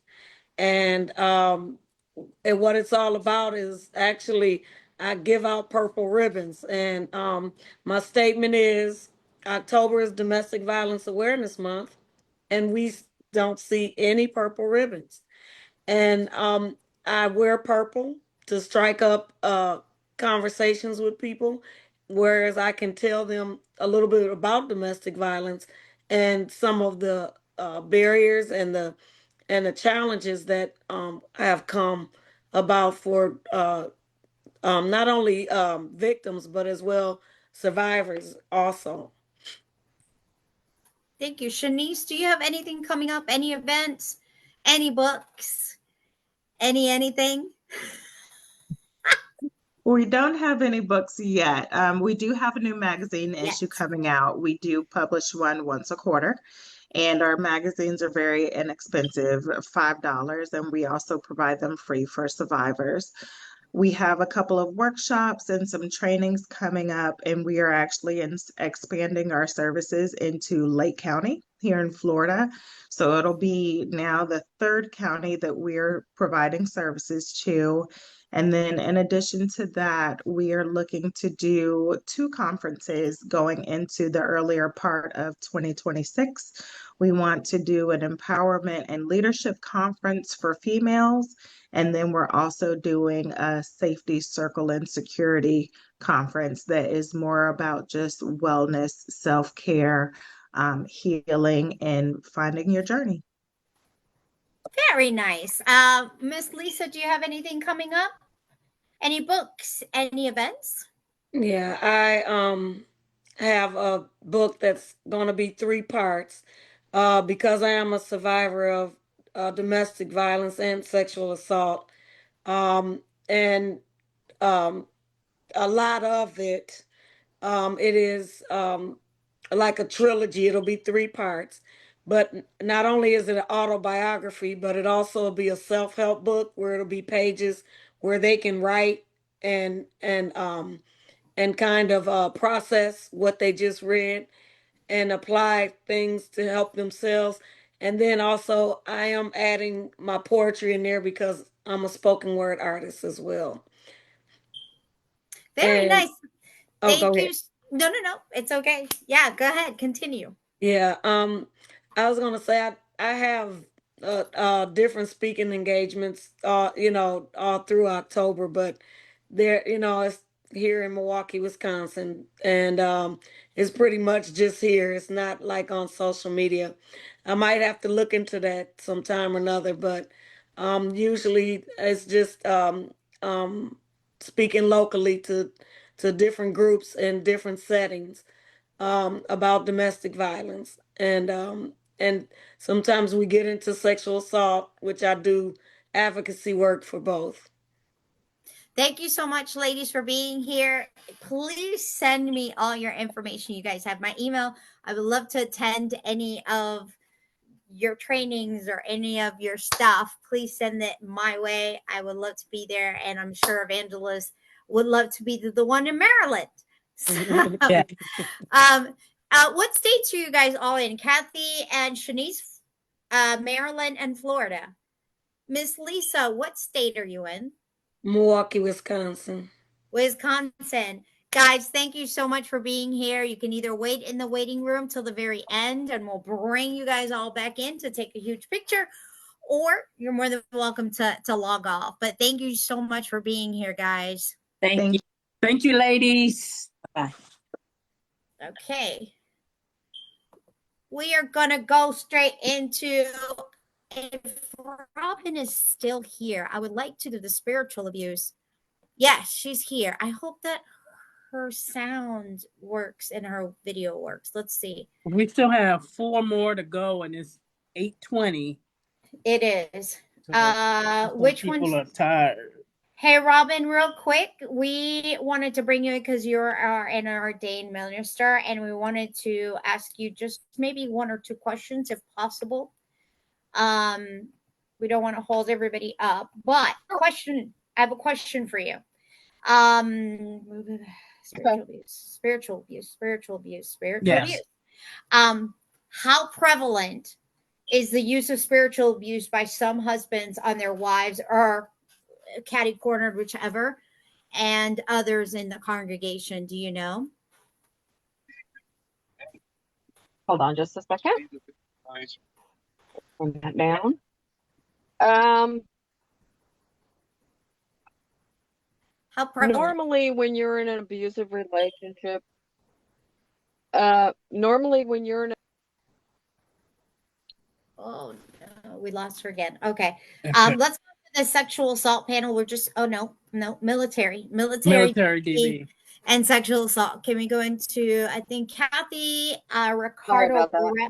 And what it's all about is actually I give out purple ribbons. And my statement is October is Domestic Violence Awareness Month, and we don't see any purple ribbons. And I wear purple to strike up conversations with people, whereas I can tell them a little bit about domestic violence and some of the barriers and the challenges that have come about for not only victims but as well survivors also. Thank you. Shinece, do you have anything coming up? Any events? Any books? Anything? We don't have any books yet. We do have a new magazine issue coming out. We do publish one once a quarter, and our magazines are very inexpensive, $5, and we also provide them free for survivors. We have a couple of workshops and some trainings coming up, and we are actually expanding our services into Lake County here in Florida. So it'll be now the third county that we're providing services to. And then in addition to that, we are looking to do 2 conferences going into the earlier part of 2026. We want to do an empowerment and leadership conference for females. And then we're also doing a safety circle and security conference that is more about just wellness, self-care, healing, and finding your journey. Very nice. Miss Lisa, do you have anything coming up? Any books? Any events? Yeah, I have a book that's going to be 3 parts because I am a survivor of domestic violence and sexual assault. And a lot of it, it is like a trilogy. It'll be 3 parts. But not only is it an autobiography, but it also will be a self-help book where it'll be pages where they can write and kind of process what they just read and apply things to help themselves. And then also I am adding my poetry in there because I'm a spoken word artist as well. Very nice. Go Thank you. ahead. No. It's okay. Yeah, go ahead. Continue. Yeah. I was gonna say I have different speaking engagements all through October, but there, it's here in Milwaukee, Wisconsin, and it's pretty much just here. It's not like on social media. I might have to look into that sometime or another, but usually it's just speaking locally to different groups in different settings about domestic violence, and sometimes we get into sexual assault, which I do advocacy work for both. Thank you so much, ladies, for being here. Please send me all your information. You guys have my email. I would love to attend any of your trainings or any of your stuff. Please send it my way. I would love to be there, and I'm sure Evangelist would love to be the one in Maryland. So, what states are you guys all in? Kathy and Shinece, Maryland and Florida. Miss Lisa, what state are you in? Milwaukee, Wisconsin. Wisconsin. Guys, thank you so much for being here. You can either wait in the waiting room till the very end and we'll bring you guys all back in to take a huge picture, or you're more than welcome to log off. But thank you so much for being here, guys. Thank you. Thank you, ladies. Bye. Okay. We are going to go straight into, if Robin is still here, I would like to do the spiritual abuse. Yes, she's here. I hope that her sound works and her video works. Let's see. We still have 4 more to go, and it's 8:20. It is. Which one? People are tired. Hey, Robin, real quick, we wanted to bring you because you're an ordained minister, and we wanted to ask you just maybe 1 or 2 questions, if possible. We don't want to hold everybody up. But I have a question for you. Spiritual abuse. Yes. How prevalent is the use of spiritual abuse by some husbands on their wives, or catty cornered, whichever, and others in the congregation? Do you know? Hold on just a second. Turn that down. How prevalent? Normally, when you're in an abusive relationship, Oh no, we lost her again. Okay. Let's go to the sexual assault panel. We're just military DV. and sexual assault. Can we go into, I think, Kathy, Sorry Ricardo? about that.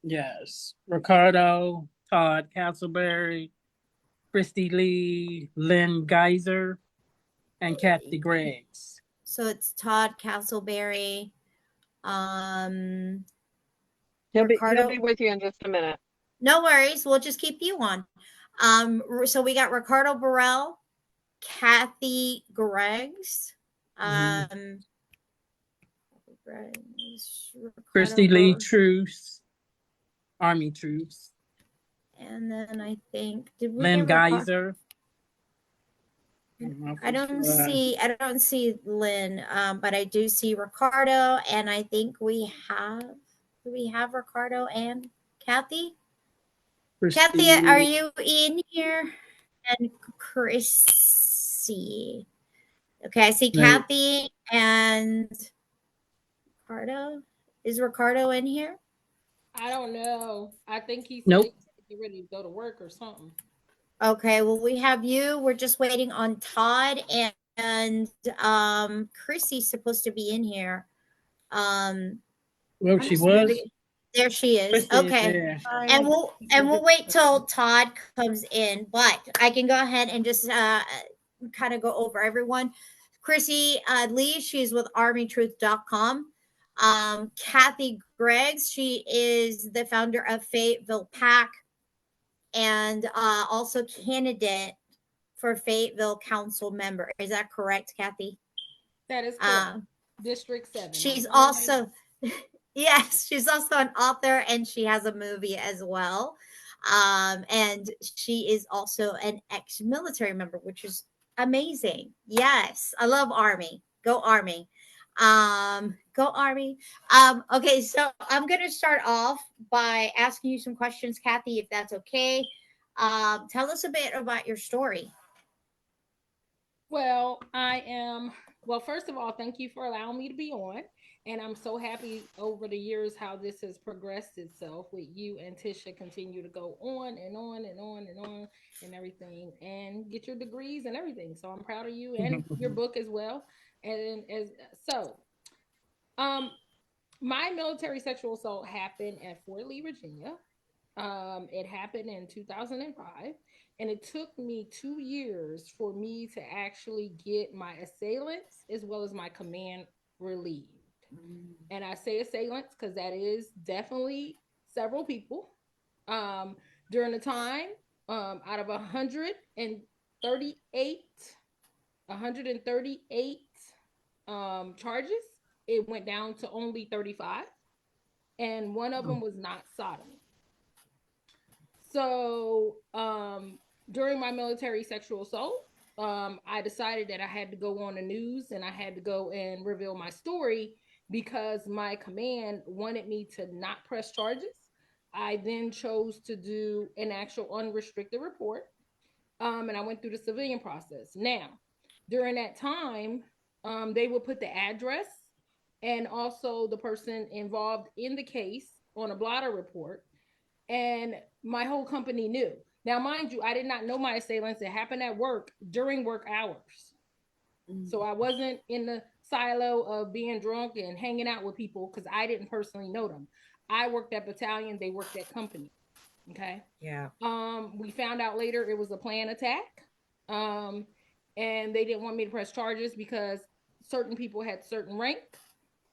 Yes. Ricardo, Todd, Castleberry, Christie Lee, Lynn Geyser, and Kathy Greggs. So it's Todd, Castleberry. He'll be with you in just a minute. No worries. We'll just keep you on. So we got Ricardo Burrell, Kathy Greggs, Christie Lee Truce, Army Truce. And then I think, did we Lynn get Geyser? I don't see Lynn, but I do see Ricardo, and I think do we have Ricardo and Kathy? Christie. Kathy, are you in here? And Christie. Okay, I see Kathy and Ricardo. Is Ricardo in here? I don't know. I think he's nope. Get ready to go to work or something. Okay, well, we have you. We're just waiting on Todd, and Chrissy's supposed to be in here. Well, she was. There she is. Christie okay. Is and we'll wait till Todd comes in, but I can go ahead and just kind of go over everyone. Chrissy Lee, she's with armytruth.com. Kathy Greggs, she is the founder of Fayetteville PAC, and also candidate for Fayetteville Council member. Is that correct, Kathy? That is correct. District 7. She's also, yes, she's also an author, and she has a movie as well. And she is also an ex-military member, which is amazing. Yes, I love Army. Go Army. Go Army. Okay, so I'm going to start off by asking you some questions, Kathy, if that's okay. Tell us a bit about your story. Well, first of all, thank you for allowing me to be on. And I'm so happy over the years how this has progressed itself with you and Tisha continue to go on and on and on and on and everything, and get your degrees and everything. So I'm proud of you and your book as well. And my military sexual assault happened at Fort Lee, Virginia. It happened in 2005, and it took me 2 years for me to actually get my assailants as well as my command relieved. And I say assailants because that is definitely several people. During the time, out of 138 charges, it went down to only 35, and one of them was not sodomy. So during my military sexual assault, I decided that I had to go on the news and I had to go and reveal my story because my command wanted me to not press charges. I then chose to do an actual unrestricted report, and I went through the civilian process. Now, during that time, they would put the address and also the person involved in the case on a blotter report, and my whole company knew. Now, mind you, I did not know my assailants. It happened at work during work hours. So I wasn't in the silo of being drunk and hanging out with people because I didn't personally know them. I worked at battalion, they worked at company. Okay. Yeah. We found out later it was a planned attack. And they didn't want me to press charges because certain people had certain rank.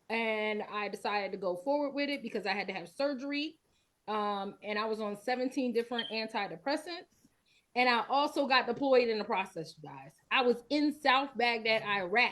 And I decided to go forward with it because I had to have surgery. and I was on 17 different antidepressants. And I also got deployed in the process, you guys. I was in South Baghdad, Iraq,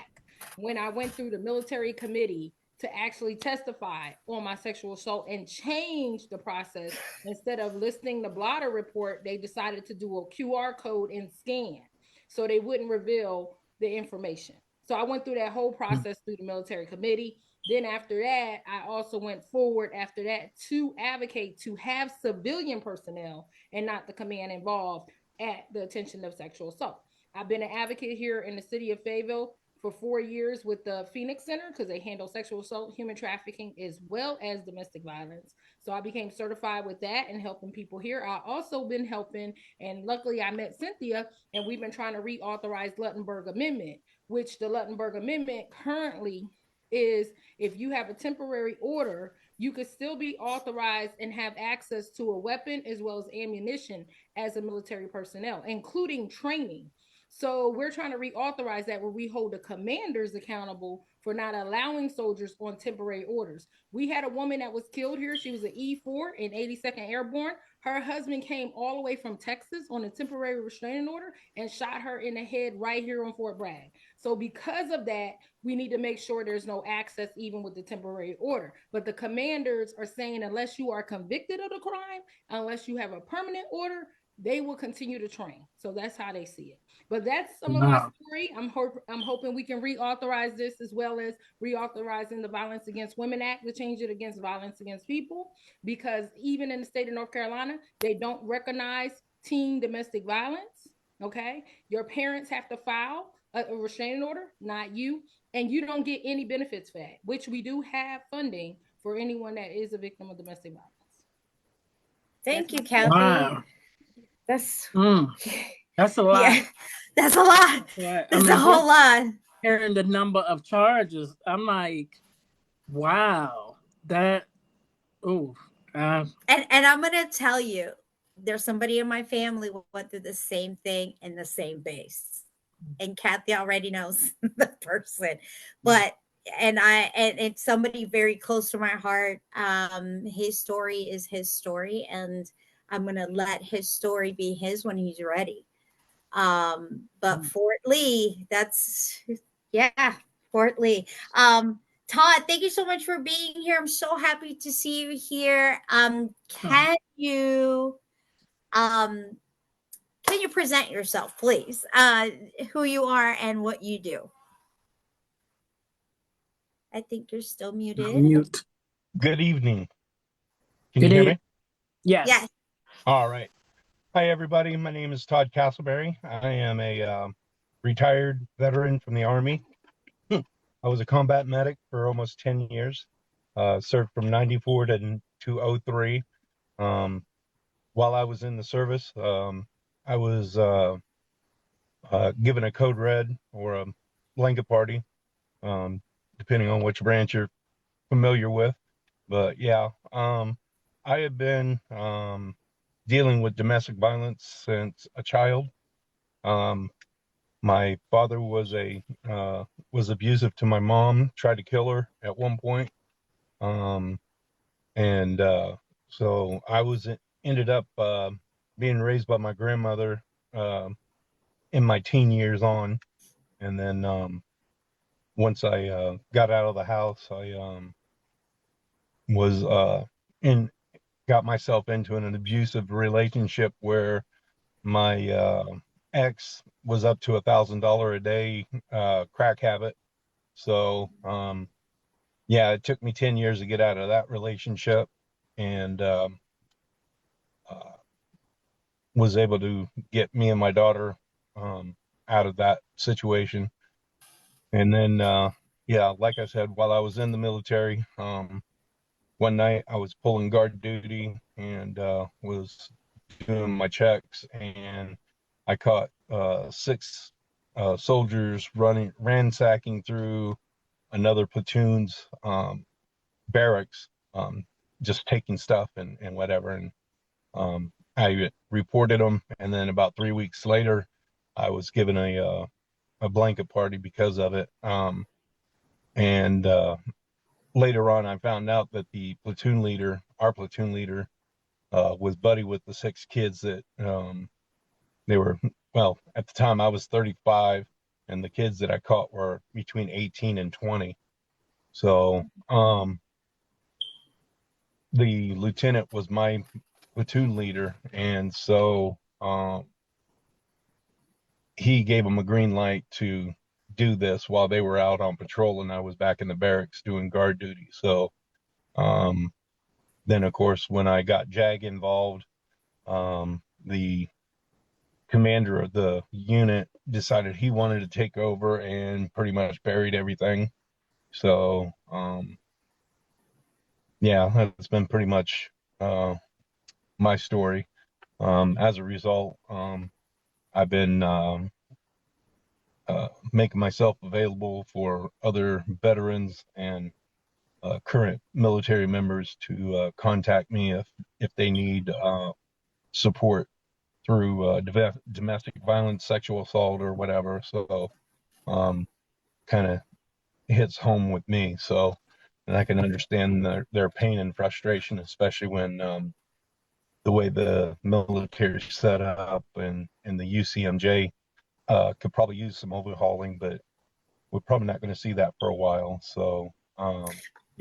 when I went through the military committee to actually testify on my sexual assault and change the process. Instead of listing the blotter report, they decided to do a QR code and scan so they wouldn't reveal the information. So I went through that whole process through the military committee. Then after that, I also went forward after that to advocate to have civilian personnel and not the command involved at the attention of sexual assault. I've been an advocate here in the city of Fayetteville for 4 years with the Phoenix Center because they handle sexual assault, human trafficking, as well as domestic violence. So I became certified with that and helping people here. I also been helping, and luckily I met Cynthia, and we've been trying to reauthorize Luttenberg Amendment, which the Luttenberg Amendment currently is if you have a temporary order, you could still be authorized and have access to a weapon as well as ammunition as a military personnel, including training. So we're trying to reauthorize that where we hold the commanders accountable for not allowing soldiers on temporary orders. We had a woman that was killed here. She was an E4 in 82nd Airborne. Her husband came all the way from Texas on a temporary restraining order and shot her in the head right here on Fort Bragg. So because of that, we need to make sure there's no access even with the temporary order. But the commanders are saying unless you are convicted of the crime, unless you have a permanent order, they will continue to train. So that's how they see it. But that's some of my story. I'm hoping we can reauthorize this as well as reauthorizing the Violence Against Women Act to change it against violence against people, because even in the state of North Carolina, they don't recognize teen domestic violence. Okay, your parents have to file a restraining order, not you, and you don't get any benefits for that, which we do have funding for anyone that is a victim of domestic violence. Thank you, Kathy. Wow. That's a lot. Yeah, that's a lot. Yeah, That's a whole lot. Hearing the number of charges, I'm like, wow, that. And I'm gonna tell you, there's somebody in my family who went through the same thing in the same base, and Kathy already knows the person, but and it's somebody very close to my heart. His story is his story, and I'm gonna let his story be his when he's ready. But Fort Lee, Fort Lee. Todd, thank you so much for being here. I'm so happy to see you here. Can you present yourself, please? Who you are and what you do? I think you're still muted. Mute. Good evening. Can you hear me? Yes. Yes. All right. Hi, everybody. My name is Todd Castleberry. I am a retired veteran from the Army. I was a combat medic for almost 10 years. Served from 94 to 03. While I was in the service, I was given a code red or a blanket party, depending on which branch you're familiar with. But yeah, I have been dealing with domestic violence since a child. My father was abusive to my mom, tried to kill her at one point. So I ended up being raised by my grandmother in my teen years on. And then once I got out of the house, I got myself into an abusive relationship where my ex was up to $1,000 a day crack habit. So yeah, it took me 10 years to get out of that relationship, and was able to get me and my daughter out of that situation. And then yeah, like I said, while I was in the military, one night I was pulling guard duty and was doing my checks, and I caught 6 soldiers ransacking through another platoon's barracks, just taking stuff and whatever. And I reported them, and then about 3 weeks later, I was given a blanket party because of it. And later on, I found out that our platoon leader, was buddy with the 6 kids that they were, well, at the time I was 35 and the kids that I caught were between 18 and 20. So the lieutenant was my platoon leader, and so he gave them a green light to do this while they were out on patrol, and I was back in the barracks doing guard duty. So then, of course, when I got JAG involved, the commander of the unit decided he wanted to take over and pretty much buried everything. So yeah, that's been pretty much my story. As a result, I've been making myself available for other veterans and current military members to contact me if they need support through domestic violence, sexual assault, or whatever. So kind of hits home with me. So, and I can understand their pain and frustration, especially when the way the military is set up and the UCMJ could probably use some overhauling, but we're probably not going to see that for a while. So yeah.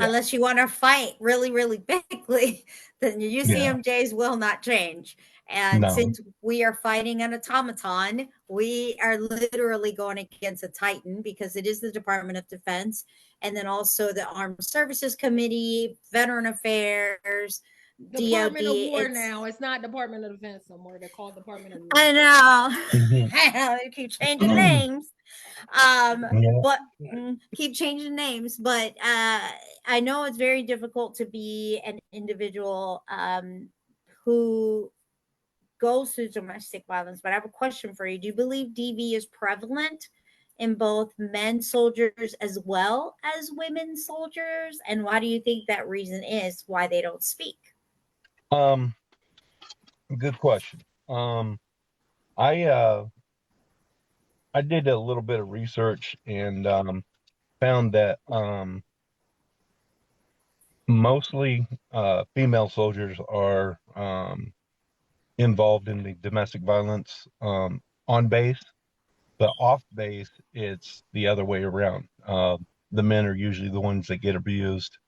Unless you want to fight really, really bigly, then the UCMJs will not change. And since we are fighting an automaton, we are literally going against a titan, because it is the Department of Defense, and then also the Armed Services Committee, Veteran Affairs, Department DOD. of War now. It's not Department of Defense no more. They're called Department of War. I know. I know. They keep changing names. But keep changing names. But I know it's very difficult to be an individual who goes through domestic violence. But I have a question for you. Do you believe DV is prevalent in both men soldiers as well as women soldiers? And why do you think that reason is why they don't speak? Good question. I did a little bit of research and found that mostly female soldiers are involved in the domestic violence on base, but off base it's the other way around. The men are usually the ones that get abused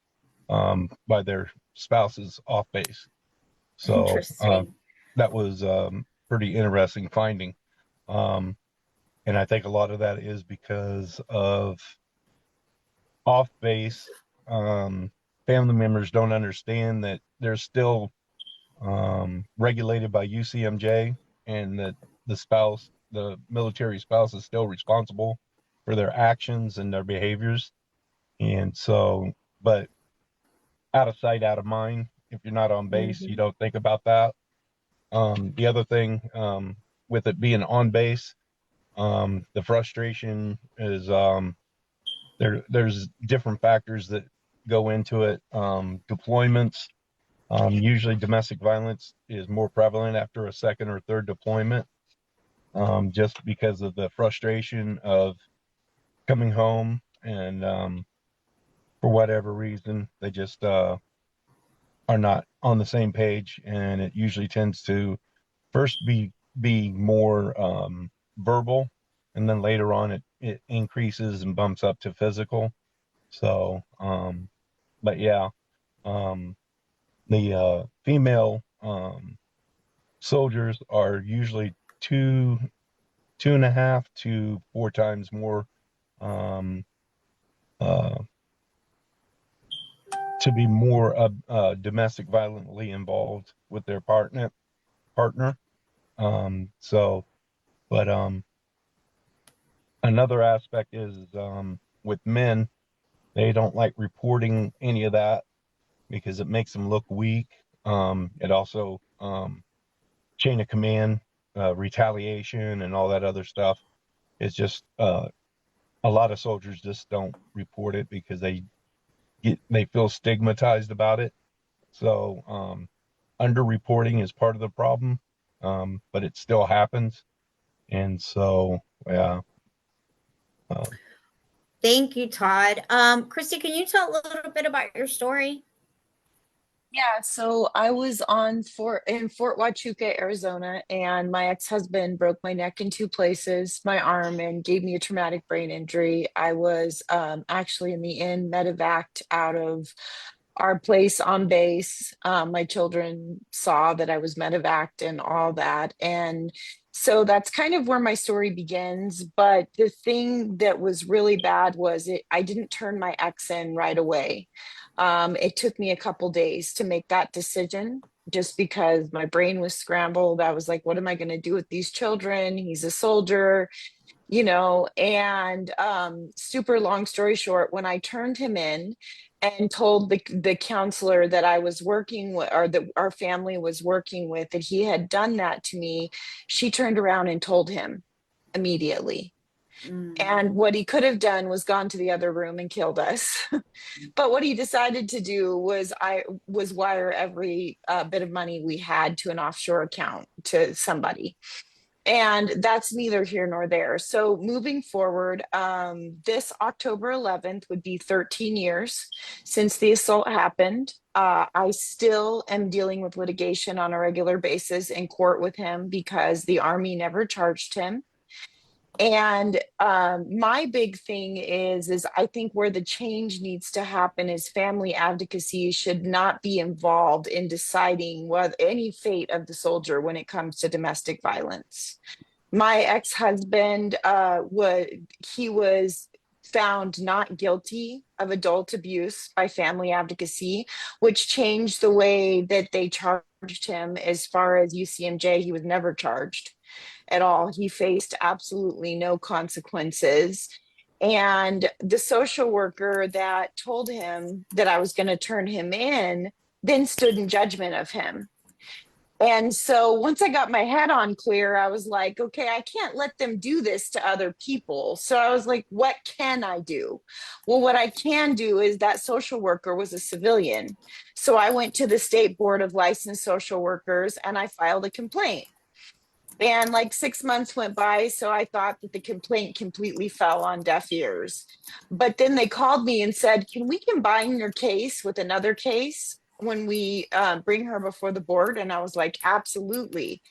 by their spouses off base. So that was pretty interesting finding. And I think a lot of that is because of off base. Family members don't understand that they're still regulated by UCMJ, and that the military spouse is still responsible for their actions and their behaviors. And so, but out of sight, out of mind. If you're not on base, you don't think about that. The other thing with it being on base, the frustration is there's different factors that go into it. Deployments, usually domestic violence is more prevalent after a second or third deployment, just because of the frustration of coming home and for whatever reason they just are not on the same page, and it usually tends to first be more verbal, and then later on it increases and bumps up to physical. So but yeah, the female soldiers are usually 2.5 to 4 times more to be more domestic violently involved with their partner. So, but another aspect is with men, they don't like reporting any of that because it makes them look weak. It also chain of command, retaliation, and all that other stuff. It's just a lot of soldiers just don't report it because they feel stigmatized about it. So underreporting is part of the problem, but it still happens. And so, yeah. Thank you, Todd. Christie, can you tell a little bit about your story? Yeah, so I was in Fort Huachuca, Arizona, and my ex-husband broke my neck in two places, my arm, and gave me a traumatic brain injury. I was actually in the end medevaced out of our place on base. My children saw that I was medevaced and all that. And so that's kind of where my story begins. But the thing that was really bad was I didn't turn my ex in right away. It took me a couple days to make that decision just because my brain was scrambled. I was like, what am I going to do with these children? He's a soldier, and super long story short, when I turned him in and told the counselor that I was working with, or that our family was working with, that he had done that to me, she turned around and told him immediately. And what he could have done was gone to the other room and killed us. But what he decided to do was wire every bit of money we had to an offshore account to somebody. And that's neither here nor there. So moving forward, this October 11th would be 13 years since the assault happened. I still am dealing with litigation on a regular basis in court with him because the Army never charged him. And my big thing is I think where the change needs to happen is family advocacy should not be involved in deciding what any fate of the soldier when it comes to domestic violence. My ex-husband was found not guilty of adult abuse by family advocacy, which changed the way that they charged him. As far as UCMJ, he was never charged at all. He faced absolutely no consequences. And the social worker that told him that I was going to turn him in then stood in judgment of him. And so once I got my head on clear, I was like, okay, I can't let them do this to other people. So I was like, what can I do? Well, what I can do is that social worker was a civilian. So I went to the State Board of Licensed Social Workers and I filed a complaint. And like 6 months went by, so I thought that the complaint completely fell on deaf ears. But then they called me and said, can we combine your case with another case when we bring her before the board? And I was like, absolutely.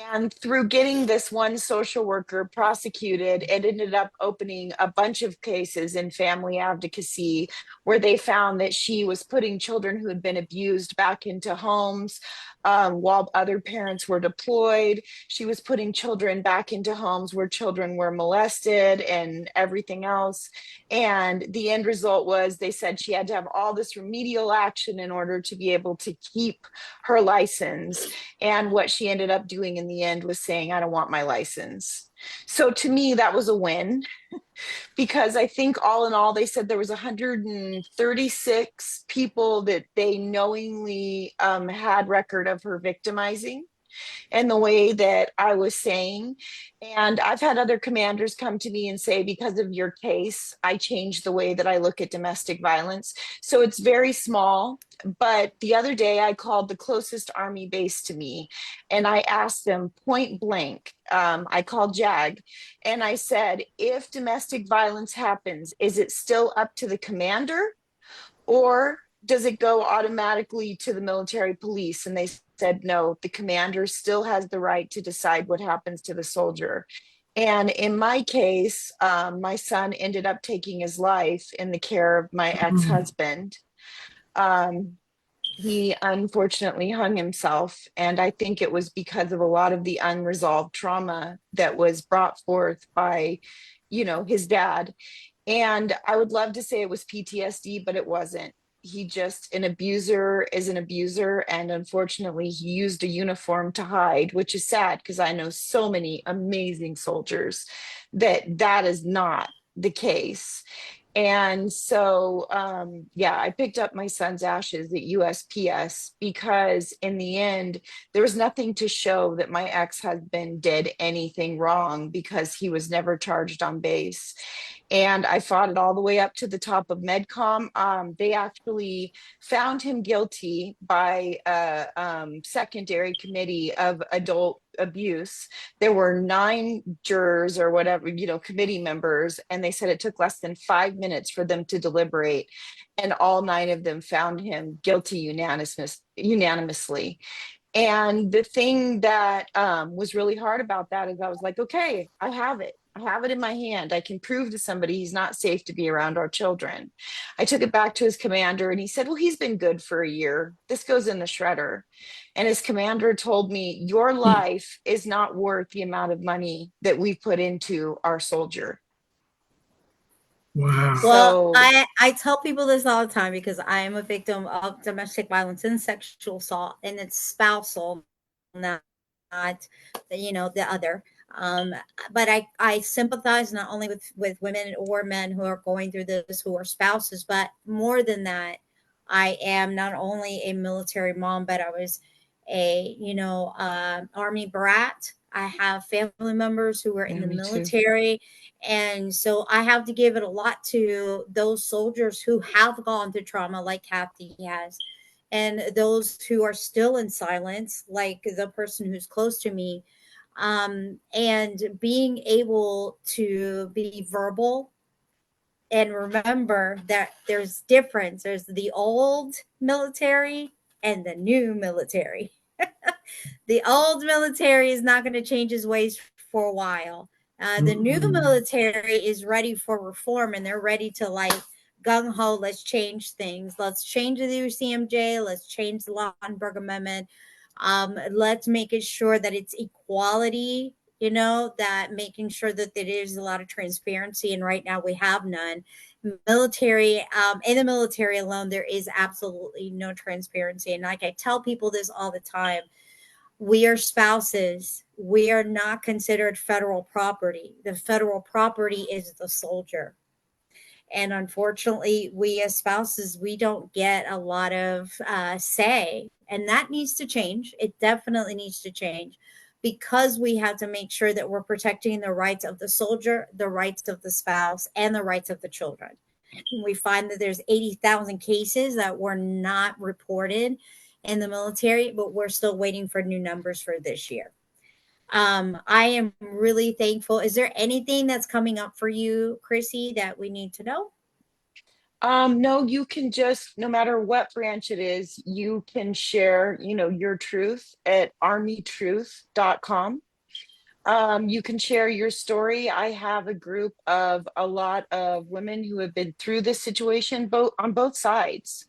And through getting this one social worker prosecuted, it ended up opening a bunch of cases in family advocacy where they found that she was putting children who had been abused back into homes while other parents were deployed. She was putting children back into homes where children were molested and everything else. And the end result was they said she had to have all this remedial action in order to be able to keep her license. And what she ended up doing in the end was saying, I don't want my license. So to me, that was a win because I think all in all, they said there was 136 people that they knowingly had record of her victimizing and the way that I was saying. And I've had other commanders come to me and say, because of your case, I changed the way that I look at domestic violence. So it's very small. But the other day I called the closest Army base to me and I asked them point blank, I called JAG and I said, if domestic violence happens, is it still up to the commander or does it go automatically to the military police? And they said, no, the commander still has the right to decide what happens to the soldier. And in my case, my son ended up taking his life in the care of my ex-husband. He unfortunately hung himself. And I think it was because of a lot of the unresolved trauma that was brought forth by, his dad. And I would love to say it was PTSD, but it wasn't. An abuser is an abuser. And unfortunately, he used a uniform to hide, which is sad because I know so many amazing soldiers that is not the case. And so, I picked up my son's ashes at USPS because in the end, there was nothing to show that my ex-husband did anything wrong because he was never charged on base. And I fought it all the way up to the top of MedCom. They actually found him guilty by a secondary committee of adult abuse, there were 9 jurors or whatever, committee members, and they said it took less than 5 minutes for them to deliberate, and all 9 of them found him guilty unanimously. And the thing that was really hard about that is I was like, okay, I have it. I have it in my hand. I can prove to somebody he's not safe to be around our children. I took it back to his commander and he said, well, he's been good for a year. This goes in the shredder. And his commander told me, your life is not worth the amount of money that we put into our soldier. Wow. Well, I tell people this all the time because I am a victim of domestic violence and sexual assault, and it's spousal, not the other. But I sympathize not only with women or men who are going through this, who are spouses, but more than that, I am not only a military mom, but I was a Army brat. I have family members who were in the military. And so I have to give it a lot to those soldiers who have gone through trauma like Kathy has, and those who are still in silence, like the person who's close to me. And being able to be verbal and remember that there's difference. There's the old military and the new military. The old military is not going to change his ways for a while. The new military is ready for reform, and they're ready to gung ho. Let's change things. Let's change the UCMJ. Let's change the Lautenberg Amendment. Let's make it sure that it's equality. That making sure that there is a lot of transparency, and right now we have none. Military, in the military alone, there is absolutely no transparency. And like I tell people this all the time, we are spouses. We are not considered federal property. The federal property is the soldier. And unfortunately, we as spouses, we don't get a lot of say. And that needs to change. It definitely needs to change, because we have to make sure that we're protecting the rights of the soldier, the rights of the spouse, and the rights of the children. We find that there's 80,000 cases that were not reported in the military, but we're still waiting for new numbers for this year. I am really thankful. Is there anything that's coming up for you, Chrissy, that we need to know? No, you can just, no matter what branch it is, you can share, your truth at armytruth.com. You can share your story. I have a group of a lot of women who have been through this situation, on both sides,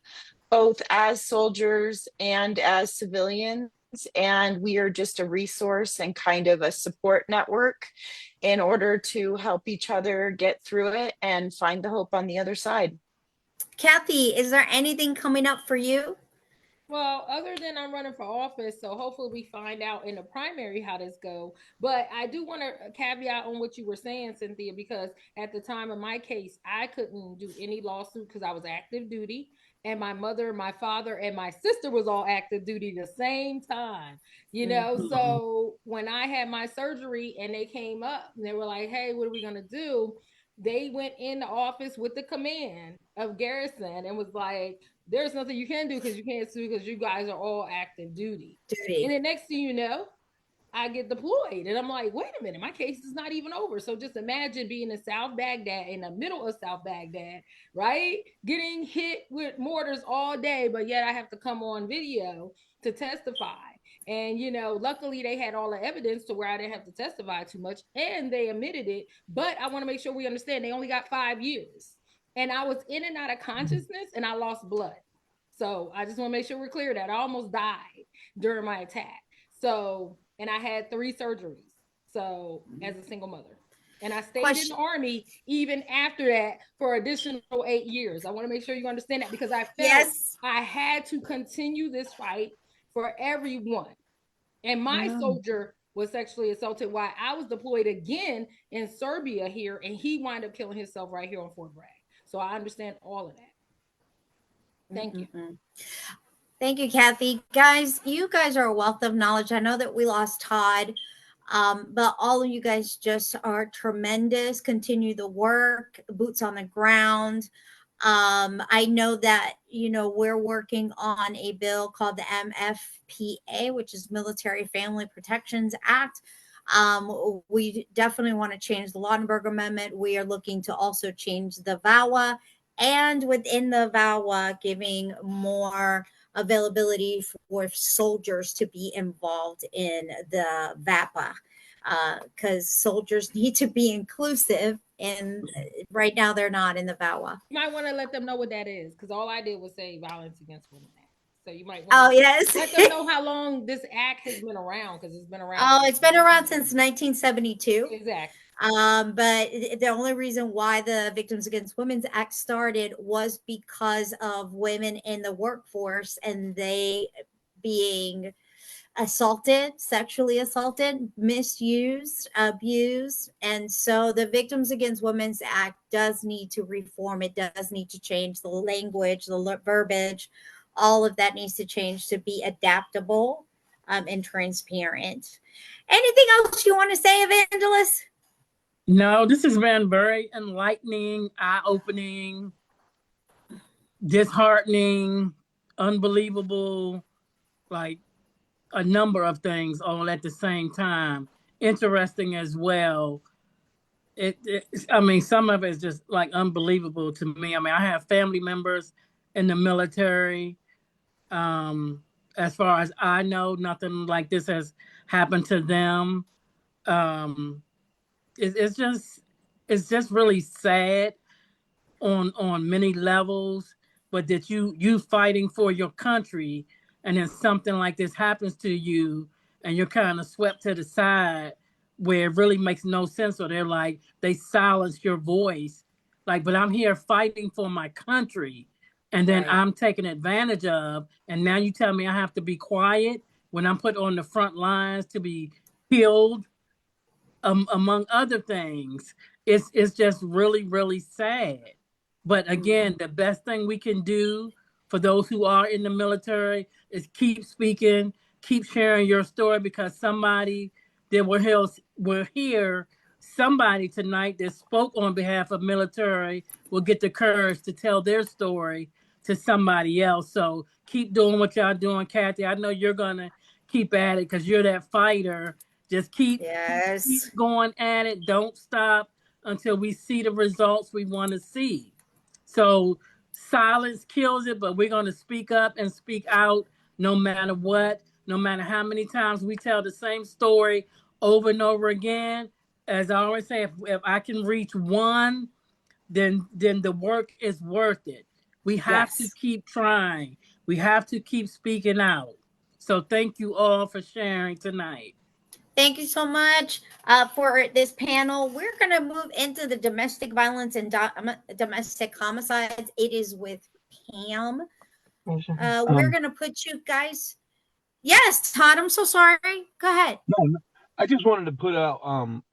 both as soldiers and as civilians. And we are just a resource and kind of a support network in order to help each other get through it and find the hope on the other side. Kathy, is there anything coming up for you? Well, other than I'm running for office, so hopefully we find out in the primary how this go. But I do want to caveat on what you were saying, Cynthia, because at the time of my case, I couldn't do any lawsuit because I was active duty. And my mother, my father, and my sister was all active duty the same time, So when I had my surgery and they came up and they were like, hey, what are we going to do? They went in the office with the command of Garrison and was like, there's nothing you can do because you can't sue because you guys are all active duty. And the next thing you know, I get deployed. And I'm like, wait a minute, my case is not even over. So just imagine being in South Baghdad, in the middle of South Baghdad, right? Getting hit with mortars all day, but yet I have to come on video to testify. And, luckily they had all the evidence to where I didn't have to testify too much, and they admitted it. But I want to make sure we understand they only got 5 years. And I was in and out of consciousness and I lost blood. So I just want to make sure we're clear that I almost died during my attack. So, and I had 3 surgeries. So as a single mother. And I stayed in the Army even after that for additional 8 years. I want to make sure you understand that, because I felt I had to continue this fight for everyone. And my soldier was sexually assaulted while I was deployed again in Serbia here, and he wound up killing himself right here on Fort Bragg. So I understand all of that. Thank you. Thank you, Kathy. Guys, you guys are a wealth of knowledge. I know that we lost Todd, but all of you guys just are tremendous. Continue the work, boots on the ground. I know that, we're working on a bill called the MFPA, which is Military Family Protections Act. We definitely want to change the Lautenberg Amendment. We are looking to also change the VAWA, and within the VAWA, giving more availability for soldiers to be involved in the VAPA, because soldiers need to be inclusive, and right now they're not in the VAWA. You might want to let them know what that is, because all I did was say Violence Against Women Act. So you might want Oh, yes. let them know how long this act has been around, because it's been around. Oh, it's been around since 1972. Exactly. But the only reason why the Victims Against Women's Act started was because of women in the workforce and they being assaulted, sexually assaulted, misused, abused. And so the Victims Against Women's Act does need to reform. It does need to change the language, the verbiage. All of that needs to change to be adaptable and transparent. Anything else you want to say, Evangelist? No, this has been very enlightening, eye-opening, disheartening, unbelievable, like a number of things all at the same time. Interesting as well. I mean, some of it is just like unbelievable to me. I mean, I have family members in the military. As far as I know, nothing like this has happened to them. It's just really sad on many levels, but that you fighting for your country, and then something like this happens to you, and you're kind of swept to the side, where it really makes no sense. Or they silence your voice, but I'm here fighting for my country, and then Right. I'm taken advantage of, and now you tell me I have to be quiet when I'm put on the front lines to be killed, among other things. It's just really, really sad. But again, the best thing we can do for those who are in the military is keep speaking, keep sharing your story, because somebody that will hear somebody tonight that spoke on behalf of military will get the courage to tell their story to somebody else. So keep doing what y'all doing, Kathy. I know you're gonna keep at it because you're that fighter. Just keep going at it. Don't stop until we see the results we want to see. So silence kills it, but we're going to speak up and speak out no matter what, no matter how many times we tell the same story over and over again. As I always say, if I can reach one, then the work is worth it. We have to keep trying. We have to keep speaking out. So thank you all for sharing tonight. Thank you so much for this panel. We're going to move into the domestic violence and domestic homicides. It is with Pam. We're going to put you guys. Yes, Todd, I'm so sorry. Go ahead. No, I just wanted to put out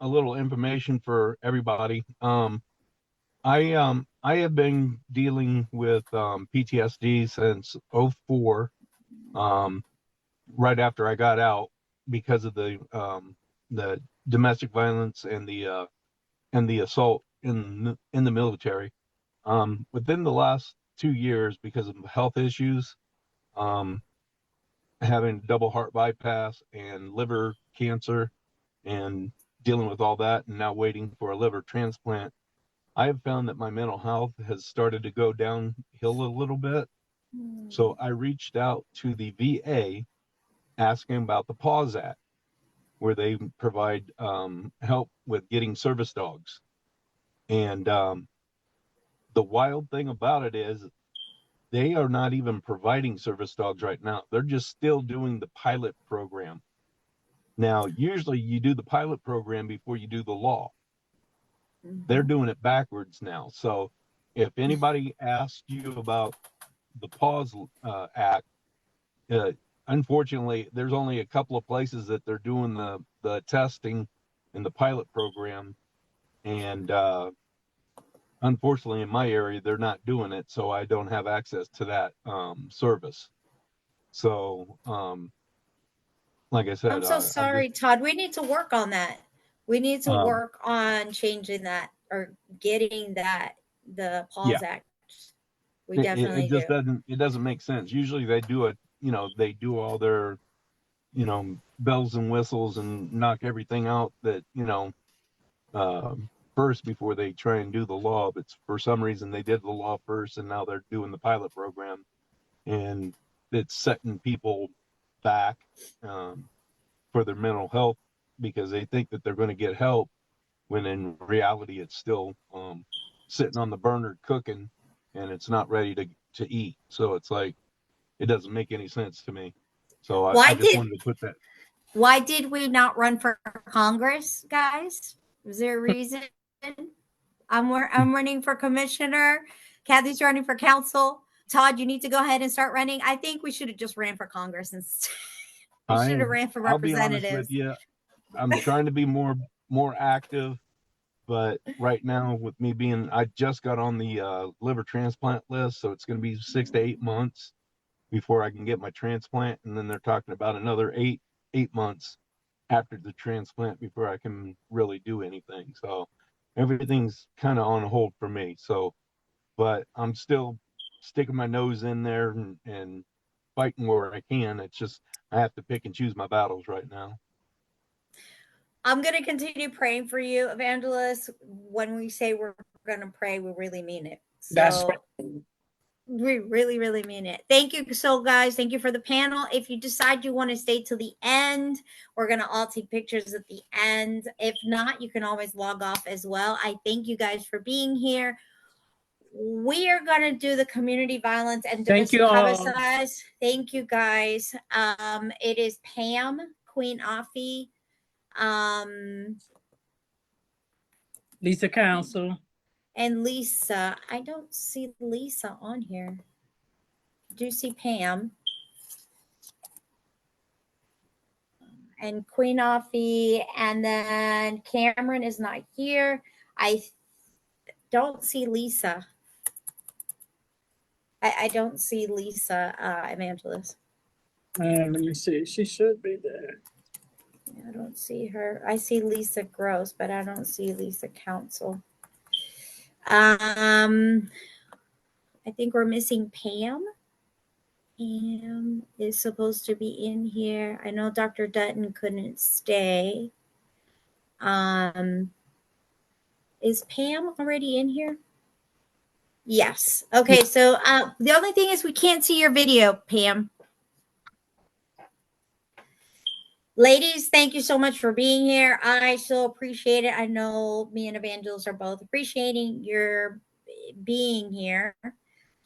a little information for everybody. I have been dealing with PTSD since 2004, right after I got out, because of the domestic violence and the assault in the military. Within the last 2 years, because of health issues, having double heart bypass and liver cancer, and dealing with all that, and now waiting for a liver transplant, I have found that my mental health has started to go downhill a little bit. So I reached out to the VA asking about the PAWS Act, where they provide help with getting service dogs. And the wild thing about it is they are not even providing service dogs right now. They're just still doing the pilot program. Now, usually you do the pilot program before you do the law. They're doing it backwards now. So if anybody asks you about the PAWS Act, unfortunately, there's only a couple of places that they're doing the testing in the pilot program. And unfortunately, in my area, they're not doing it. So I don't have access to that service. So, like I said, I'm so sorry, Todd. We need to work on that. We need to work on changing that or getting that, the PAWS Act. We It definitely just do. doesn't make sense. Usually they do they do all their, bells and whistles and knock everything out that, first before they try and do the law. But for some reason they did the law first, and now they're doing the pilot program, and it's setting people back for their mental health because they think that they're going to get help when in reality it's still sitting on the burner cooking and it's not ready to eat. So it's like, it doesn't make any sense to me. So I just wanted to put that. Why did we not run for Congress, guys? Was there a reason? I'm running for commissioner. Kathy's running for council. Todd, you need to go ahead and start running. I think we should have just ran for Congress instead. We should have ran for I'll be honest with representatives. you. I'm trying to be more active, but right now with me I just got on the liver transplant list, so it's going to be 6 to 8 months before I can get my transplant, and then they're talking about another eight months after the transplant before I can really do anything. So everything's kind of on hold for me. So, but I'm still sticking my nose in there and fighting where I can. It's just I have to pick and choose my battles right now. I'm going to continue praying for you, Evangelist. When we say we're going to pray, we really mean it. So That's right. We really, really mean it. Thank you. So, guys, thank you for the panel. If you decide you want to stay till the end, we're going to all take pictures at the end. If not, you can always log off as well. I thank you guys for being here. We are going to do the community violence and domestic homicide. Thank you, guys. It is Pam, Queen Offie, Lisa Council, and Lisa. I don't see Lisa on here. Do you see Pam? And Queen Offie, and then Cameron is not here. I don't see Lisa. I don't see Lisa, Evangelist. let me see. She should be there. I don't see her. I see Lisa Gross, but I don't see Lisa Council. I think we're missing Pam. Pam is supposed to be in here. I know Dr. Dutton couldn't stay. Is Pam already in here? Yes. Okay, so the only thing is we can't see your video, Pam. Ladies, thank you so much for being here. I so appreciate it. I know me and Evangelist are both appreciating your being here.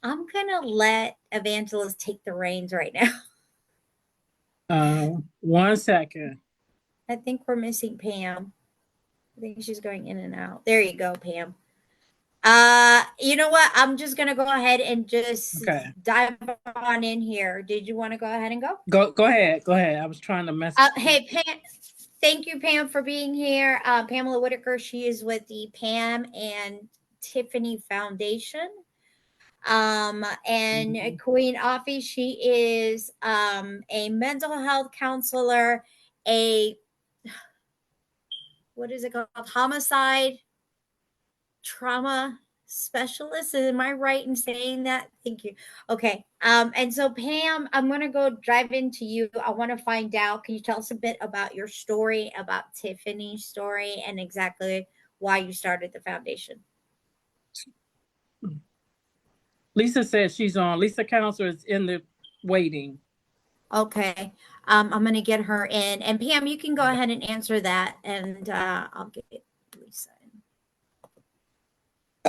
I'm going to let Evangelist take the reins right now. 1 second. I think we're missing Pam. I think she's going in and out. There you go, Pam. You know what? I'm just going to go ahead and just dive on in here. Did you want to go ahead and go? Go ahead. Go ahead. I was trying to mess. Hey, Pam. Thank you, Pam, for being here. Pamela Whitaker, she is with the Pam and Tiffiney Foundation. And Queen Offie, she is a mental health counselor, what is it called? Homicide trauma specialist. Am I right in saying that? Thank you. Okay. And so Pam, I'm going to go dive into you. I want to find out, can you tell us a bit about your story, about Tiffiney's story, and exactly why you started the foundation? Lisa says she's on. Lisa Counselor is in the waiting. Okay. I'm going to get her in. And Pam, you can go ahead and answer that, and I'll get Lisa in.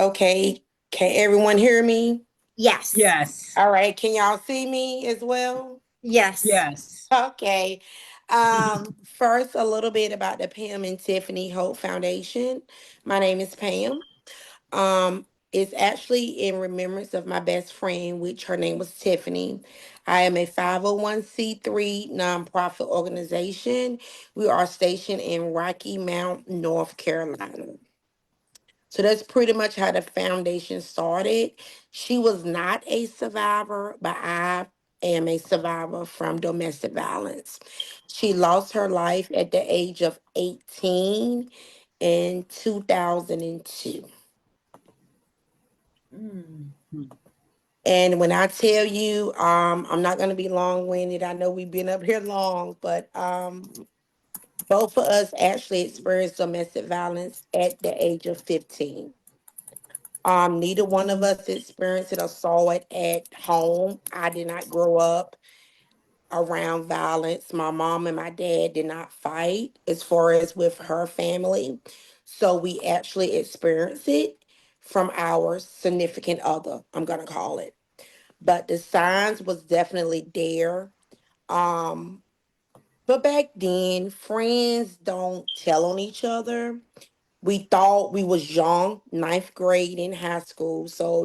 Okay. Can everyone hear me? Yes. Yes. All right. Can y'all see me as well? Yes. Yes. Okay. First, a little bit about the Pam and Tiffany Hope Foundation. My name is Pam. It's actually in remembrance of my best friend, which her name was Tiffiney. I am a 501c3 nonprofit organization. We are stationed in Rocky Mount, North Carolina. So that's pretty much how the foundation started. She was not a survivor, but I am a survivor from domestic violence. She lost her life at the age of 18 in 2002. And when I tell you, I'm not going to be long-winded. I know we've been up here long, but both of us actually experienced domestic violence at the age of 15. Neither one of us experienced it or saw it at home. I did not grow up around violence. My mom and my dad did not fight as far as with her family. So we actually experienced it from our significant other, I'm going to call it. But the signs was definitely there. But back then, friends don't tell on each other. We thought we was young, ninth grade in high school. So,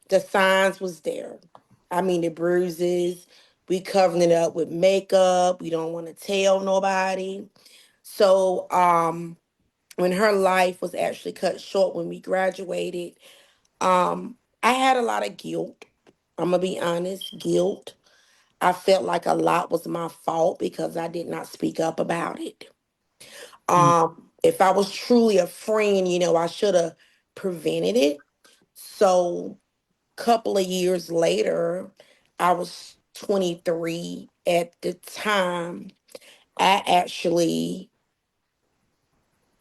the signs was there. I mean, the bruises, we covering it up with makeup. We don't want to tell nobody. So, when her life was actually cut short when we graduated, I had a lot of guilt. I'm going to be honest, guilt. I felt like a lot was my fault because I did not speak up about it. If I was truly a friend, I should have prevented it. So, couple of years later, I was 23 at the time.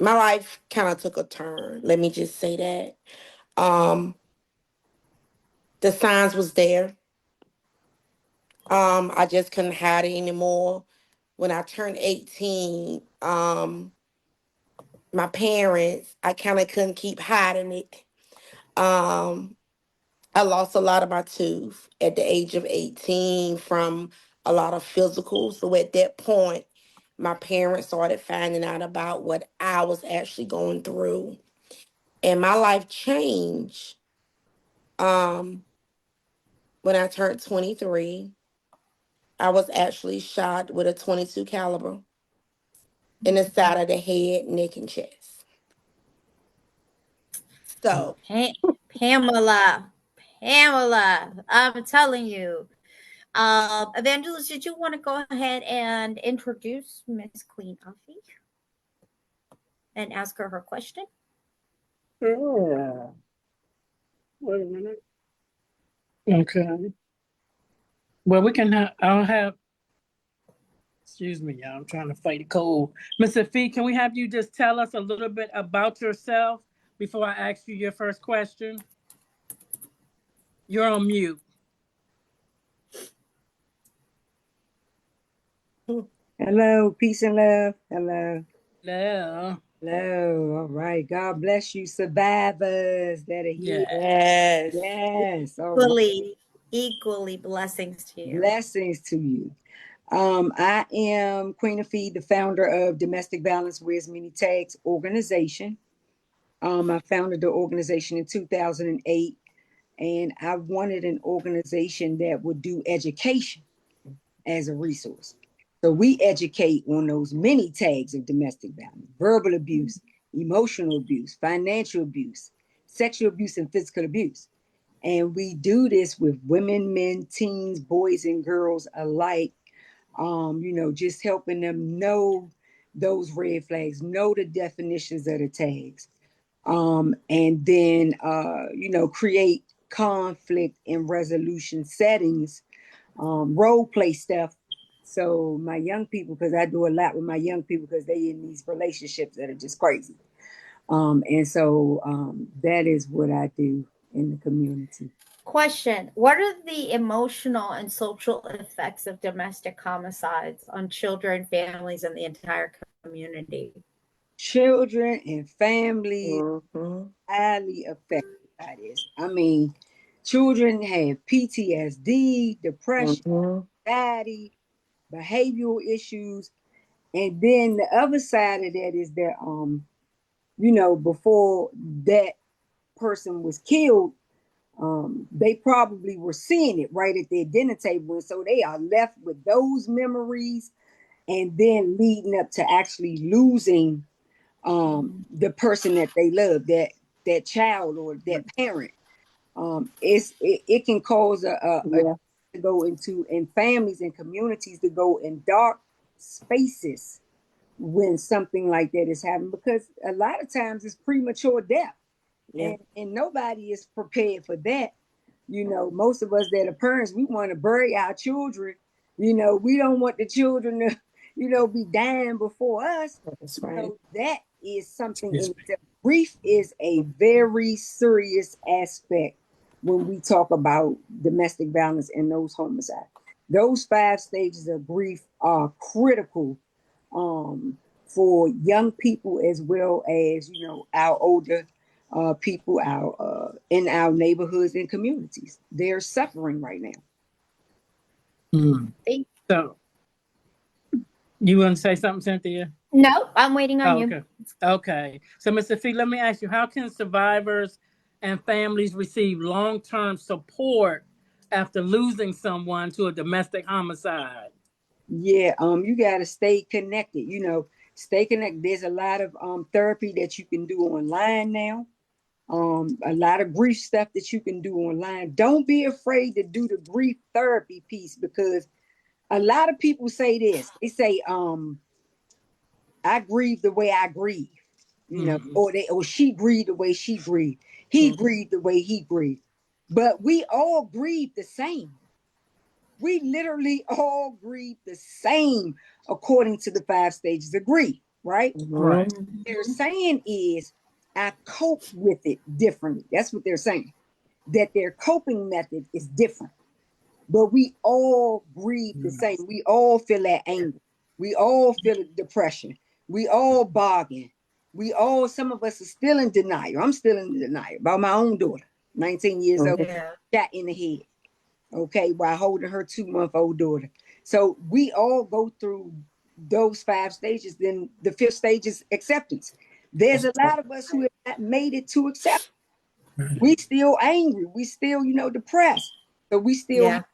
My life kind of took a turn. Let me just say that. The signs was there. I just couldn't hide it anymore. When I turned 18, my parents, I kind of couldn't keep hiding it. I lost a lot of my tooth at the age of 18 from a lot of physical. So at that point, my parents started finding out about what I was actually going through. And my life changed when I turned 23. I was actually shot with a 22 caliber in the side of the head, neck, and chest. So, Pamela, I'm telling you. Evangelist, did you want to go ahead and introduce Miss Queen Afi and ask her question? Yeah. Wait a minute. Okay. Well, I'll have, excuse me, y'all, I'm trying to fight a cold. Mr. Fee, can we have you just tell us a little bit about yourself before I ask you your first question? You're on mute. Hello, peace and love. Hello. Hello. Hello. All right. God bless you, survivors that are here. yes. Yes. All right. Equally blessings to you. Blessings to you. I am Queen Afi, the founder of Domestic Violence Wears Many Tags organization. I founded the organization in 2008, and I wanted an organization that would do education as a resource. So we educate on those many tags of domestic violence: verbal abuse, emotional abuse, financial abuse, sexual abuse, and physical abuse. And we do this with women, men, teens, boys, and girls alike. Just helping them know those red flags, know the definitions of the tags, and then create conflict and resolution settings, role play stuff. So my young people, because I do a lot with my young people because they in these relationships that are just crazy. And so that is what I do in the community. Question: what are the emotional and social effects of domestic homicides on children, families, and the entire community? Children and families highly affected by this. I mean, children have PTSD, depression, anxiety, behavioral issues. And then the other side of that is that, before that person was killed, they probably were seeing it right at their dinner table. And so they are left with those memories, and then leading up to actually losing the person that they love, that child or that parent. It can cause to go into, in families and communities, to go in dark spaces when something like that is happening, because a lot of times it's premature death. And nobody is prepared for that. most of us that are parents, we want to bury our children. We don't want the children to, be dying before us. That's right. So that is something in itself. Grief is a very serious aspect when we talk about domestic violence and those homicides. Those 5 stages of grief are critical for young people as well as, our older people in our neighborhoods and communities. They're suffering right now. So, you want to say something, Cynthia? No, I'm waiting on you. Okay. So, Mr. Fee, let me ask you, how can survivors and families receive long-term support after losing someone to a domestic homicide? Yeah, you got to stay connected, stay connected. There's a lot of therapy that you can do online now. A lot of grief stuff that you can do online. Don't be afraid to do the grief therapy piece, because a lot of people say this. They say, I grieve the way I grieve, or she grieved the way she grieved. He grieved the way he grieved. But we all grieve the same. We literally all grieve the same according to the 5 stages of grief, right? Right. What they're saying is, I cope with it differently. That's what they're saying. That their coping method is different. But we all grieve the same. We all feel that anger. We all feel the depression. We all bargain. Some of us are still in denial. I'm still in denial about my own daughter, 19 years old, shot in the head, while holding her 2-month-old daughter. So we all go through those 5 stages. Then the 5th stage is acceptance. There's a lot of us who have not made it to accept. We still angry. We still, depressed. So we still have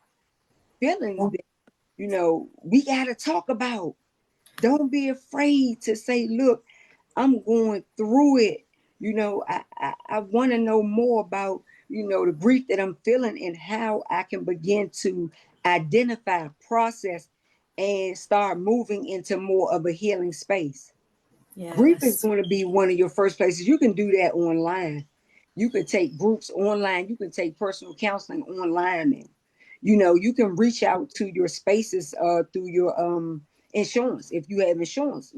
feelings that, we got to talk about. Don't be afraid to say, look, I'm going through it. I want to know more about, the grief that I'm feeling and how I can begin to identify, process, and start moving into more of a healing space. Yes. Grief is going to be one of your first places. You can do that online. You can take groups online. You can take personal counseling online now. You can reach out to your spaces through your insurance. If you have insurance,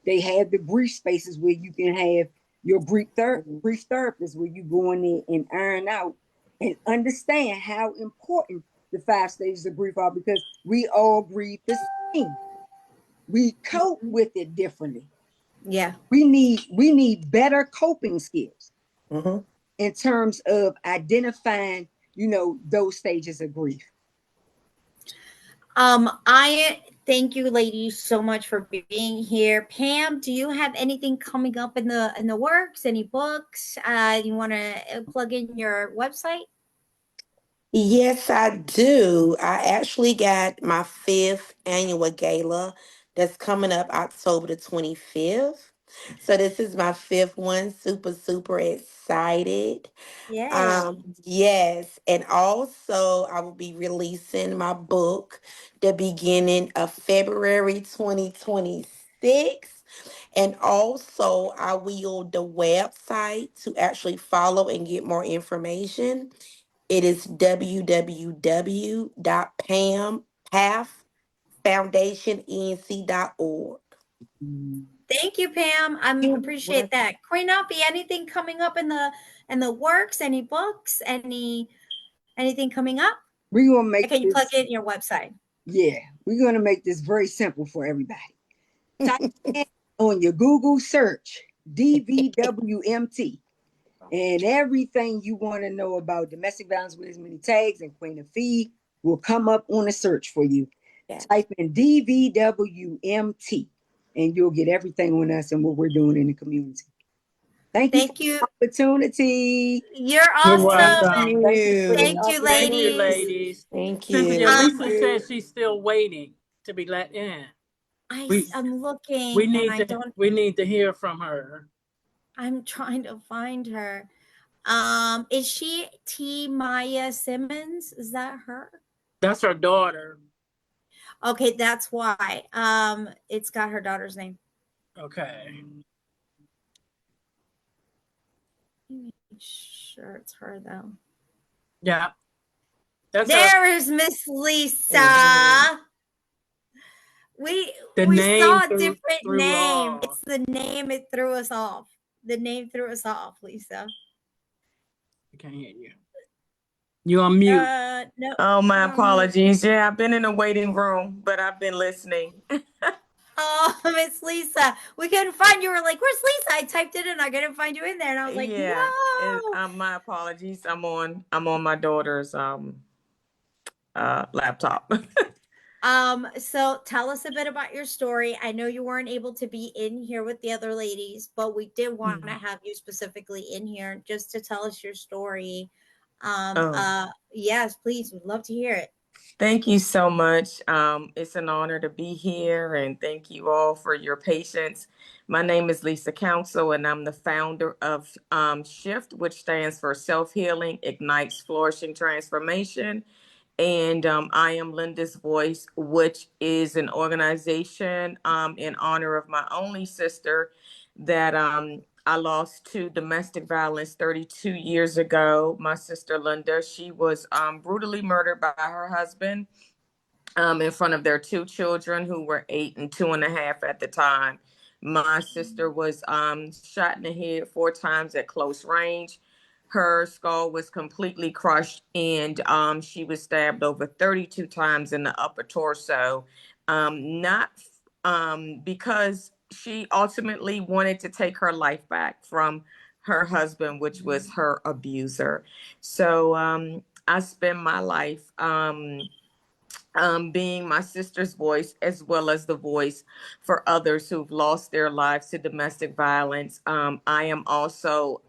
they have the grief spaces where you can have your grief therapist, where you go in there and iron out and understand how important the 5 stages of grief are, because we all grieve the same. We cope with it differently. Yeah. We need better coping skills in terms of identifying, those stages of grief. I thank you, ladies, so much for being here. Pam, do you have anything coming up in the works? Any books? You want to plug in your website? Yes, I do. I actually got my 5th annual gala that's coming up October the 25th. So this is my 5th one. Super, super excited. Yeah. Yes. And also I will be releasing my book the beginning of February 2026. And also I will the website to actually follow and get more information. It is www.pathfoundationenc.org. Thank you, Pam. I appreciate that. Queen Uppy, anything coming up in the works? Any books? Anything coming up? We're gonna make. Can you plug in your website? Yeah, we're gonna make this very simple for everybody. Type in on your Google search DVWMT, and everything you want to know about domestic violence with as many tags and Queen of Fee will come up on a search for you. Yes. Type in DVWMT, and you'll get everything on us and what we're doing in the community. Thank you for the opportunity. You're awesome. Thank you, ladies. Thank you. Cynthia, Lisa says she's still waiting to be let in. I'm looking. We need to hear from her. I'm trying to find her. Is she T. Maya Simmons? Is that her? That's her daughter. Okay, that's why. It's got her daughter's name. Okay. Sure, it's her though. Yeah. There's Miss Lisa. We saw a different name. It's the name, it threw us off. The name threw us off, Lisa. I can't hear you. You're on mute. No. Oh, my apologies. Yeah, I've been in a waiting room, but I've been listening. Oh, Miss Lisa, we couldn't find you. We're like, where's Lisa? I typed it in, I couldn't find you in there, and I was like, no. My apologies. I'm on my daughter's laptop. So tell us a bit about your story. I know you weren't able to be in here with the other ladies, but we did want to have you specifically in here just to tell us your story. Yes, please. We'd love to hear it. Thank you so much. It's an honor to be here, and thank you all for your patience. My name is Lisa Council, and I'm the founder of SHIFT, which stands for Self-Healing Ignites Flourishing Transformation. And I am Linda's Voice, which is an organization in honor of my only sister that I lost to domestic violence 32 years ago. My sister Linda, she was brutally murdered by her husband in front of their two children who were 8 and 2.5 at the time. My sister was shot in the head 4 times at close range. Her skull was completely crushed, and she was stabbed over 32 times in the upper torso. Not because she ultimately wanted to take her life back from her husband, which was her abuser. So I spend my life being my sister's voice, as well as the voice for others who've lost their lives to domestic violence. I am also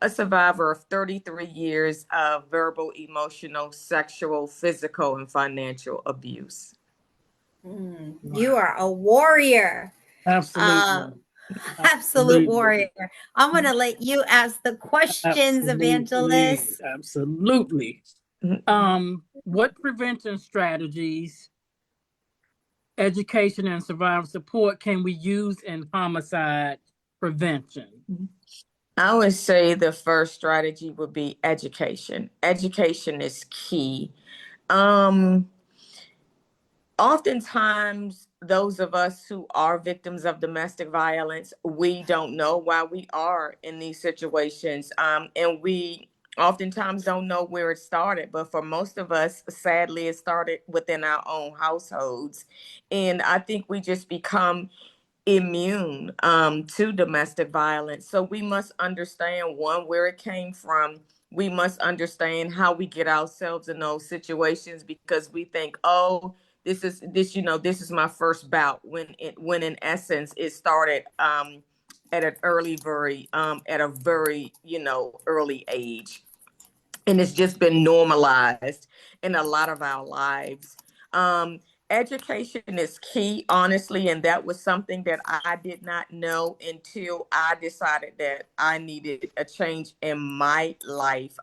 a survivor of 33 years of verbal, emotional, sexual, physical, and financial abuse. You are a warrior. Absolutely. Absolute warrior. I'm going to let you ask the questions, Evangelist. Absolutely. What prevention strategies, education, and survivor support can we use in homicide prevention? I would say the first strategy would be education. Education is key. Oftentimes, those of us who are victims of domestic violence, we don't know why we are in these situations. And we oftentimes don't know where it started. But for most of us, sadly, it started within our own households. And I think we just become immune to domestic violence. So we must understand, one, where it came from. We must understand how we get ourselves in those situations, because we think, oh, this is my first bout, when in essence it started at a very early age, and it's just been normalized in a lot of our lives. Education is key, honestly, and that was something that I did not know until I decided that I needed a change in my life.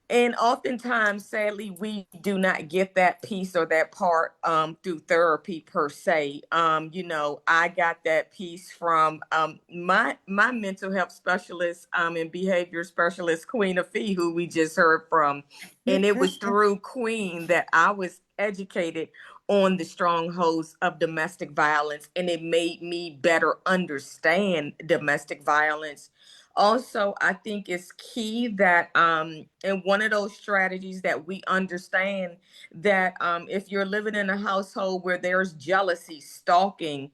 And oftentimes, sadly, we do not get that piece or that part through therapy per se. I got that piece from my mental health specialist and behavior specialist, Queen Afee, who we just heard from. And it was through Queen that I was educated on the strongholds of domestic violence, and it made me better understand domestic violence. Also, I think it's key that in one of those strategies that we understand that if you're living in a household where there's jealousy, stalking,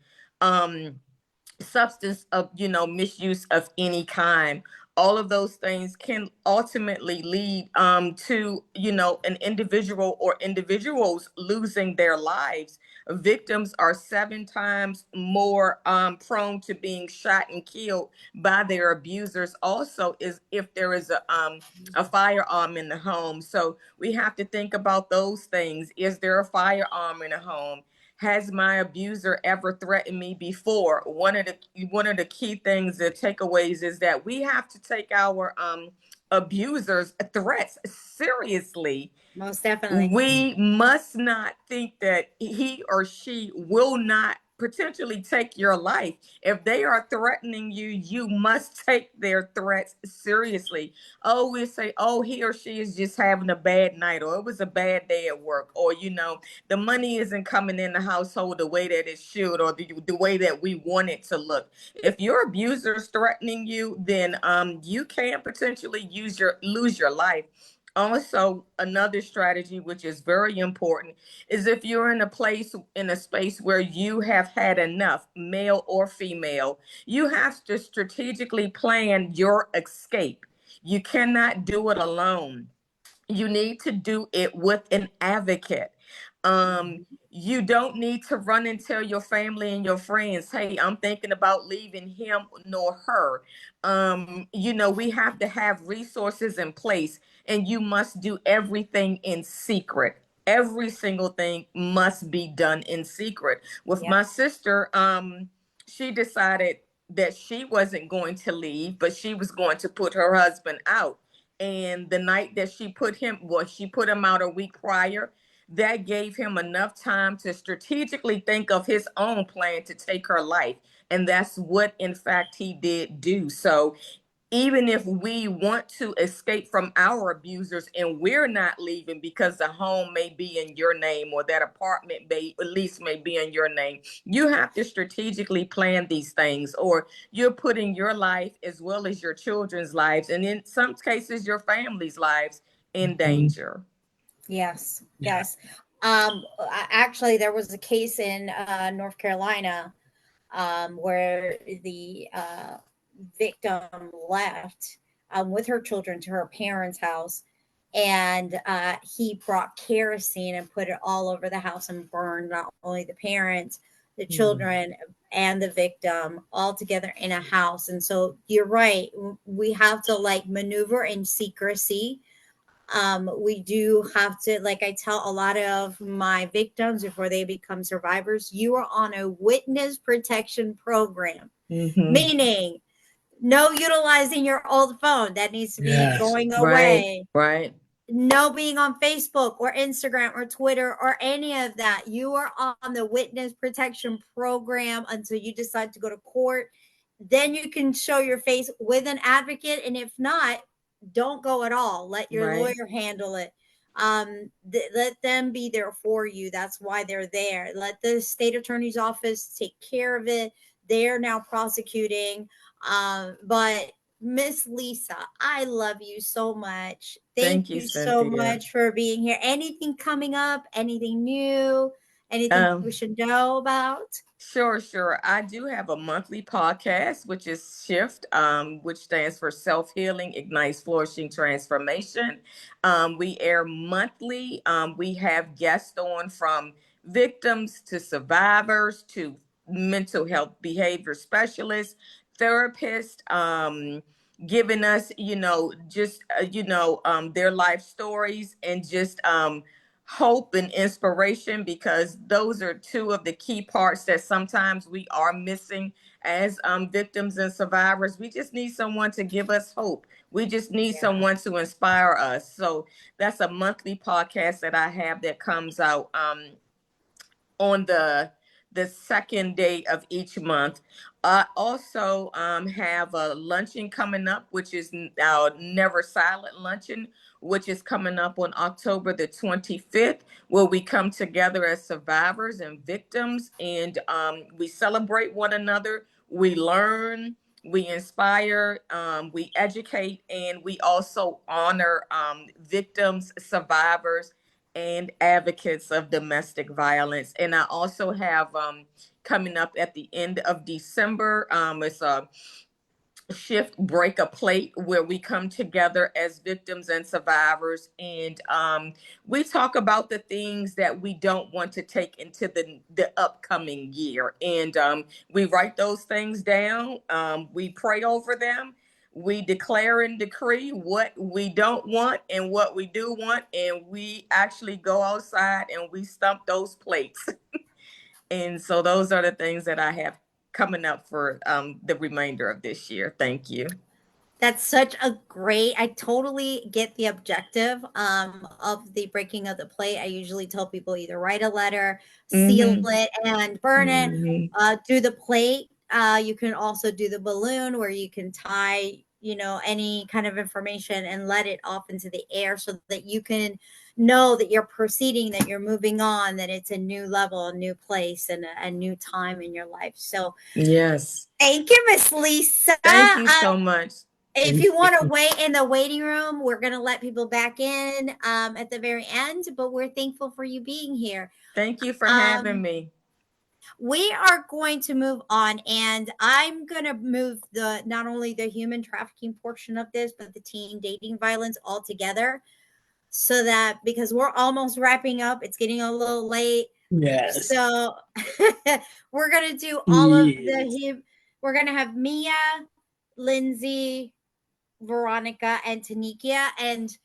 substance of misuse of any kind, all of those things can ultimately lead to an individual or individuals losing their lives. Victims are 7 times more prone to being shot and killed by their abusers. Also, is if there is a firearm in the home. So we have to think about those things. Is there a firearm in a home? Has my abuser ever threatened me before? One of the key things, the takeaways, is that we have to take our abusers' threats seriously. Most definitely. We must not think that he or she will not potentially take your life. If they are threatening you, you must take their threats seriously. Oh, we say, oh, he or she is just having a bad night, or it was a bad day at work, or, the money isn't coming in the household the way that it should, or the way that we want it to look. If your abuser is threatening you, then you can potentially lose your life. Also, another strategy, which is very important, is if you're in a space where you have had enough, male or female, you have to strategically plan your escape. You cannot do it alone. You need to do it with an advocate. You don't need to run and tell your family and your friends, hey, I'm thinking about leaving him nor her. We have to have resources in place, and you must do everything in secret. Every single thing must be done in secret. With my sister, she decided that she wasn't going to leave, but she was going to put her husband out. And the night that she put him out a week prior. That gave him enough time to strategically think of his own plan to take her life. And that's what, in fact, he did do. So even if we want to escape from our abusers and we're not leaving because the home may be in your name, or that apartment lease may be in your name, you have to strategically plan these things, or you're putting your life as well as your children's lives, and in some cases your family's lives, in danger. Yes. Actually, there was a case in North Carolina where the victim left with her children to her parents' house, and he brought kerosene and put it all over the house and burned not only the parents, the children, and the victim all together in a house. And so you're right, we have to maneuver in secrecy. We do have to, like I tell a lot of my victims before they become survivors, you are on a witness protection program, meaning no utilizing your old phone. That needs to be going away. Right. No being on Facebook or Instagram or Twitter or any of that. You are on the witness protection program until you decide to go to court. Then you can show your face with an advocate. And if not, don't go at all. Let your lawyer handle it. Let them be there for you. That's why they're there. Let the state attorney's office take care of it. They're now prosecuting. But Miss Lisa, I love you so much. Thank you so much for being here. Anything coming up? Anything new? Anything we should know about? Sure. I do have a monthly podcast, which is Shift, which stands for Self-Healing Ignites Flourishing Transformation. We air monthly. We have guests on from victims to survivors to mental health behavior specialists, therapists, giving us, their life stories, and just hope and inspiration, because those are two of the key parts that sometimes we are missing as victims and survivors. We just need someone to give us hope. We just need someone to inspire us. So that's a monthly podcast that I have that comes out on the second day of each month. I also have a luncheon coming up, which is our Never Silent Luncheon, which is coming up on October the 25th, where we come together as survivors and victims, and we celebrate one another. We learn, we inspire, we educate, and we also honor victims, survivors, and advocates of domestic violence. And I also have coming up at the end of December, it's a Shift Break a Plate, where we come together as victims and survivors, and we talk about the things that we don't want to take into the upcoming year, and we write those things down. We pray over them. We declare and decree what we don't want and what we do want, and we actually go outside and we stump those plates. And so those are the things that I have coming up for the remainder of this year. Thank you. That's such a great, I totally get the objective of the breaking of the plate. I usually tell people either write a letter, seal it and burn it, do the plate. You can also do the balloon where you can tie, any kind of information and let it off into the air so that you can know that you're proceeding, that you're moving on, that it's a new level, a new place, and a new time in your life. So Yes. thank you, Miss Lisa. Thank you so much. If you want to wait in the waiting room, we're going to let people back in at the very end, but we're thankful for you being here. Thank you for having me. We are going to move on, and I'm going to move not only the human trafficking portion of this, but the teen dating violence altogether, so that because we're almost wrapping up, it's getting a little late. Yes. So we're going to do all of we're going to have Mia, Lindsey, Veronica, and Tanikia. And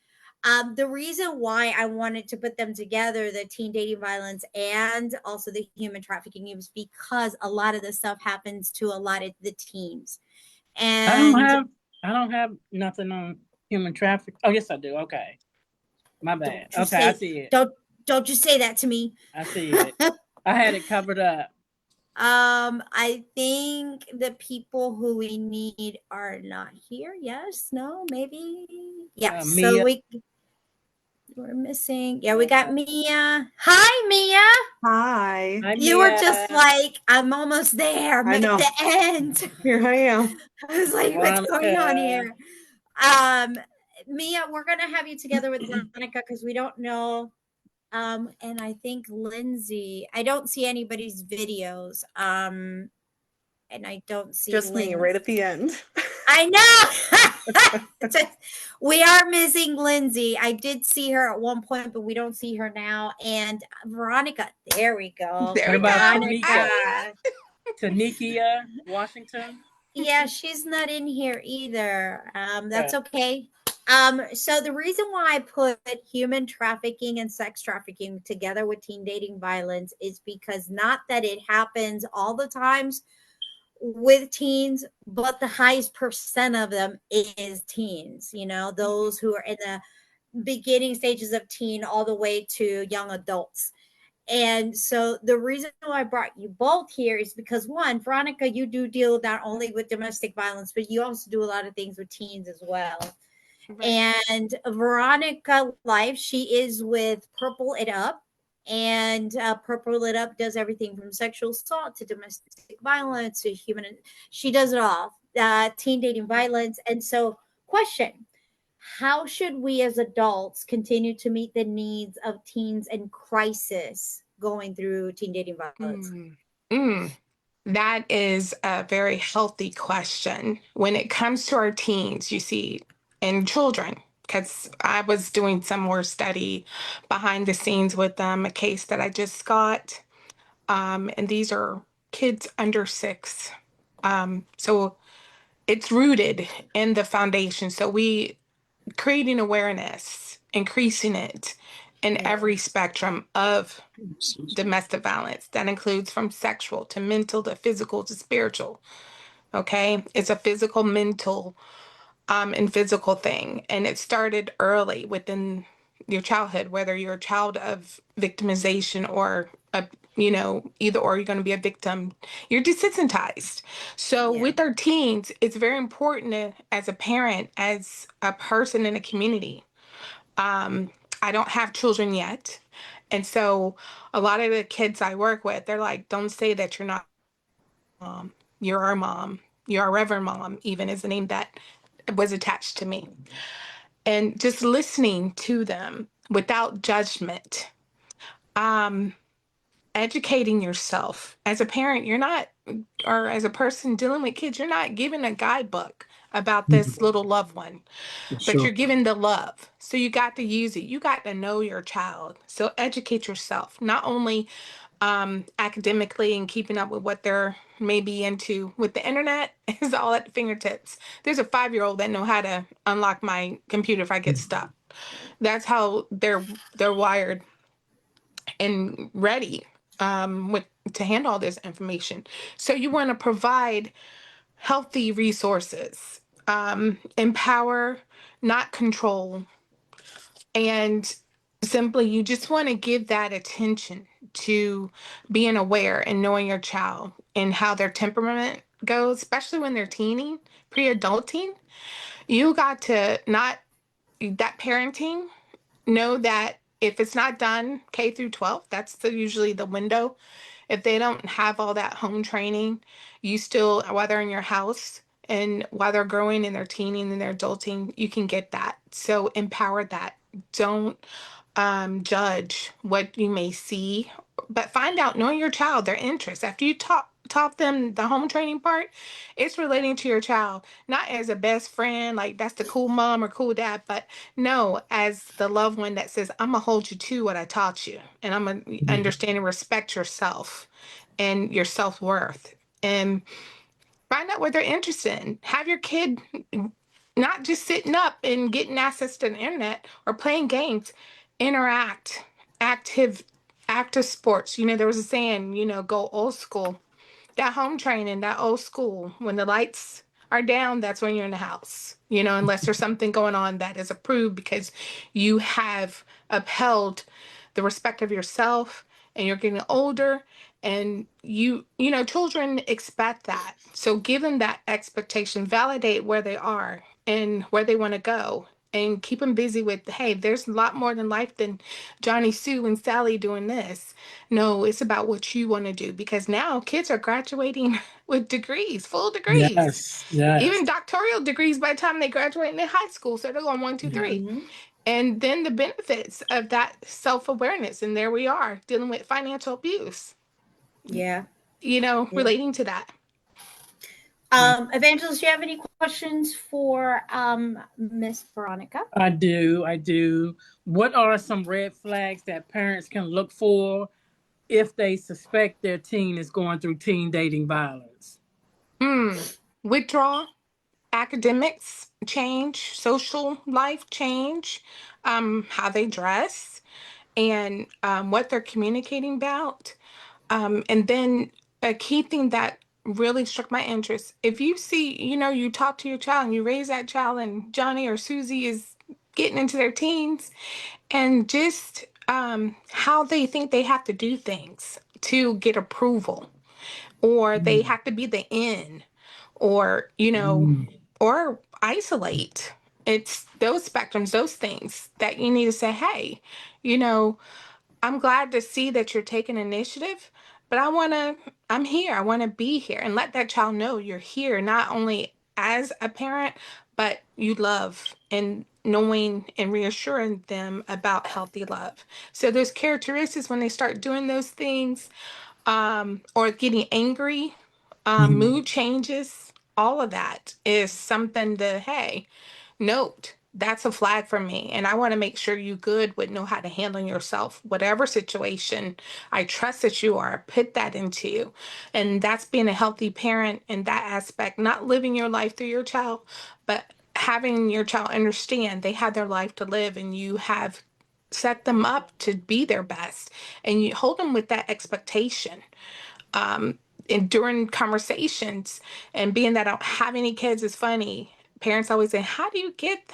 the reason why I wanted to put them together, the teen dating violence and also the human trafficking, is because a lot of this stuff happens to a lot of the teens. And I don't have nothing on human trafficking. Oh, yes, I do. Okay. My bad. Okay, I see it. Don't you say that to me. I see it. I had it covered up. I think the people who we need are not here. Yes, no, maybe. Yes. So we're missing. Yeah, we got Mia. Hi, Mia. Hi. You were just like, I'm almost there. I'm I know. at the end. Here I am. I was like, what's going on here? Mia, we're gonna have you together with Veronica because we don't know. And I think Lindsey, I don't see anybody's videos. And I don't see just me right at the end. I know. We are missing Lindsey. I did see her at one point, but we don't see her now. And Veronica, there we go. What about Tanikia Washington? Yeah, she's not in here either. That's okay. So the reason why I put human trafficking and sex trafficking together with teen dating violence is because not that it happens all the times with teens, but the highest percent of them is teens, those who are in the beginning stages of teen all the way to young adults. And so the reason why I brought you both here is because, one, Veronica, you do deal not only with domestic violence, but you also do a lot of things with teens as well. Right. And Veronica Life, she is with Purple It Up. And Purple It Up does everything from sexual assault to domestic violence to she does it all, teen dating violence. And so, question, how should we as adults continue to meet the needs of teens in crisis going through teen dating violence? That is a very healthy question. When it comes to our teens, you see, and children, because I was doing some more study behind the scenes with them, a case that I just got. And these are kids under 6. So it's rooted in the foundation. So we creating awareness, increasing it in every spectrum of domestic violence. That includes from sexual to mental to physical to spiritual. Okay, it's a physical, mental, and physical thing, and it started early within your childhood, whether you're a child of victimization or either or you're going to be a victim. You're desensitized. So with our teens, it's very important as a parent, as a person in a community. I don't have children yet, and so a lot of the kids I work with, they're like, don't say that you're not mom. You're our mom. You're our Reverend Mom, even is the name that was attached to me. And just listening to them without judgment. Educating yourself. As a parent, you're not, or as a person dealing with kids, you're not given a guidebook about this little loved one, but you're given the love. So you got to use it. You got to know your child. So educate yourself, not only academically and keeping up with what they're maybe into with the internet is all at the fingertips. There's a 5-year-old that know how to unlock my computer if I get stuck. That's how they're wired and ready to handle all this information. So you want to provide healthy resources, empower, not control. And simply, you just want to give that attention to being aware and knowing your child and how their temperament goes, especially when they're teening, pre-adulting. You got to not, that parenting, know that if it's not done K through 12, that's usually the window. If they don't have all that home training, you still, while they're in your house and while they're growing and they're teening and they're adulting, you can get that. So empower that. Don't judge what you may see, but find out, knowing your child, their interests. After you taught them the home training part, it's relating to your child, not as a best friend, like that's the cool mom or cool dad, but no, as the loved one that says, I'm gonna hold you to what I taught you, and I'm gonna understand and respect yourself and your self-worth, and find out what they're interested in. Have your kid not just sitting up and getting access to the internet or playing games. Interact, active, active sports. There was a saying, go old school. That home training, that old school, when the lights are down, that's when you're in the house, unless there's something going on that is approved because you have upheld the respect of yourself and you're getting older, and children expect that. So give them that expectation, validate where they are and where they want to go, and keep them busy with, hey, there's a lot more than life than Johnny, Sue, and Sally doing this. No, it's about what you want to do, because now kids are graduating with degrees, full degrees, Yes. even doctoral degrees by the time they graduate in high school. So they're going 1, 2, 3. And then the benefits of that self-awareness. And there we are dealing with financial abuse. Yeah. Relating to that. Evangelist, do you have any questions for Miss Veronica? I do. What are some red flags that parents can look for if they suspect their teen is going through teen dating violence? Withdrawal, academics change, social life change, how they dress, and what they're communicating about. And then a key thing that really struck my interest, if you see, you talk to your child and you raise that child and Johnny or Susie is getting into their teens, and just how they think they have to do things to get approval, or they have to be the in, or, or isolate. It's those spectrums, those things that you need to say, hey, I'm glad to see that you're taking initiative, but I'm here. I want to be here, and let that child know you're here, not only as a parent, but you love, and knowing and reassuring them about healthy love. So there's characteristics when they start doing those things, or getting angry, mood changes, all of that is something to, hey, note. That's a flag for me. And I want to make sure you good would know how to handle yourself. Whatever situation, I trust that you are. Put that into you. And that's being a healthy parent in that aspect, not living your life through your child, but having your child understand they have their life to live, and you have set them up to be their best, and you hold them with that expectation. And during conversations, and being that I don't have any kids is funny. Parents always say, how do you get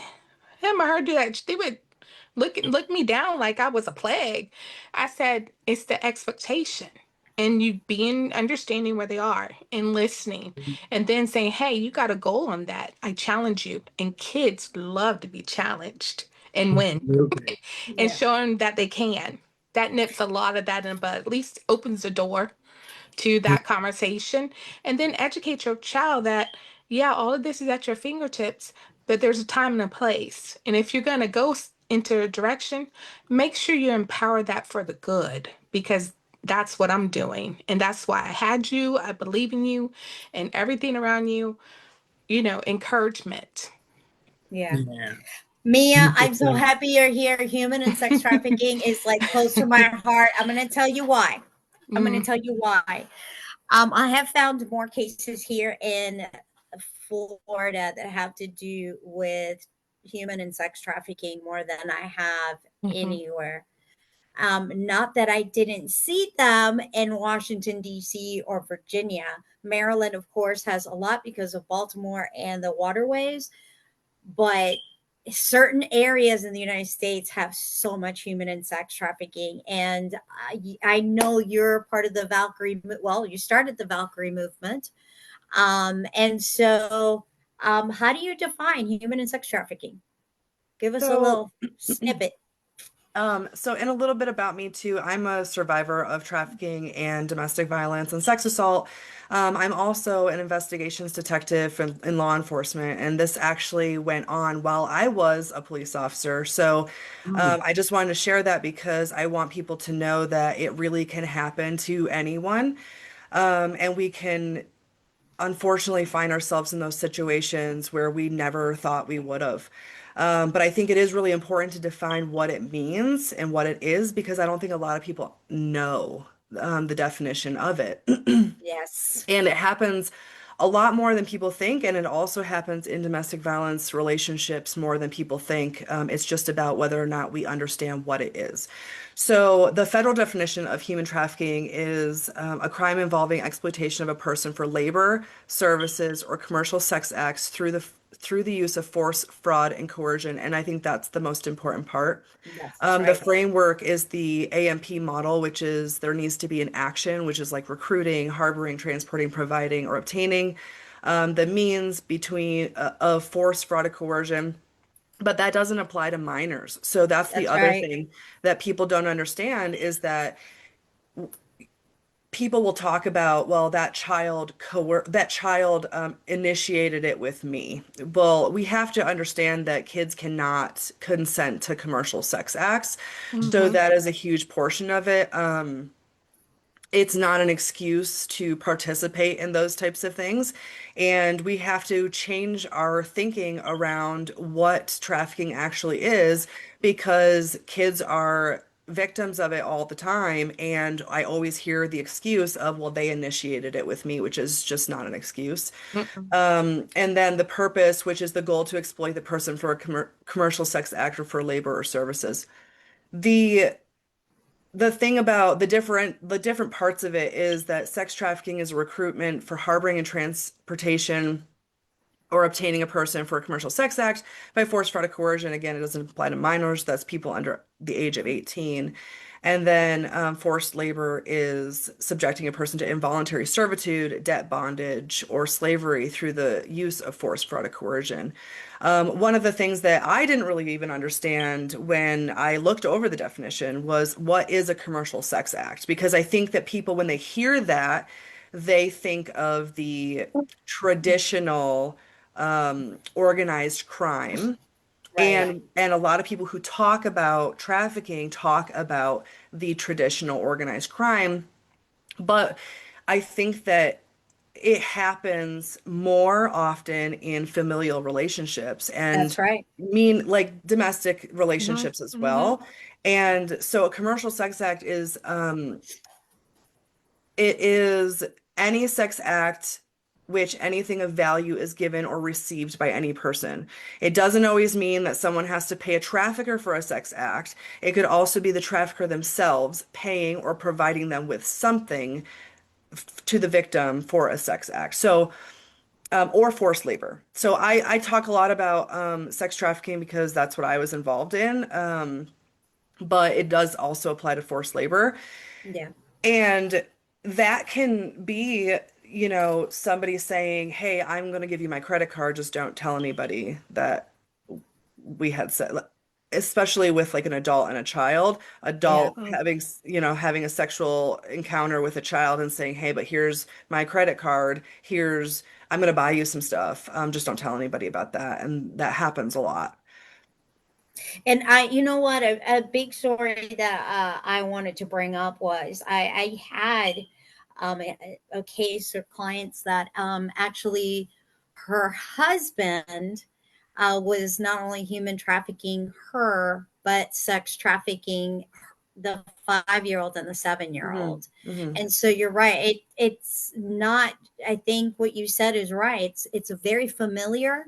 him or her to do that? They would look me down like I was a plague. I said, it's the expectation. And you being understanding where they are and listening, and then saying, hey, you got a goal on that. I challenge you. And kids love to be challenged and win. And showing that they can. That nips a lot of that in the bud, at least opens the door to that conversation. And then educate your child that, yeah, all of this is at your fingertips, but there's a time and a place. And if you're going to go into a direction, make sure you empower that for the good, because that's what I'm doing. And that's why I had you. I believe in you, and everything around you, encouragement. Yeah. Mia, I'm so happy you're here. Human and sex trafficking is like close to my heart. I'm going to tell you why. I have found more cases here in Florida that have to do with human and sex trafficking more than I have anywhere. Not that I didn't see them in Washington, D.C. or Virginia. Maryland, of course, has a lot because of Baltimore and the waterways, but certain areas in the United States have so much human and sex trafficking. And I know you're part of the Valkyrie, well, you started the Valkyrie movement. And so how do you define human and sex trafficking? Give us a little snippet. So in a little bit about me too, I'm a survivor of trafficking and domestic violence and sex assault. I'm also an investigations detective in law enforcement, and this actually went on while I was a police officer. So I just wanted to share that because I want people to know that it really can happen to anyone. And we can unfortunately find ourselves in those situations where we never thought we would have. But I think it is really important to define what it means and what it is, because I don't think a lot of people know the definition of it. Yes. And it happens a lot more than people think, and it also happens in domestic violence relationships more than people think. It's just about whether or not we understand what it is. So the federal definition of human trafficking is a crime involving exploitation of a person for labor, services, or commercial sex acts through the use of force, fraud, and coercion. And I think that's the most important part. Yes, The framework is the AMP model, which is there needs to be an action, which is like recruiting, harboring, transporting, providing, or obtaining the means between of force, fraud, or coercion. But that doesn't apply to minors. So that's the other thing that people don't understand, is that people will talk about, well, that child initiated it with me. Well, we have to understand that kids cannot consent to commercial sex acts. So that is a huge portion of it. It's not an excuse to participate in those types of things. And we have to change our thinking around what trafficking actually is, because kids are victims of it all the time. And I always hear the excuse of, well, they initiated it with me, which is just not an excuse. And then the purpose, which is the goal to exploit the person for a commercial sex act or for labor or services. The thing about the different parts of it is that sex trafficking is a recruitment for harboring and transportation or obtaining a person for a commercial sex act by force, fraud, or coercion. Again, it doesn't apply to minors. That's people under the age of 18. And then forced labor is subjecting a person to involuntary servitude, debt bondage, or slavery through the use of force, fraud, or coercion. One of the things that I didn't really even understand when I looked over the definition was, what is a commercial sex act? Because I think that people, when they hear that, they think of the traditional organized crime. And a lot of people who talk about trafficking talk about the traditional organized crime. But I think that it happens more often in familial relationships and like domestic relationships as well. And so a commercial sex act is it is any sex act which anything of value is given or received by any person. It doesn't always mean that someone has to pay a trafficker for a sex act. It could also be the trafficker themselves paying or providing them with something to the victim for a sex act. So, or forced labor. So I talk a lot about sex trafficking because that's what I was involved in. But it does also apply to forced labor. Yeah. And that can be, somebody saying, hey, I'm going to give you my credit card, just don't tell anybody that we had said, especially with like an adult and a child, having a sexual encounter with a child and saying, hey, but here's my credit card, I'm going to buy you some stuff. Just don't tell anybody about that. And that happens a lot. And you know what, a big story that I wanted to bring up was I had a case of clients that actually her husband was not only human trafficking her, but sex trafficking the 5-year-old and the 7-year-old. And so you're right. It's not, I think what you said is right. It's a very familiar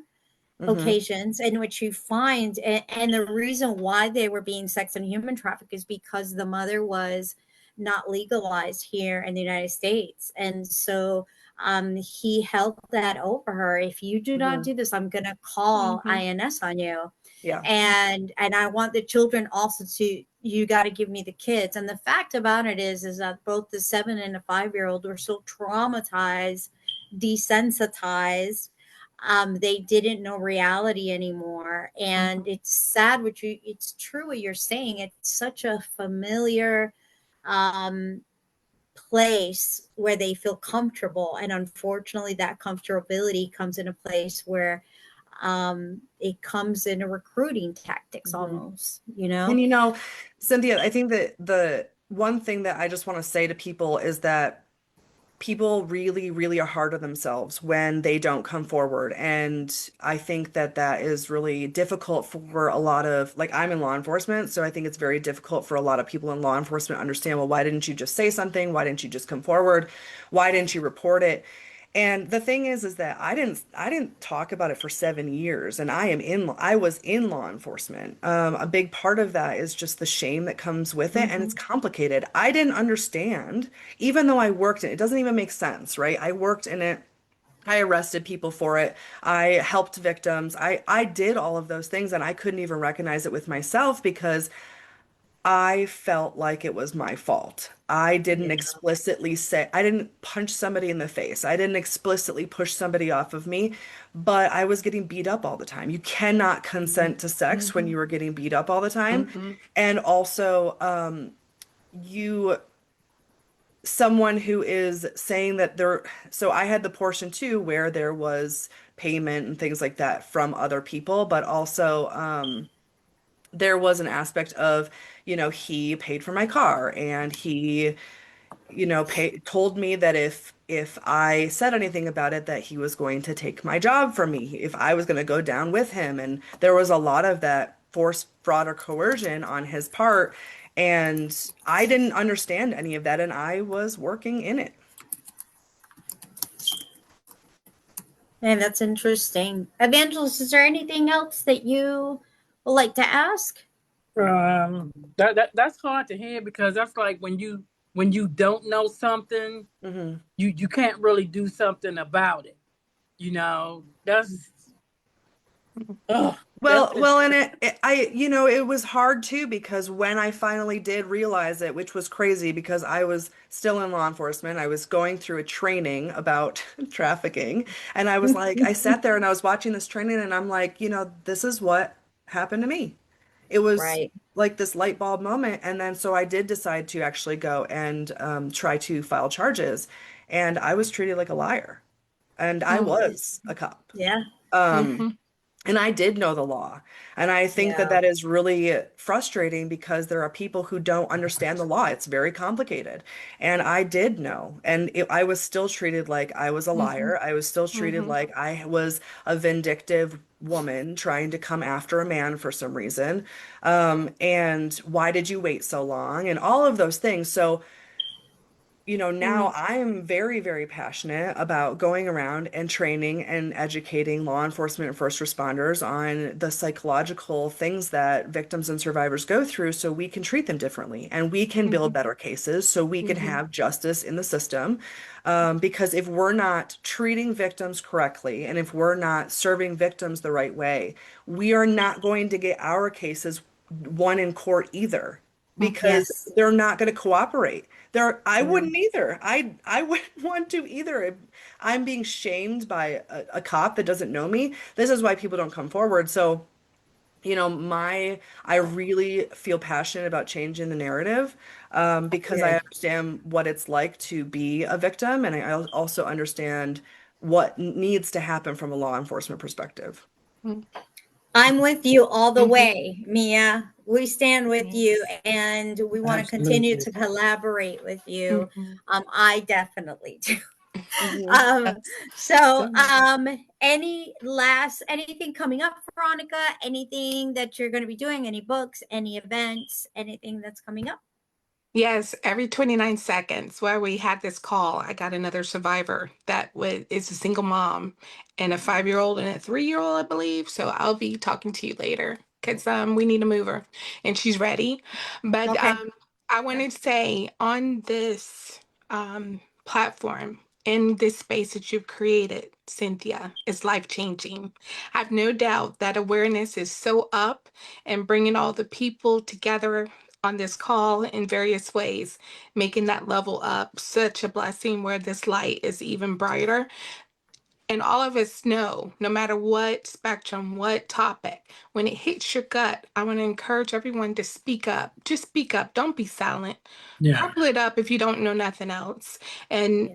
occasions in which you find, and the reason why they were being sex and human trafficked is because the mother was not legalized here in the United States. And so he held that over her. If you do not do this, I'm going to call INS on you. Yeah. And I want the children also to, you got to give me the kids. And the fact about it is that both the 7 and the 5-year-old were so traumatized, desensitized. They didn't know reality anymore. And it's sad it's true what you're saying. It's such a familiar place where they feel comfortable. And unfortunately, that comfortability comes in a place where it comes in a recruiting tactics almost, And Cynthia, I think that the one thing that I just want to say to people is that people really, really are hard on themselves when they don't come forward. And I think that that is really difficult for a lot of, like, I'm in law enforcement, so I think it's very difficult for a lot of people in law enforcement to understand, well, why didn't you just say something? Why didn't you just come forward? Why didn't you report it? And the thing is that I didn't talk about it for 7 years, and I was in law enforcement. A big part of that is just the shame that comes with it, and it's complicated. I didn't understand, even though I worked in it. It doesn't even make sense, right? I worked in it. I arrested people for it. I helped victims. I did all of those things, and I couldn't even recognize it with myself because I felt like it was my fault. I didn't explicitly say, I didn't punch somebody in the face. I didn't explicitly push somebody off of me, but I was getting beat up all the time. You cannot consent to sex when you are getting beat up all the time. And also, someone who is saying that so I had the portion too where there was payment and things like that from other people, but also, there was an aspect of, he paid for my car, and he, told me that if I said anything about it, that he was going to take my job from me, if I was going to go down with him. And there was a lot of that force, fraud, or coercion on his part. And I didn't understand any of that, and I was working in it. And that's interesting. Evangelist, is there anything else that you would like to ask? That's hard to hear, because that's like when you don't know something, you can't really do something about it. That's And it was hard too, because when I finally did realize it, which was crazy because I was still in law enforcement, I was going through a training about trafficking, and I was like, I sat there and I was watching this training, and I'm like, this is what happened to me. It was like this light bulb moment. And then so I did decide to actually go and try to file charges, and I was treated like a liar, and I was a cop. Yeah. And I did know the law. And I think that is really frustrating, because there are people who don't understand the law. It's very complicated. And I did know. And I was still treated like I was a liar. I was still treated like I was a vindictive woman trying to come after a man for some reason. And why did you wait so long? And all of those things. So now I'm very, very passionate about going around and training and educating law enforcement and first responders on the psychological things that victims and survivors go through, so we can treat them differently, and we can build better cases, so we can have justice in the system. Because if we're not treating victims correctly, and if we're not serving victims the right way, we are not going to get our cases won in court either, because they're not going to cooperate. I wouldn't either. I wouldn't want to either. If I'm being shamed by a cop that doesn't know me, this is why people don't come forward. So, I really feel passionate about changing the narrative, because I understand what it's like to be a victim, and I also understand what needs to happen from a law enforcement perspective. I'm with you all the way, Mia. We stand with you, and we want to continue to collaborate with you. I definitely do. Anything coming up, Veronica? Anything that you're going to be doing? Any books, any events, anything that's coming up? Yes, every 29 seconds while we had this call, I got another survivor that is a single mom and a 5-year-old and a 3-year-old, I believe. So I'll be talking to you later because we need to move her and she's ready. But Okay. I wanted to say on this platform, in this space that you've created, Cynthia, is life-changing. I have no doubt that awareness is so up and bringing all the people together on this call in various ways, making that level up such a blessing where this light is even brighter. And all of us know, no matter what spectrum, what topic, when it hits your gut, I want to encourage everyone to speak up. Just speak up. Don't be silent. Yeah. Purple it up if you don't know nothing else. And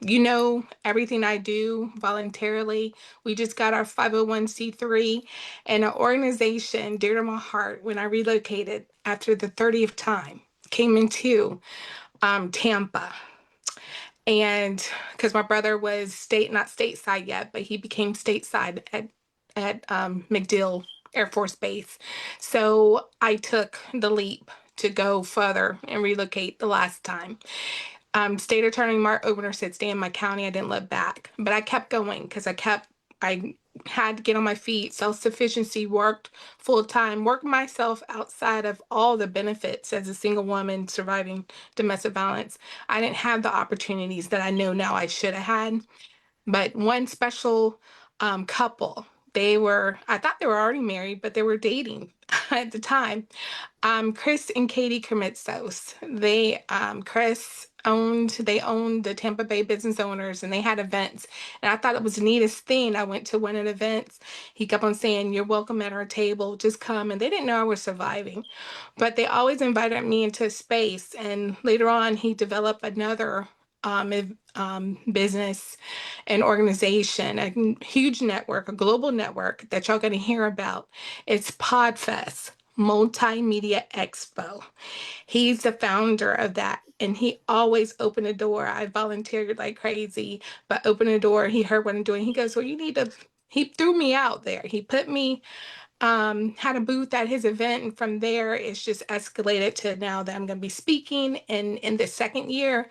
you know, everything I do voluntarily. We just got our 501c3 and an organization dear to my heart when I relocated after the 30th time came into Tampa. And because my brother was not stateside yet, but he became stateside at MacDill Air Force Base. So I took the leap to go further and relocate the last time. State Attorney Mark Obener said, stay in my county. I didn't look back, but I kept going because I had to get on my feet. Self-sufficiency, worked full time, worked myself outside of all the benefits as a single woman surviving domestic violence. I didn't have the opportunities that I know now I should have had. But one special couple, I thought they were already married, but they were dating at the time. Chris and Katie Kermitzos. They owned the Tampa Bay Business Owners, and they had events. And I thought it was the neatest thing. I went to one of the events. He kept on saying, "You're welcome at our table. Just come." And they didn't know I was surviving, but they always invited me into a space. And later on, he developed another business and organization, a huge network, a global network that y'all going to hear about. It's Podfest. Multimedia Expo. He's the founder of that, and he always opened the door. I volunteered like crazy, but opened the door. He heard what I'm doing. He goes, "Well, you need to." He threw me out there. He put me, had a booth at his event, and from there, it's just escalated to now that I'm going to be speaking. And in the second year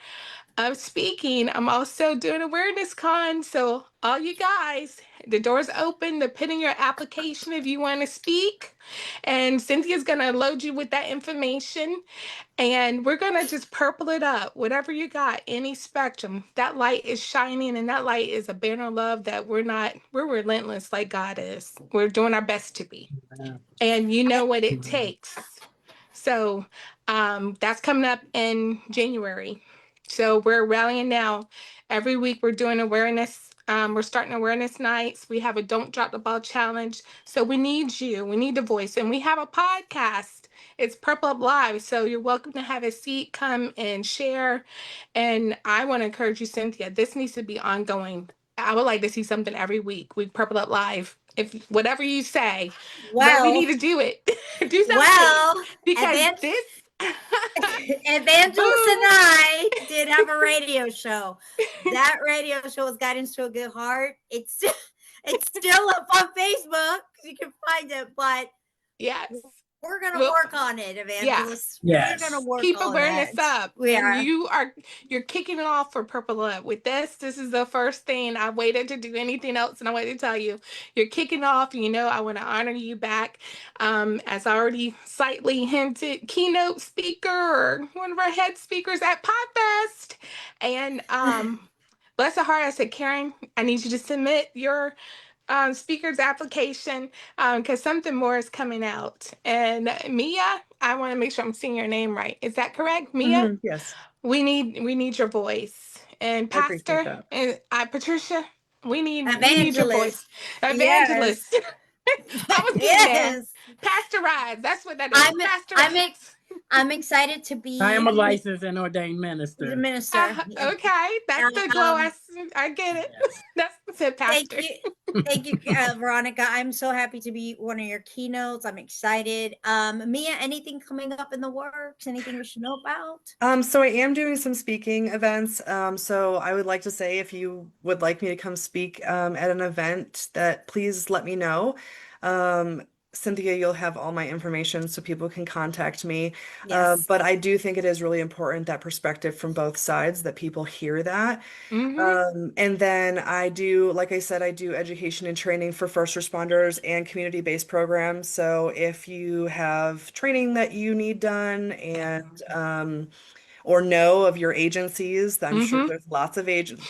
of speaking, I'm also doing awareness con. So all you guys, the door's open to put in your application if you want to speak. And Cynthia's going to load you with that information. And we're going to just purple it up. Whatever you got, any spectrum, that light is shining, and that light is a banner of love that we're relentless like God is. We're doing our best to be. And you know what it takes. So that's coming up in January. So we're rallying now. Every week we're doing awareness. We're starting awareness nights. We have a Don't Drop the Ball challenge. So we need you. We need the voice. And we have a podcast. It's Purple Up Live. So you're welcome to have a seat, come and share. And I want to encourage you, Cynthia, this needs to be ongoing. I would like to see something every week. We Purple Up Live. If whatever you say, but we need to do it. Do something. Well, Because this Evangelist and I did have a radio show. That radio show has gotten into a good heart. It's still up on Facebook. You can find it, but yes, we're gonna work on it, Evangelist. Yes. We're gonna work Keep on awareness that. up. We And are. you're kicking it off for Purple Up. With this is the first thing. I waited to do anything else, and I wanted to tell you, you're kicking off. You know, I want to honor you back. As I already slightly hinted, keynote speaker or one of our head speakers at Podfest. And bless her heart, I said, Karen, I need you to submit your speaker's application because something more is coming out. And Mia, I want to make sure I'm saying your name right. Is that correct, Mia? Yes. We need your voice. And I appreciate Pastor that. and Patricia, we need your voice. Evangelist. Evangelist. I was getting there. Pasteurize. That's what that is. Pasteurize. I'm excited to be. I am a licensed and ordained minister. The minister. Okay, that's the glow. I get it. That's it, Pastor. Thank you, Veronica. I'm so happy to be one of your keynotes. I'm excited. Mia, anything coming up in the works? Anything we should know about? So I am doing some speaking events. So I would like to say if you would like me to come speak at an event, that please let me know. Cynthia, you'll have all my information so people can contact me. Yes. But I do think it is really important that perspective from both sides, that people hear that. And then I do, like I said, I do education and training for first responders and community-based programs. So if you have training that you need done and or know of your agencies, I'm sure there's lots of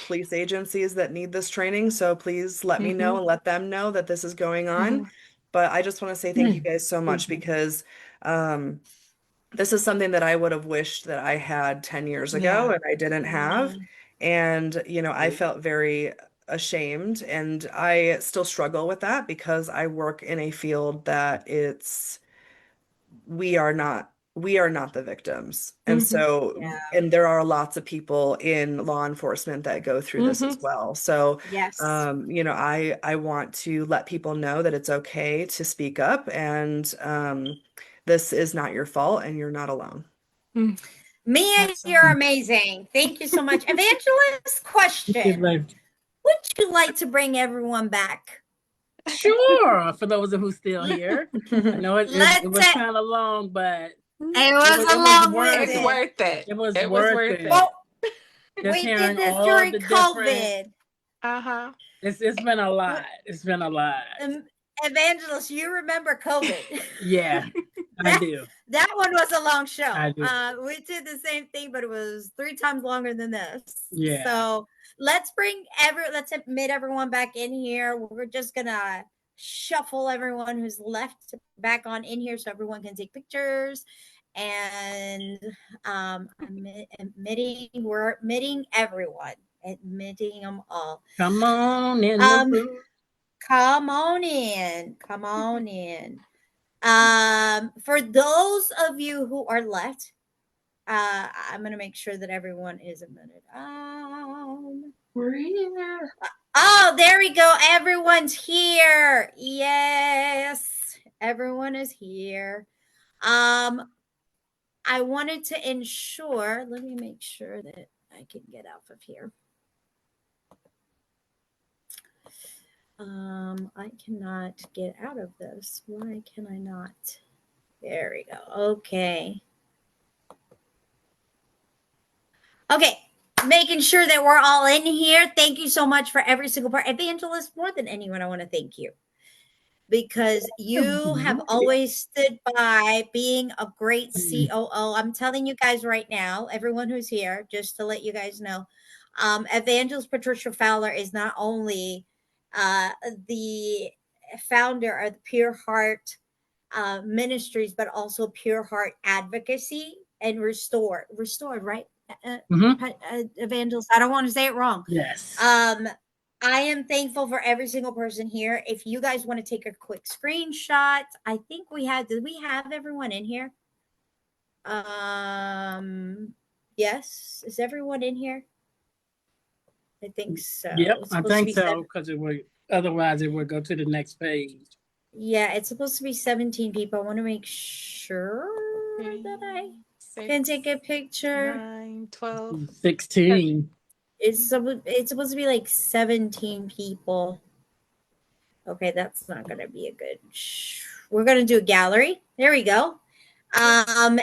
police agencies that need this training. So please let me know and let them know that this is going on. But I just want to say thank you guys so much, because this is something that I would have wished that I had 10 years ago and I didn't have. And, you know, I felt very ashamed, and I still struggle with that because I work in a field that we are not the victims. And so, and there are lots of people in law enforcement that go through this as well. So, Yes. you know, I want to let people know that it's okay to speak up, and this is not your fault and you're not alone. Mia, you're amazing. Thank you so much. Evangelist, question. Would you like to bring everyone back? Sure, for those of who's still here. I know it was kind of long, but it was worth it. It was worth it. Well, just we hearing did this all during the COVID. It's been a lot. It's been a lot. Evangelist, you remember COVID? Yeah, I do. That one was a long show. I do. We did the same thing, but it was 3 times longer than this. Yeah. So let's admit everyone back in here. We're just gonna shuffle everyone who's left back on in here so everyone can take pictures. And we're admitting everyone, admitting them all. Come on in the room. Come on in. Come on in. For those of you who are left, I'm gonna make sure that everyone is admitted. We're here. Oh, there we go. Everyone's here. Yes, everyone is here. I wanted to ensure. Let me make sure that I can get off of here. I cannot get out of this. Why can I not? There we go. Okay. Okay. Making sure that we're all in here. Thank you so much for every single part. Evangelist, more than anyone, I want to thank you, because you have always stood by being a great COO. I'm telling you guys right now, everyone who's here, just to let you guys know, Evangelist Patricia Fowler is not only the founder of the PureHeart Ministries, but also PureHeart Advocacy and Restore. Restored, right? Evangelist, I don't want to say it wrong. Yes. I am thankful for every single person here. If you guys want to take a quick screenshot, I think did we have everyone in here? Yes. Is everyone in here? I think so. Yep, I think so, because otherwise it would go to the next page. Yeah, it's supposed to be 17 people. I want to make sure that I can take a picture. 9, 12, 16. It's supposed to be like 17 people. Okay, that's not going to be a good. We're going to do a gallery. There we go. And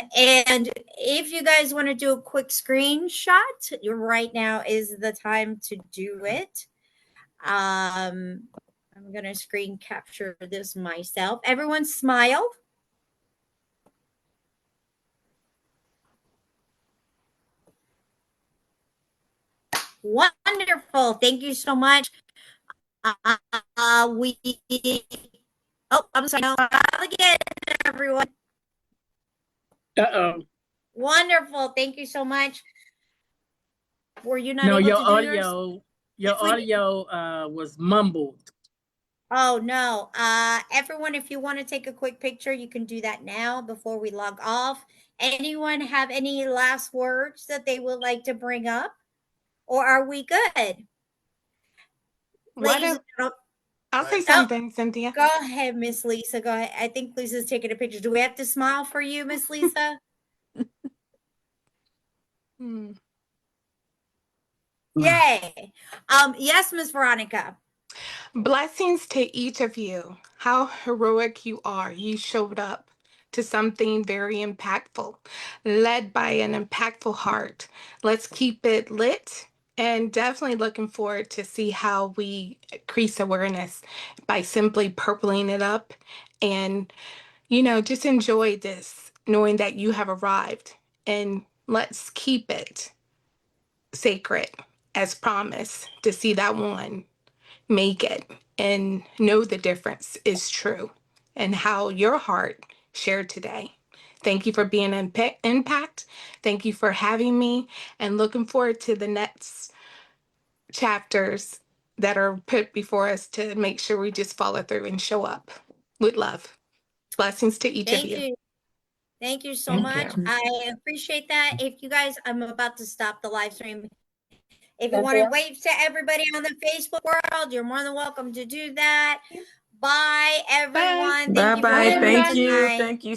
if you guys want to do a quick screenshot, right now is the time to do it. I'm going to screen capture this myself. Everyone smile. Wonderful. Thank you so much. I'm sorry. No, again, everyone. Uh-oh. Wonderful. Thank you so much. Were you not No, able your to do audio, your audio was mumbled. Oh, no. Everyone, if you want to take a quick picture, you can do that now before we log off. Anyone have any last words that they would like to bring up? Or are we good? I'll say something, Cynthia. Go ahead, Miss Lisa. Go ahead. I think Lisa's taking a picture. Do we have to smile for you, Miss Lisa? Yay. Yes, Miss Veronica. Blessings to each of you. How heroic you are. You showed up to something very impactful, led by an impactful heart. Let's keep it lit, and definitely looking forward to see how we increase awareness by simply purpling it up and, just enjoy this, knowing that you have arrived. And let's keep it sacred as promised to see that one make it and know the difference is true and how your heart shared today. Thank you for being an impact. Thank you for having me, and looking forward to the next chapters that are put before us to make sure we just follow through and show up with love. Blessings to each of Thank you. you. Thank you so Thank much. you. I appreciate that. If you guys, I'm about to stop the live stream. If you want to Cynthia? wave to everybody on the Facebook world, you're more than welcome to do that. Bye, everyone. Thank you for Bye-bye. joining Thank you. tonight. Thank you.